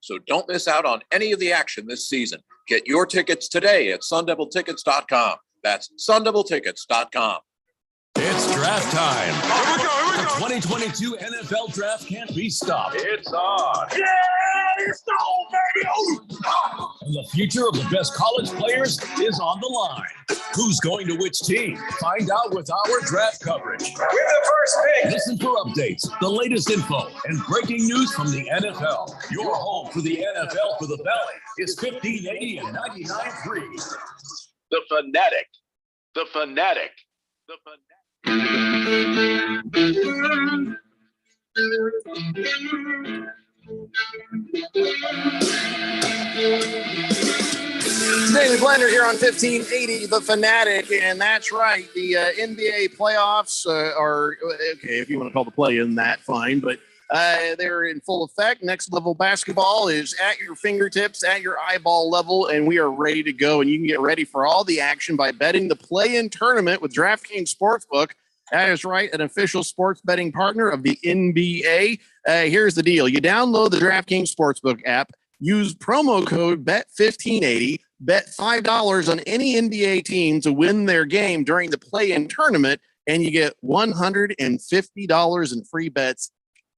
So don't miss out on any of the action this season. Get your tickets today at sundeviltickets.com. That's sundeviltickets.com. It's draft time. Here we go. The 2022 NFL Draft can't be stopped. It's on. Yeah, it's on, baby. And the future of the best college players is on the line. Who's going to which team? Find out with our draft coverage. With the first pick. Listen for updates, the latest info, and breaking news from the NFL. Your home for the NFL for the Valley is 1580 and 99.3. The Fanatic. The Fanatic. The Fanatic. Daily Blender here on 1580, The Fanatic, and that's right. The NBA playoffs are, okay, if you want to call the play-in that, fine, but they're in full effect. Next level basketball is at your fingertips, at your eyeball level, and we are ready to go. And you can get ready for all the action by betting the play-in tournament with DraftKings Sportsbook. That is right, an official sports betting partner of the NBA. Here's the deal. You download the DraftKings Sportsbook app, use promo code BET1580, bet $5 on any NBA team to win their game during the play-in tournament, and you get $150 in free bets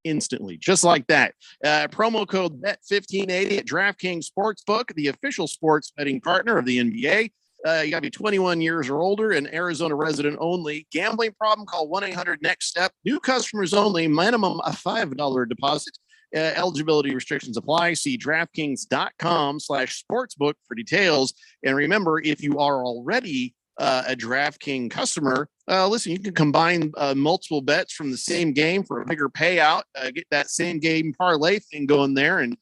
instantly, just like that. Promo code BET1580 at DraftKings Sportsbook, the official sports betting partner of the NBA. You got to be 21 years or older and Arizona resident only. Gambling problem, call 1-800-NEXT-STEP. New customers only, minimum a $5 deposit. Eligibility restrictions apply. See DraftKings.com/sportsbook for details. And remember, if you are already a DraftKings customer, listen, you can combine multiple bets from the same game for a bigger payout. Get that same game parlay thing going there, and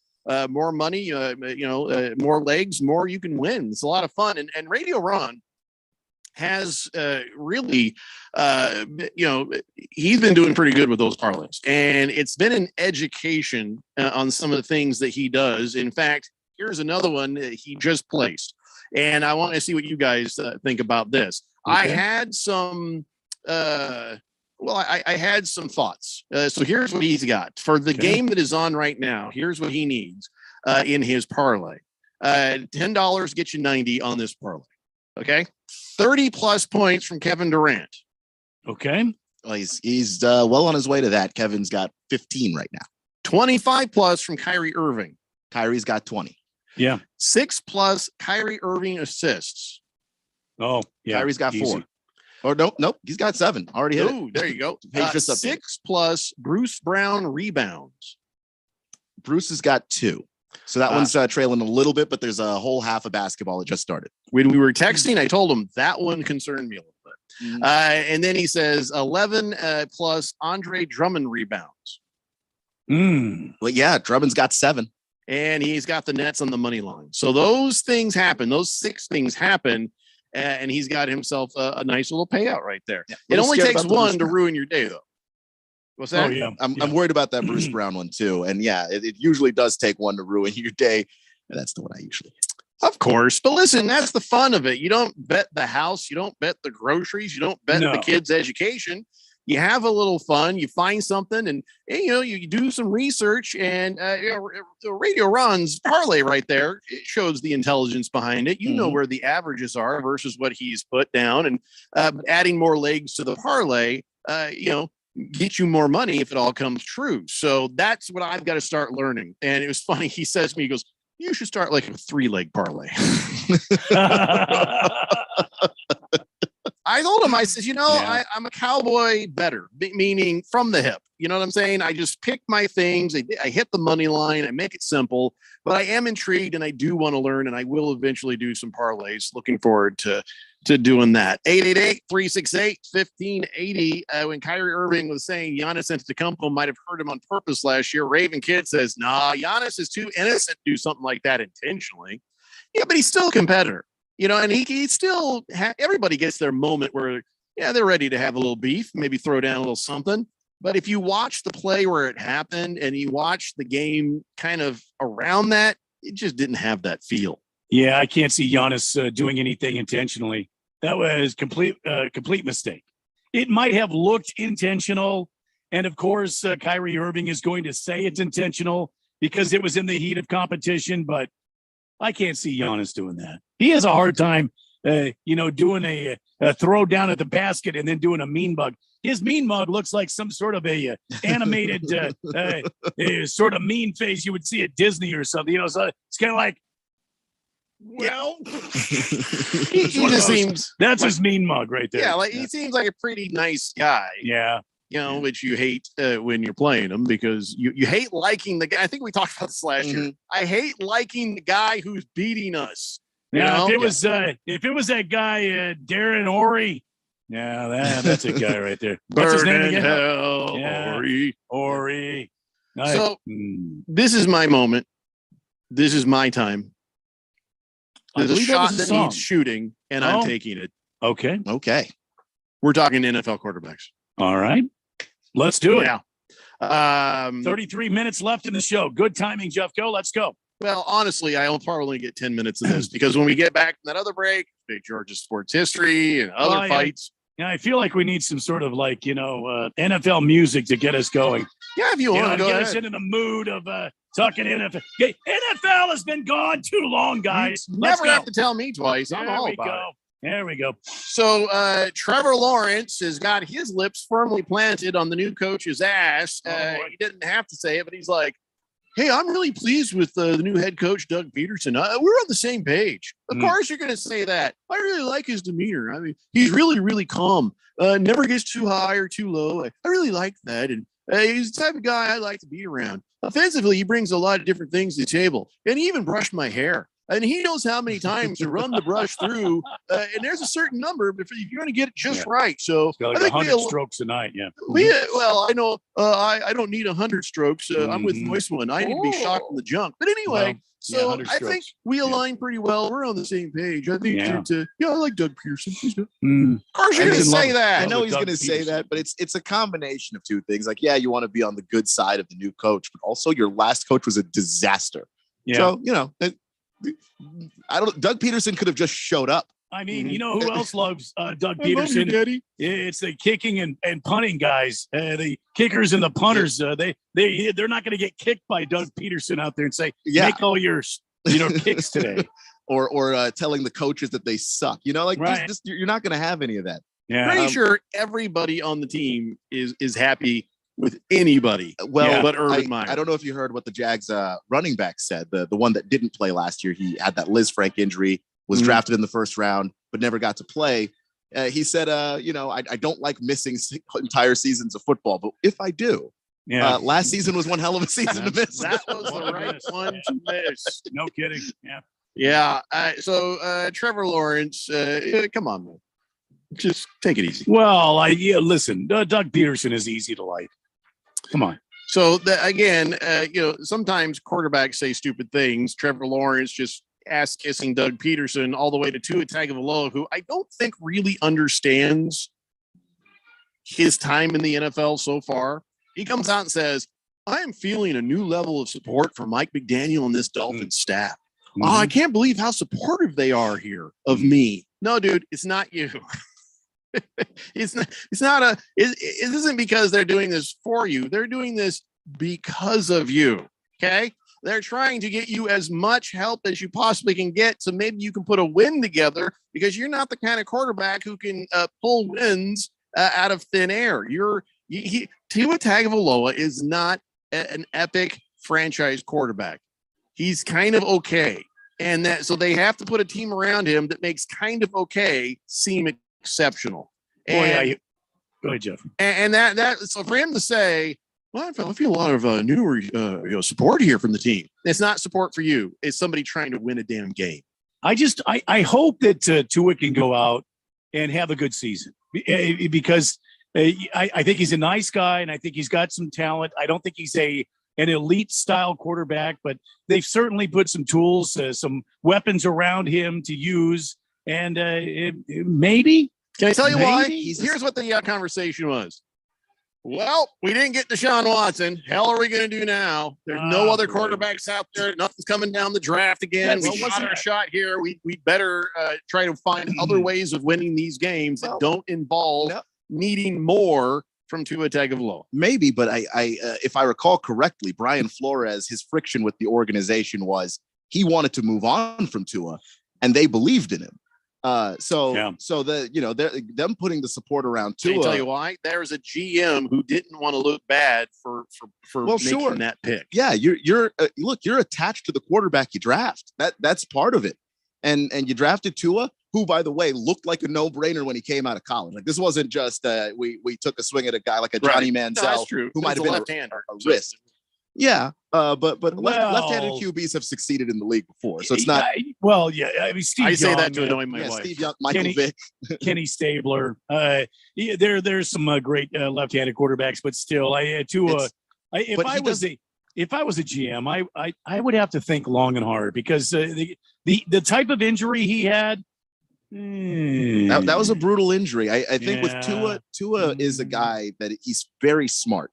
more money, more legs, more you can win. It's a lot of fun. And Radio Ron has really, he's been doing pretty good with those parlays. And it's been an education on some of the things that he does. In fact, here's another one that he just placed. And I want to see what you guys think about this. Okay. I had some I had some thoughts. So here's what he's got for the game that is on right now. Here's what he needs in his parlay. $10 gets you 90 on this parlay. Okay. 30 plus points from Kevin Durant. Okay. Well, he's well on his way to that. Kevin's got 15 right now. 25 plus from Kyrie Irving. Kyrie's got 20. Yeah. 6 plus Kyrie Irving assists. Oh, yeah. Kyrie's got easy. 4. Oh, nope. He's got 7. Already hit it. There you go. 6 plus Bruce Brown rebounds. Bruce has got 2. So that one's trailing a little bit, but there's a whole half of basketball that just started. When we were texting, I told him that one concerned me a little bit. Mm-hmm. And then he says 11 plus Andre Drummond rebounds. Well, yeah, Drummond's got 7. And he's got the Nets on the money line. So those things happen. Those 6 things happen. and he's got himself a nice little payout right there. Yeah. It only Scared takes about the one Bruce to Brown. ruin your day, though. What's that? I'm worried about that Bruce Brown one too. And yeah, it usually does take one to ruin your day. And that's the one I usually hit. Of course. But listen, that's the fun of it. You don't bet the house. You don't bet the groceries. You don't bet the kids' education. You have a little fun. You find something and you do some research and Radio Ron's parlay right there. It shows the intelligence behind it. You know where the averages are versus what he's put down, and adding more legs to the parlay, get you more money if it all comes true. So that's what I've got to start learning. And it was funny. He says to me, he goes, you should start like a 3-leg parlay. I told him, I said, I'm a cowboy better, meaning from the hip. You know what I'm saying? I just pick my things. I hit the money line. I make it simple, but I am intrigued and I do want to learn, and I will eventually do some parlays. Looking forward to doing that. 888-368-1580. When Kyrie Irving was saying Giannis Antetokounmpo might have hurt him on purpose last year, Raven Kid says, nah, Giannis is too innocent to do something like that intentionally. Yeah, but he's still a competitor. And he still everybody gets their moment where, they're ready to have a little beef, maybe throw down a little something. But if you watch the play where it happened and you watch the game kind of around that, it just didn't have that feel. Yeah, I can't see Giannis doing anything intentionally. That was complete mistake. It might have looked intentional. And of course, Kyrie Irving is going to say it's intentional because it was in the heat of competition, but I can't see Giannis doing that. He has a hard time, doing a throw down at the basket and then doing a mean mug. His mean mug looks like some sort of a animated sort of mean face you would see at Disney or something. So it's kind of like, well, he just seems that's his mean mug right there. Yeah, he seems like a pretty nice guy. Yeah. Which you hate when you're playing him because you hate liking the guy. I think we talked about this last year. I hate liking the guy who's beating us. Yeah, if it was that guy Darren Orey, that's a guy right there. What's his name again? Hell, Orey. So this is my moment. This is my time. There's a shot that needs shooting, and I'm taking it. Okay. We're talking NFL quarterbacks. All right. Let's do it. Yeah. 33 minutes left in the show. Good timing, Jeff. Go. Let's go. Well, honestly, I'll probably get 10 minutes of this because when we get back from that other break, Big George's sports history and other fights. Yeah, I feel like we need some sort of NFL music to get us going. Yeah, if you want to go get ahead. us into the mood of talking NFL. Okay, NFL has been gone too long, guys. Never have to tell me twice. I'm all about it. There we go. So Trevor Lawrence has got his lips firmly planted on the new coach's ass. He didn't have to say it, but he's like, hey, I'm really pleased with the new head coach, Doug Peterson. We're on the same page. Of course you're going to say that. I really like his demeanor. I mean, he's really, really calm. Never gets too high or too low. I really like that. And he's the type of guy I like to be around. Offensively, he brings a lot of different things to the table. And he even brushed my hair. And he knows how many times to run the brush through. And there's a certain number if you're going to get it just right. So like I think 100 strokes a night. Yeah. Well, I know I don't need 100 strokes. I'm with Moist One. I need to be shocked in the junk. But anyway, I think we align pretty well. We're on the same page. I think I like Doug Pearson. Of course, you're going to say that. I know he's going to say that, but it's a combination of two things. Like, you want to be on the good side of the new coach, but also your last coach was a disaster. Yeah. So, Doug Peterson could have just showed up. I mean, you know who else loves Doug Peterson? Daddy. It's the kicking and punting guys. The kickers and the punters. They're not going to get kicked by Doug Peterson out there and say, make all your kicks today. or telling the coaches that they suck. Right. You're not going to have any of that. Yeah. Pretty sure everybody on the team is happy with anybody. But Urban Meyer. I don't know if you heard what the Jags running back said. The one that didn't play last year, he had that Liz Frank injury, was drafted in the first round, but never got to play. He said, I don't like missing entire seasons of football, but if I do, last season was one hell of a season to miss. That was the right one to miss. No kidding. Yeah. Yeah. So Trevor Lawrence, come on, man. Just take it easy. Well, listen, Doug Peterson is easy to like. Come on. So again, sometimes quarterbacks say stupid things. Trevor Lawrence just ass kissing Doug Peterson all the way to Tua Tagovailoa, who I don't think really understands his time in the NFL so far. He comes out and says, I am feeling a new level of support from Mike McDaniel and this Dolphins staff. Mm-hmm. Oh, I can't believe how supportive they are here of me. No, dude, it's not you. It isn't because they're doing this for you. They're doing this because of you. Okay. They're trying to get you as much help as you possibly can get. So maybe you can put a win together, because you're not the kind of quarterback who can pull wins out of thin air. Tua Tagovailoa is not an epic franchise quarterback. He's kind of okay. And so they have to put a team around him that makes kind of okay seem exceptional. And, Go ahead, Jeff. And so for him to say, well, I feel a lot of newer support here from the team. It's not support for you. It's somebody trying to win a damn game. I hope that Tua can go out and have a good season, because I think he's a nice guy, and I think he's got some talent. I don't think he's an elite style quarterback, but they've certainly put some tools, some weapons around him to use. And maybe. Can I tell you why? Here's what the conversation was. Well, we didn't get Deshaun Watson. Hell are we going to do now? There's no other quarterbacks out there. Nothing's coming down the draft again. We shot our shot here. We better try to find other ways of winning these games that don't involve needing more from Tua Tagovailoa. Maybe, but I if I recall correctly, Brian Flores, his friction with the organization was he wanted to move on from Tua, and they believed in him. So them putting the support around Tua. Can I tell you why? There's a GM who didn't want to look bad for making that pick. Yeah, you're attached to the quarterback you draft. That's part of it. And you drafted Tua, who, by the way, looked like a no-brainer when he came out of college. Like, this wasn't just we took a swing at a guy like a Johnny Manziel, who might have been left-hander, a risk. Yeah, but left-handed QBs have succeeded in the league before, so it's not. I mean, Steve. I say Young, that to annoy my wife. Steve Young, Michael Vick, Kenny Stabler. There's some great left-handed quarterbacks, but still, if I was a GM, I would have to think long and hard, because the type of injury he had. That was a brutal injury. I think with Tua is a guy that he's very smart.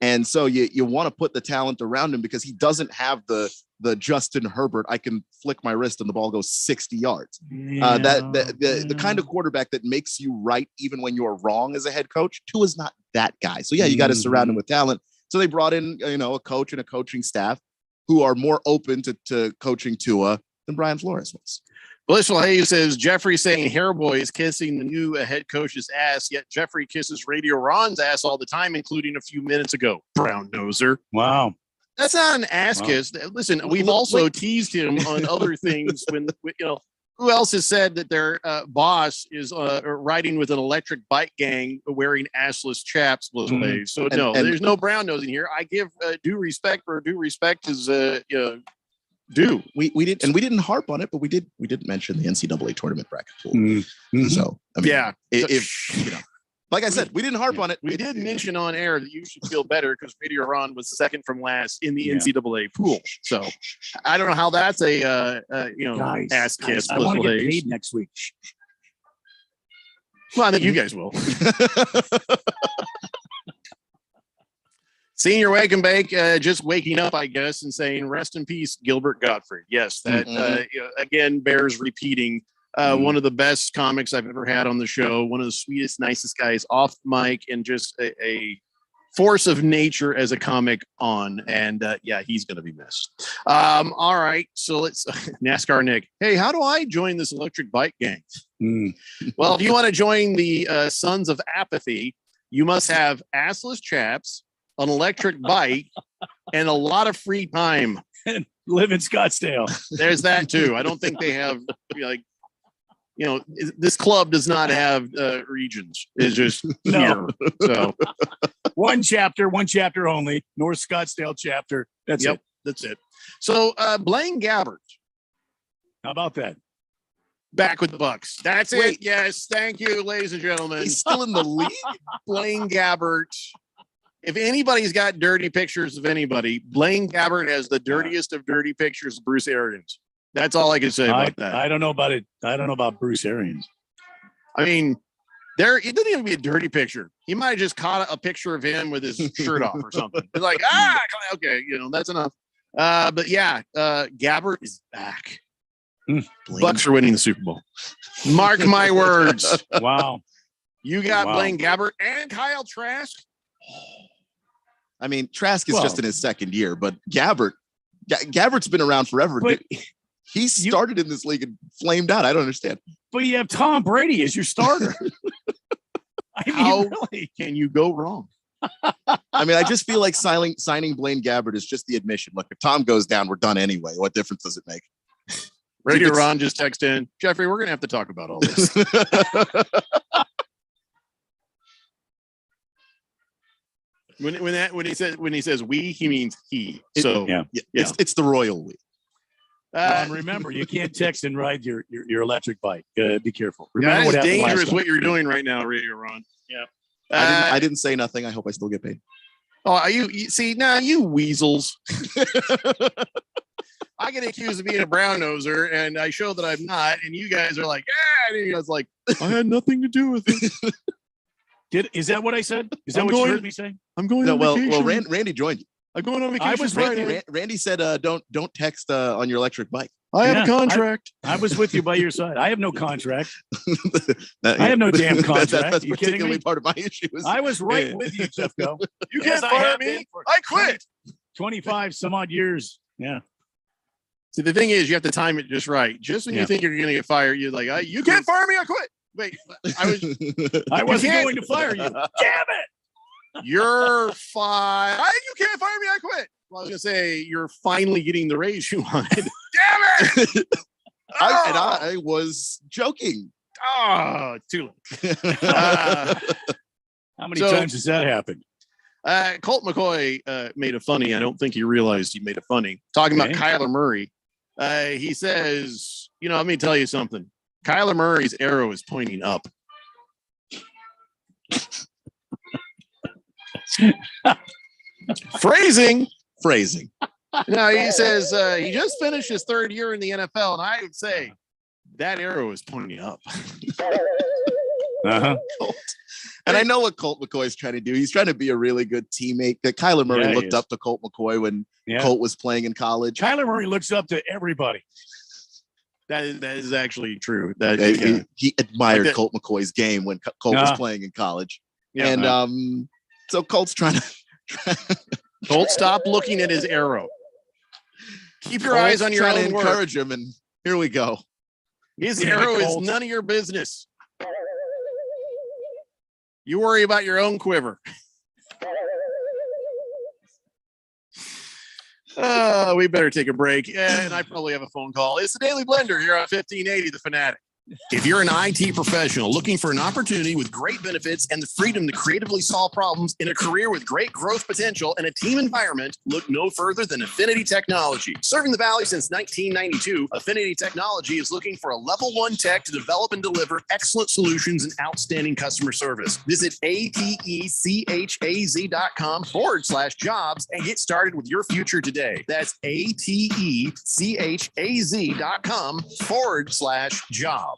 And so you want to put the talent around him, because he doesn't have the Justin Herbert, I can flick my wrist and the ball goes 60 yards. The kind of quarterback that makes you right even when you're wrong as a head coach. Tua's not that guy. So you got to surround him with talent. So they brought in a coach and a coaching staff who are more open to coaching Tua than Brian Flores was. Blissful Hayes says Jeffrey saying Hairboy is kissing the new head coach's ass, yet Jeffrey kisses Radio Ron's ass all the time, including a few minutes ago. Brown noser. Wow. That's not an ass kiss. Listen, we've also teased him on other things when who else has said that their boss is riding with an electric bike gang wearing assless chaps? Mm-hmm. So there's no brown nosing here. I give due respect where due respect is due. We didn't harp on it, but we did mention the NCAA tournament bracket pool. Mm-hmm. So I mean, if like I said, we didn't harp on it. We did mention on air that you should feel better because Radio Ron was second from last in the NCAA pool. So I don't know how that's a ass kiss. I want to get paid next week. Well, I think you guys will. Senior Wake and Bake just waking up, I guess, and saying rest in peace, Gilbert Gottfried. Yes, that again bears repeating. One of the best comics I've ever had on the show. One of the sweetest, nicest guys off mic, and just a force of nature as a comic on. And he's going to be missed. All right. So let's NASCAR Nick. Hey, how do I join this electric bike gang? Well, if you want to join the Sons of Apathy, you must have assless chaps, an electric bike, and a lot of free time. And live in Scottsdale. There's that too. I don't think they have this club does not have regions. It's just here. So one chapter only. North Scottsdale chapter. That's it. That's it. So Blaine Gabbert. How about that? Back with the Bucks. That's it. Yes. Thank you, ladies and gentlemen. He's still in the league. Blaine Gabbert. If anybody's got dirty pictures of anybody, Blaine Gabbert has the dirtiest of dirty pictures of Bruce Arians. That's all I can say about that. I don't know about it. I don't know about Bruce Arians. I mean, it doesn't even be a dirty picture. He might have just caught a picture of him with his shirt off or something. It's like, okay, that's enough. But yeah, Gabbert is back. Bucks are winning the Super Bowl. Mark my words. Wow. You got Blaine Gabbert and Kyle Trask. I mean, Trask is just in his second year, but Gabbert's been around forever. But he started in this league and flamed out. I don't understand. But you have Tom Brady as your starter. How can you go wrong? I mean, I just feel like signing Blaine Gabbert is just the admission. Look, if Tom goes down, we're done anyway. What difference does it make? Radio Ron just text in, Jeffrey, we're going to have to talk about all this. When he says we, he means he. So it's the royal we. Ron, remember, you can't text and ride your electric bike. Be careful. Remember that is dangerous what you're doing right now, Radio Ron. Yeah. I didn't say nothing. I hope I still get paid. Oh, you see, you weasels. I get accused of being a brown noser, and I show that I'm not, and you guys are like, and you guys like, I had nothing to do with it. Is that what I said? Is that what you heard me say? I'm going on vacation. Well, Randy joined you. I'm going on vacation. Randy said, don't text on your electric bike. I have a contract. I was with you by your side. I have no contract. I have no damn contract. That's you kidding me? part of my issue. I was right with you, Jeffco. You can't fire me. I quit. 25 some odd years. Yeah. See, the thing is, you have to time it just right. Just when you think you're going to get fired, you're like, you can't fire me. I quit. Wait, I wasn't going to fire you. Damn it. You're fine. You can't fire me. I quit. Well, I was going to say, you're finally getting the raise you wanted. Damn it. I was joking. Oh, too late. How many times has that happened? Colt McCoy made a funny. I don't think he realized he made a funny. Talking about Kyler Murray. He says, let me tell you something. Kyler Murray's arrow is pointing up. Phrasing. Now he says he just finished his third year in the NFL, and I would say that arrow is pointing up. Uh-huh. And I know what Colt McCoy is trying to do. He's trying to be a really good teammate. That Kyler Murray looked up to Colt McCoy when Colt was playing in college. Kyler Murray looks up to everybody. That is actually true. He admired Colt McCoy's game when Colt was playing in college. Yeah, and so Colt's trying to Colt, stop looking at his arrow. Keep your eyes on your own to encourage him, and here we go. His arrow is none of your business. You worry about your own quiver. We better take a break. And I probably have a phone call. It's the Daily Blender here on 1580, The Fanatic. If you're an IT professional looking for an opportunity with great benefits and the freedom to creatively solve problems in a career with great growth potential and a team environment, look no further than Affinity Technology. Serving the Valley since 1992, Affinity Technology is looking for a level 1 tech to develop and deliver excellent solutions and outstanding customer service. Visit atechaz.com/jobs and get started with your future today. That's atechaz.com/jobs.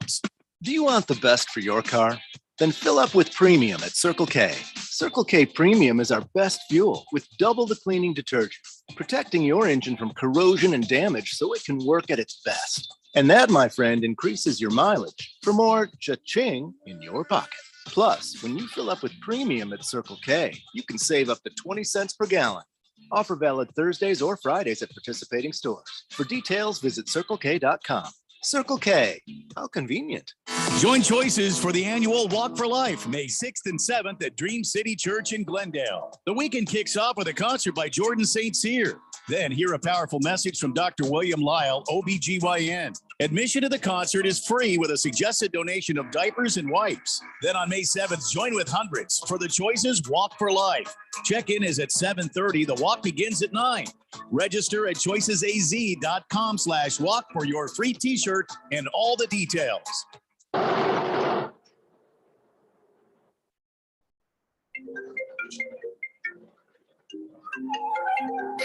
Do you want the best for your car? Then fill up with Premium at Circle K. Circle K Premium is our best fuel with double the cleaning detergent, protecting your engine from corrosion and damage so it can work at its best. And that, my friend, increases your mileage for more cha-ching in your pocket. Plus, when you fill up with Premium at Circle K, you can save up to 20 cents per gallon. Offer valid Thursdays or Fridays at participating stores. For details, visit CircleK.com. Circle K. How convenient. Join Choices for the annual Walk for Life, May 6th and 7th at Dream City Church in Glendale. The weekend kicks off with a concert by Jordan St. Cyr. Then hear a powerful message from Dr. William Lyle, OBGYN. Admission to the concert is free with a suggested donation of diapers and wipes. Then on May 7th, join with hundreds for the Choices Walk for Life. Check-in is at 7:30. The walk begins at 9. Register at choicesaz.com/walk for your free t-shirt and all the details.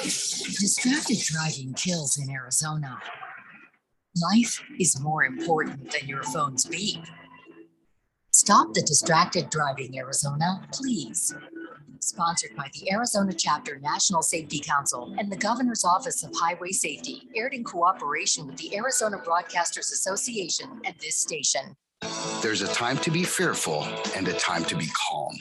Distracted driving kills in Arizona. Life is more important than your phone's beep. Stop the distracted driving, Arizona, please. Sponsored by the Arizona Chapter National Safety Council and the Governor's Office of Highway Safety, aired in cooperation with the Arizona Broadcasters Association and this station. There's a time to be fearful and a time to be calm,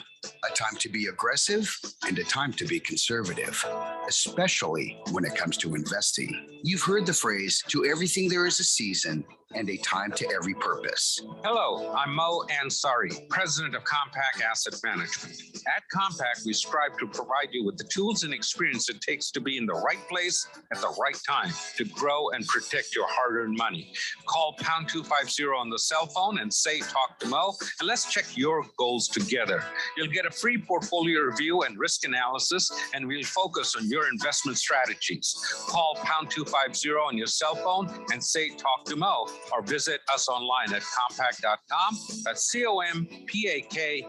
a time to be aggressive and a time to be conservative, especially when it comes to investing. You've heard the phrase, to everything there is a season and a time to every purpose. Hello, I'm Mo Ansari, president of Compact Asset Management. At Compact, we strive to provide you with the tools and experience it takes to be in the right place at the right time to grow and protect your hard-earned money. Call pound 250 on the cell phone and say, talk to Mo, and let's check your goals together. You'll get a free portfolio review and risk analysis, and we'll focus on your investment strategies. Call pound 250 on your cell phone and say, talk to Mo, or visit us online at compact.com. That's COMPAK.com.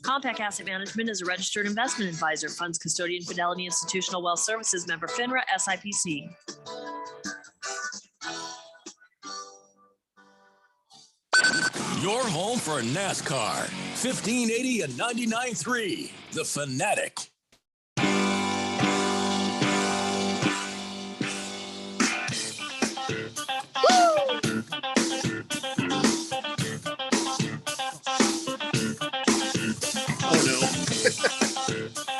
Compact Asset Management is a registered investment advisor, funds custodian, Fidelity Institutional Wealth Services, member FINRA, SIPC. Your home for NASCAR. 1580 and 99.3. The Fanatic.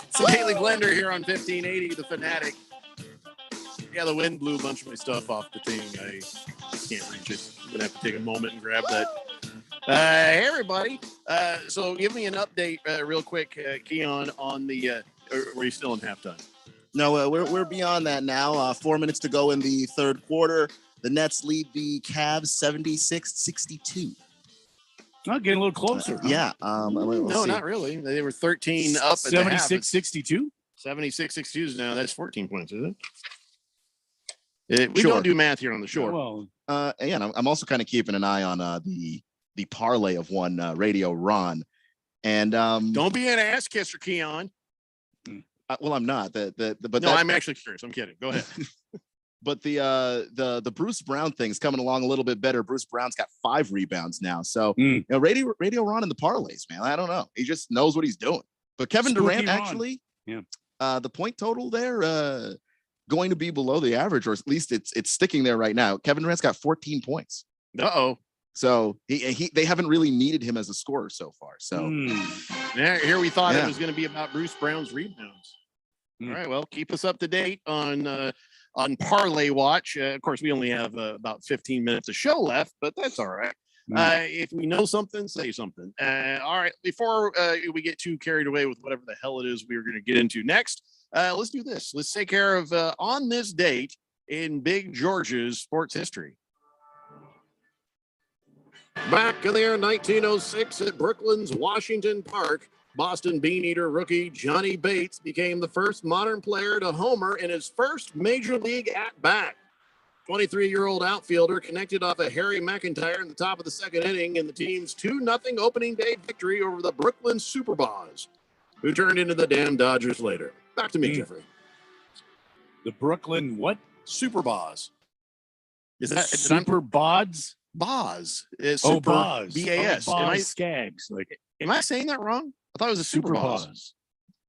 So Haley Glender here on 1580, The Fanatic. Yeah, the wind blew a bunch of my stuff off the thing. I can't reach it. I'm going to have to take a moment and grab that. Hey, everybody. So give me an update real quick, Keon, on the, were you still in halftime? No, we're beyond that now. 4 minutes to go in the third quarter. The Nets lead the Cavs 76-62. Not getting a little closer. Yeah. No, not really. They were 13 up at 76-62? 76-62 now. That's 14 points, isn't it? We don't do math here on the shore. Well, and I'm also kind of keeping an eye on the parlay of one Radio Ron. And don't be an ass kisser, Keon. Well, I'm not. I'm actually curious. I'm kidding. Go ahead. But the Bruce Brown thing's coming along a little bit better. Bruce Brown's got 5 rebounds now. So Radio Ron in the parlays, man. I don't know. He just knows what he's doing. But Kevin Spooky Durant Ron. actually, the point total there going to be below the average, or at least it's sticking there right now. Kevin Durant's got 14 points. Uh-oh. So they haven't really needed him as a scorer so far. So here we thought it was going to be about Bruce Brown's rebounds. All right, well, keep us up to date on Parlay Watch. Of course, we only have about 15 minutes of show left, but that's all right. If we know something, say something. All right, before we get too carried away with whatever the hell it is we are going to get into next, let's do this. Let's take care of on this date in Big George's sports history. Back in the year 1906 at Brooklands Washington Park, Boston Beaneater rookie Johnny Bates became the first modern player to homer in his first major league at-bat. 23-year-old outfielder connected off of Harry McIntyre in the top of the second inning in the team's 2-0 opening day victory over the Brooklyn Superbas, who turned into the damn Dodgers later. Back to me, Jeffrey. The Brooklyn what? Superbas. Is that Super Bods? Boz. Boz. B-A-S. Skaggs. Am I saying that wrong? I thought it was a Super Boz. Boz.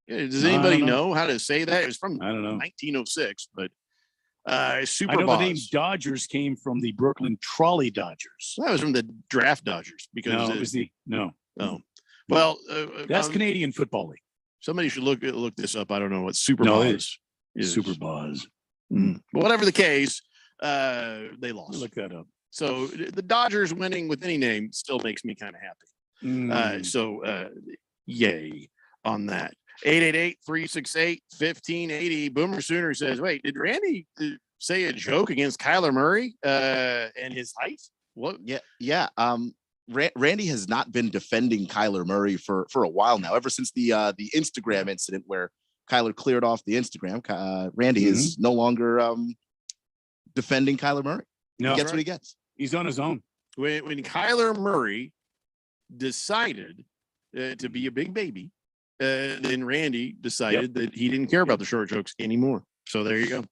Does anybody know how to say that? It was from I don't know. 1906, but Super I know Boz. the name Dodgers came from the Brooklyn Trolley Dodgers. That was from the Draft Dodgers because No, it was no. Well, that's Canadian Football League. Somebody should look this up. I don't know what Super No, Boz is. Super Boz. But whatever the case, they lost. Look that up. So the Dodgers winning with any name still makes me kind of happy. Yay on that. 888-368-1580. Boomer Sooner says, wait, did Randy say a joke against Kyler Murray and his height? What? Yeah. Randy has not been defending Kyler Murray for a while now, ever since the Instagram incident where Kyler cleared off the Instagram. Randy is no longer defending Kyler Murray. No, he gets what he gets. He's on his own. When Kyler Murray decided to be a big baby, then Randy decided that he didn't care about the short jokes anymore. So there you go.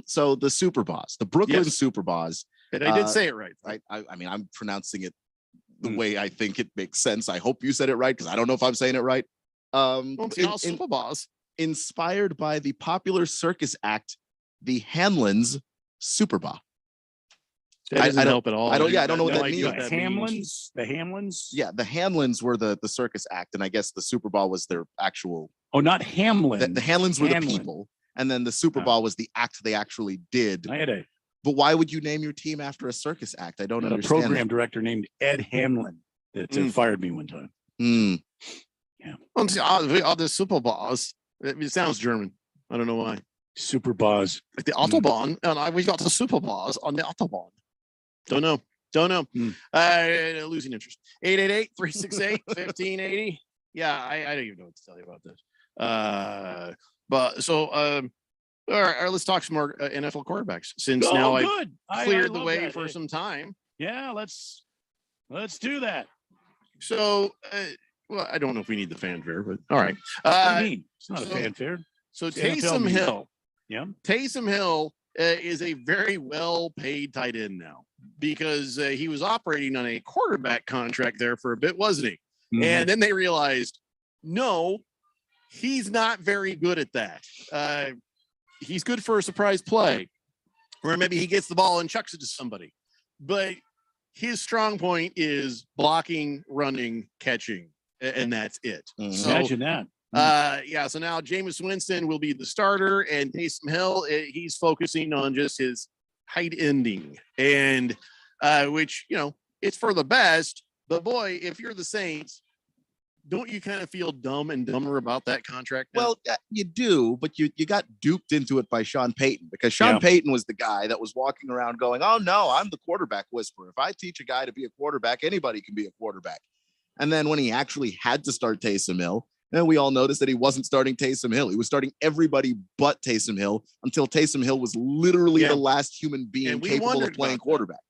So the Superbas, the Brooklyn Superbas, I did say it right. I mean, I'm pronouncing it the way I think it makes sense. I hope you said it right because I don't know if I'm saying it right. Super Boss. Inspired by the popular circus act, the Hanlons Superba. That doesn't help at all. I don't know what that The means. Hamlins. The Hamlins. Yeah, the Hanlons were the circus act, and I guess the Super Bowl was their actual. Oh, not Hamlin. The Hanlons were Hamlin. the people, and then the Super Bowl was the act they actually did. I had a But why would you name your team after a circus act? I don't a understand. program director named Ed Hamlin that fired me one time. Yeah. The Super Boss. It sounds German. I don't know why. Super Boss. Like the Autobahn. And we got the Super Boss on the Autobahn. Don't know. Losing interest. 888-368-1580. Yeah, I don't even know what to tell you about this. All right, let's talk some more NFL quarterbacks since now good. I cleared the love way that. for some time. Yeah, let's do that. So, well, I don't know if we need the fanfare, but all right. What do you mean? It's not a fanfare. So It's NFL Taysom media. Hill. Yeah. Taysom Hill is a very well-paid tight end now because he was operating on a quarterback contract there for a bit, wasn't he? Mhm. And then they realized, no, he's not very good at that. He's good for a surprise play, where maybe he gets the ball and chucks it to somebody. But his strong point is blocking, running, catching, and that's it. So, Imagine that. so now Jameis Winston will be the starter, and Taysom Hill, he's focusing on just his tight ending, and which, it's for the best. But boy, if you're the Saints, don't you kind of feel dumb and dumber about that contract now? Well, you do, but you got duped into it by Sean Payton because Sean Payton was the guy that was walking around going, "Oh no, I'm the quarterback whisperer. If I teach a guy to be a quarterback, anybody can be a quarterback." And then when he actually had to start Taysom Hill, and we all noticed that he wasn't starting Taysom Hill. He was starting everybody but Taysom Hill until Taysom Hill was literally the last human being capable of playing quarterback.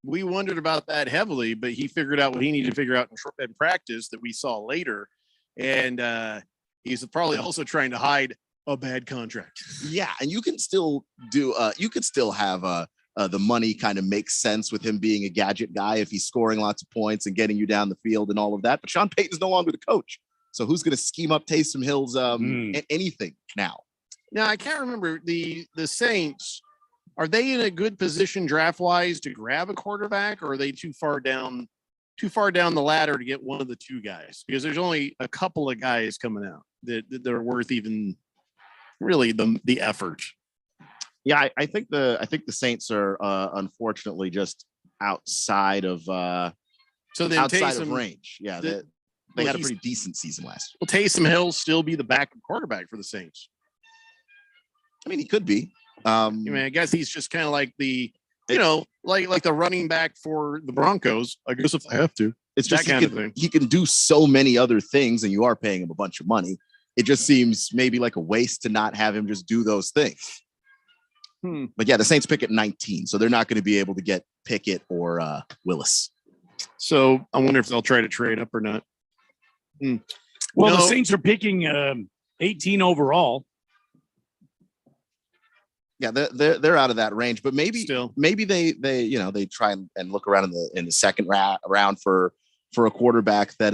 We wondered about that heavily, but he figured out what he needed to figure out in practice that we saw later. And he's probably also trying to hide a bad contract. Yeah. And you can still do, you could still have the money kind of makes sense with him being a gadget guy if he's scoring lots of points and getting you down the field and all of that. But Sean Payton's no longer the coach. So who's going to scheme up Taysom Hill's anything now? Now, I can't remember the Saints. Are they in a good position draft wise to grab a quarterback, or are they too far down the ladder to get one of the two guys? Because there's only a couple of guys coming out that are worth even really the effort. Yeah, I think the Saints are unfortunately just outside of outside of range. Yeah, they had a pretty decent season last year. Will Taysom Hill still be the backup quarterback for the Saints? I mean, he could be. I guess he's just kind of like the, like the running back for the Broncos. I guess if I have to, it's just that kind of thing. He can do so many other things, and you are paying him a bunch of money. It just seems maybe like a waste to not have him just do those things. But yeah, the Saints pick at 19, so they're not going to be able to get Pickett or Willis. So I wonder if they'll try to trade up or not. Well, the Saints are picking 18 overall. Yeah, they're out of that range, but maybe they try and look around in the second round for a quarterback that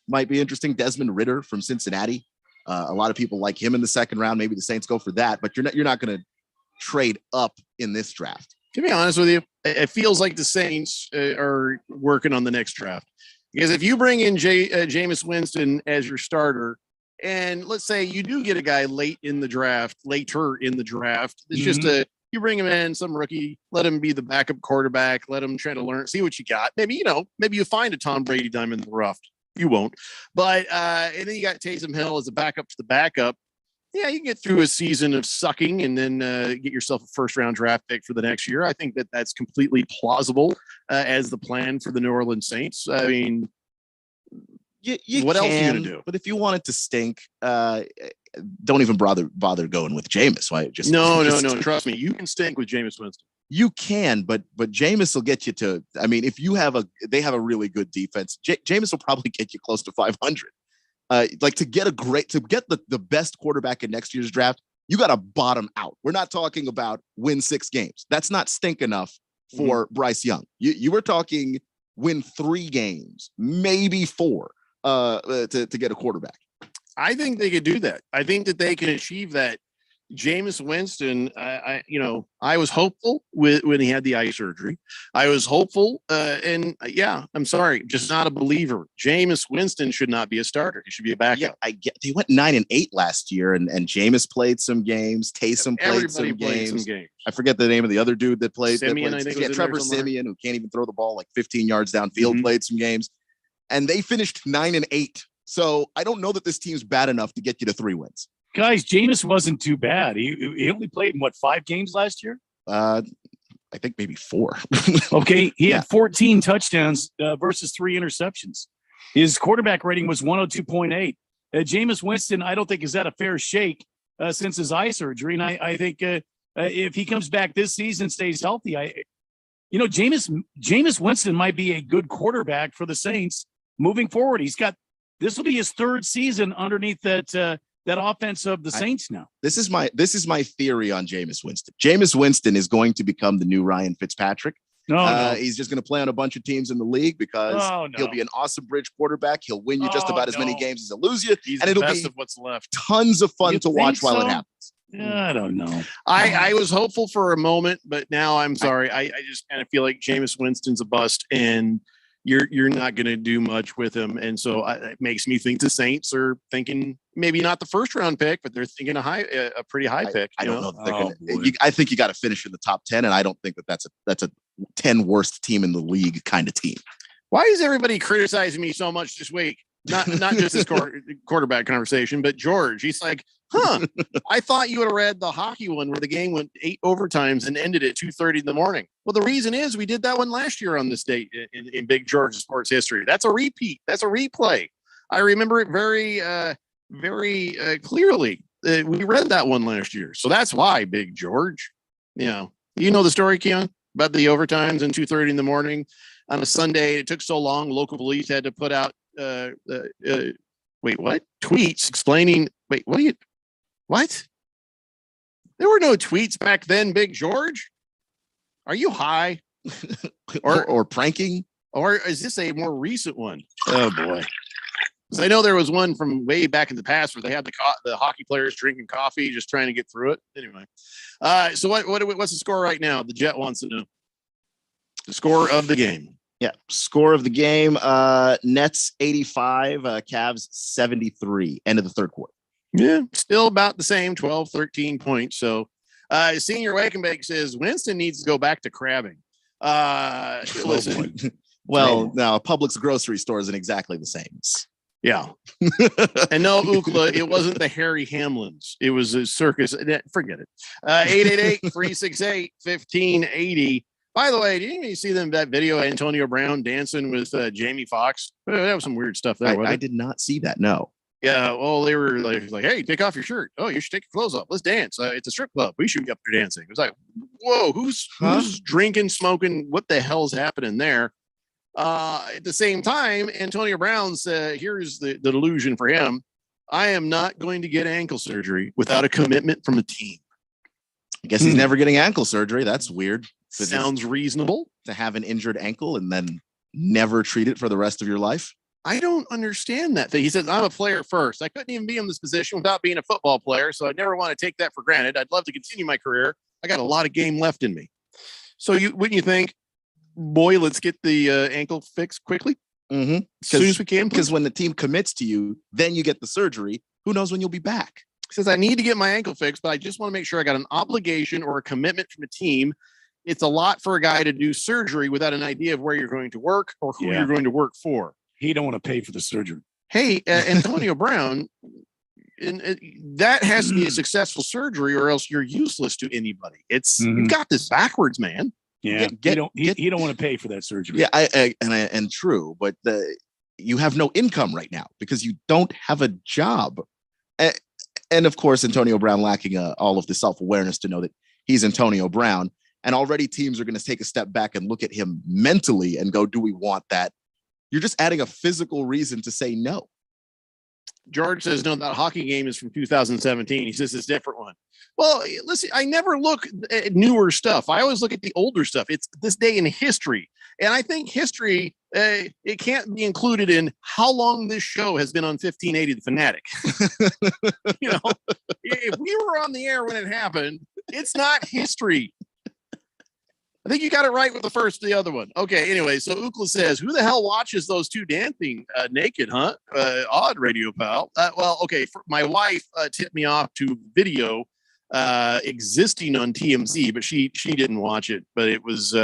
might be interesting. Desmond Ridder from Cincinnati. A lot of people like him in the second round. Maybe the Saints go for that, but you're not going to trade up in this draft. To be honest with you, it feels like the Saints are working on the next draft, because if you bring in Jameis Winston as your starter, and let's say you do get a guy later in the draft, it's just you bring him in, some rookie, let him be the backup quarterback, let him try to learn, see what you got. Maybe you find a Tom Brady diamond in the rough. You won't, but and then you got Taysom Hill as a backup to the backup. Yeah, you can get through a season of sucking and then get yourself a first-round draft pick for the next year. I think that's completely plausible as the plan for the New Orleans Saints. I mean, what else are you going to do? But if you want it to stink, don't even bother going with Jameis. Why? No. Trust me, you can stink with Jameis Winston. You can, but Jameis will get you to. I mean, if they have a really good defense, Jameis will probably get you close to 500. To get the best quarterback in next year's draft, you got to bottom out. We're not talking about win 6 games. That's not stink enough for Bryce Young. You were talking win 3 games, maybe 4 to get a quarterback. I think they could do that. I think that they can achieve that. Jameis Winston, I was hopeful when he had the eye surgery. I was hopeful, I'm sorry, just not a believer. Jameis Winston should not be a starter. He should be a backup. Yeah, I get. They went 9-8 last year, and Jameis played some games. Taysom played some games. I forget the name of the other dude that played. Simeon, I think. Trevor Simeon, who can't even throw the ball like 15 yards downfield, played some games, and they finished 9-8. So I don't know that this team's bad enough to get you to 3 wins. Guys, Jameis wasn't too bad. He only played in 5 games last year? I think maybe 4. Okay, he had 14 touchdowns versus 3 interceptions. His quarterback rating was 102.8. Jameis Winston, I don't think is that a fair shake since his eye surgery. And I think if he comes back this season, stays healthy, Jameis Winston might be a good quarterback for the Saints moving forward. This will be his 3rd season underneath that offense of the Saints now. This is my theory on Jameis Winston. Jameis Winston is going to become the new Ryan Fitzpatrick. No. He's just going to play on a bunch of teams in the league because he'll be an awesome bridge quarterback. He'll win you just about as many games as he'll lose you. And it'll be of what's left. Tons of fun to watch while it happens. I don't know. I was hopeful for a moment, but now I'm sorry. I just kind of feel like Jameis Winston's a bust, and you're not going to do much with him. And so it makes me think the Saints are thinking maybe not the 1st round pick, but they're thinking a pretty high pick. I don't know that they're going to. I think you got to finish in the top 10, and I don't think that's a 10 worst team in the league kind of team. Why is everybody criticizing me so much this week? Not just this quarterback conversation, but George. He's like, I thought you would have read the hockey one where the game went 8 overtimes and ended at 2:30 in the morning. Well, the reason is we did that one last year on this date in Big George sports history. That's a repeat. That's a replay. I remember it very, very clearly. We read that one last year. So that's why, Big George. You know the story, Keon, about the overtimes and 2:30 in the morning on a Sunday. It took so long. Local police had to put out tweets explaining. What? There were no tweets back then, Big George. Are you high or pranking? Or is this a more recent one? Oh boy. Because I know there was one from way back in the past where they had the hockey players drinking coffee, just trying to get through it. Anyway, so what's the score right now? The Jet wants to know the score of the game. Yeah, score of the game: Nets 85, Cavs 73. End of the 3rd quarter. Yeah, still about the same, 12, 13 points. So, Senior Wakenbake says Winston needs to go back to crabbing. Listen. Well, now Publix grocery store isn't exactly the same. Yeah. And no, Ookla, it wasn't the Harry Hamlins. It was a circus. Forget it. 888-368-1580. By the way, didn't you see that video of Antonio Brown dancing with Jamie Foxx? That was some weird stuff there. I did not see that. No. Yeah. Well, they were like, hey, take off your shirt. Oh, you should take your clothes off. Let's dance. It's a strip club. We should be up there dancing. It was like, whoa, who's drinking, smoking? What the hell's happening there? At the same time, Antonio Brown's here's the delusion for him. I am not going to get ankle surgery without a commitment from a team. I guess he's never getting ankle surgery. That's weird. Sounds reasonable to have an injured ankle and then never treat it for the rest of your life. I don't understand that thing. He says, I'm a player first. I couldn't even be in this position without being a football player. So I never want to take that for granted. I'd love to continue my career. I got a lot of game left in me. So wouldn't you think, boy, let's get the ankle fixed quickly? Mm-hmm. As soon as we can. Because when the team commits to you, then you get the surgery. Who knows when you'll be back? He says, I need to get my ankle fixed, but I just want to make sure I got an obligation or a commitment from a team. It's a lot for a guy to do surgery without an idea of where you're going to work or who you're going to work for. He don't want to pay for the surgery. Hey, Antonio Brown, that has to be a successful surgery or else you're useless to anybody. You've got this backwards, man. Yeah, he don't want to pay for that surgery. Yeah, and true, but you have no income right now because you don't have a job. And of course, Antonio Brown lacking all of the self-awareness to know that he's Antonio Brown. And already teams are going to take a step back and look at him mentally and go, do we want that? You're just adding a physical reason to say no. George says, no, that hockey game is from 2017. He says it's a different one. Well, listen, I never look at newer stuff. I always look at the older stuff. It's this day in history. And I think history, it can't be included in how long this show has been on 1580 The Fanatic. You know, if we were on the air when it happened, it's not history. I think you got it right with the other one. Okay, anyway, so Ookla says, who the hell watches those two dancing naked, huh? Odd, Radio Pal. Well, okay, my wife tipped me off to video existing on TMZ, but she didn't watch it. But it was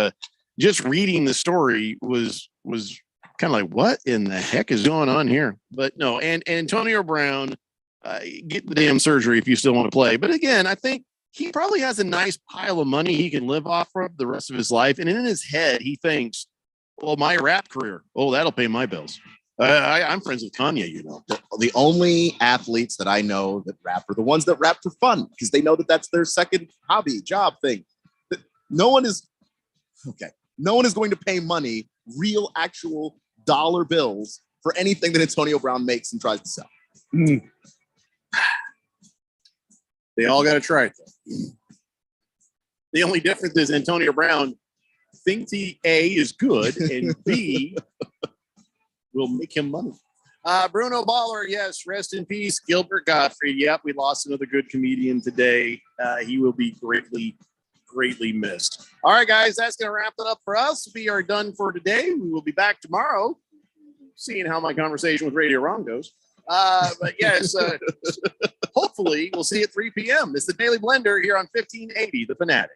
just reading the story was kind of like, what in the heck is going on here? But no, and Antonio Brown, get the damn surgery if you still want to play. But again, I think he probably has a nice pile of money he can live off of the rest of his life. And in his head, he thinks, well, my rap career, that'll pay my bills. I'm friends with Kanye, you know. The only athletes that I know that rap are the ones that rap for fun because they know that that's their second hobby, job thing. No one is going to pay money, real, actual dollar bills for anything that Antonio Brown makes and tries to sell. They all got to try it, though. The only difference is Antonio Brown thinks A is good and B will make him money. Bruno Baller, yes, rest in peace. Gilbert Gottfried, yep, we lost another good comedian today. He will be greatly missed. All right, guys, that's going to wrap it up for us. We are done for today. We will be back tomorrow, seeing how my conversation with Radio Ron goes. But yes, hopefully we'll see you at 3 p.m. It's the Daily Blender here on 1580 The Fanatic.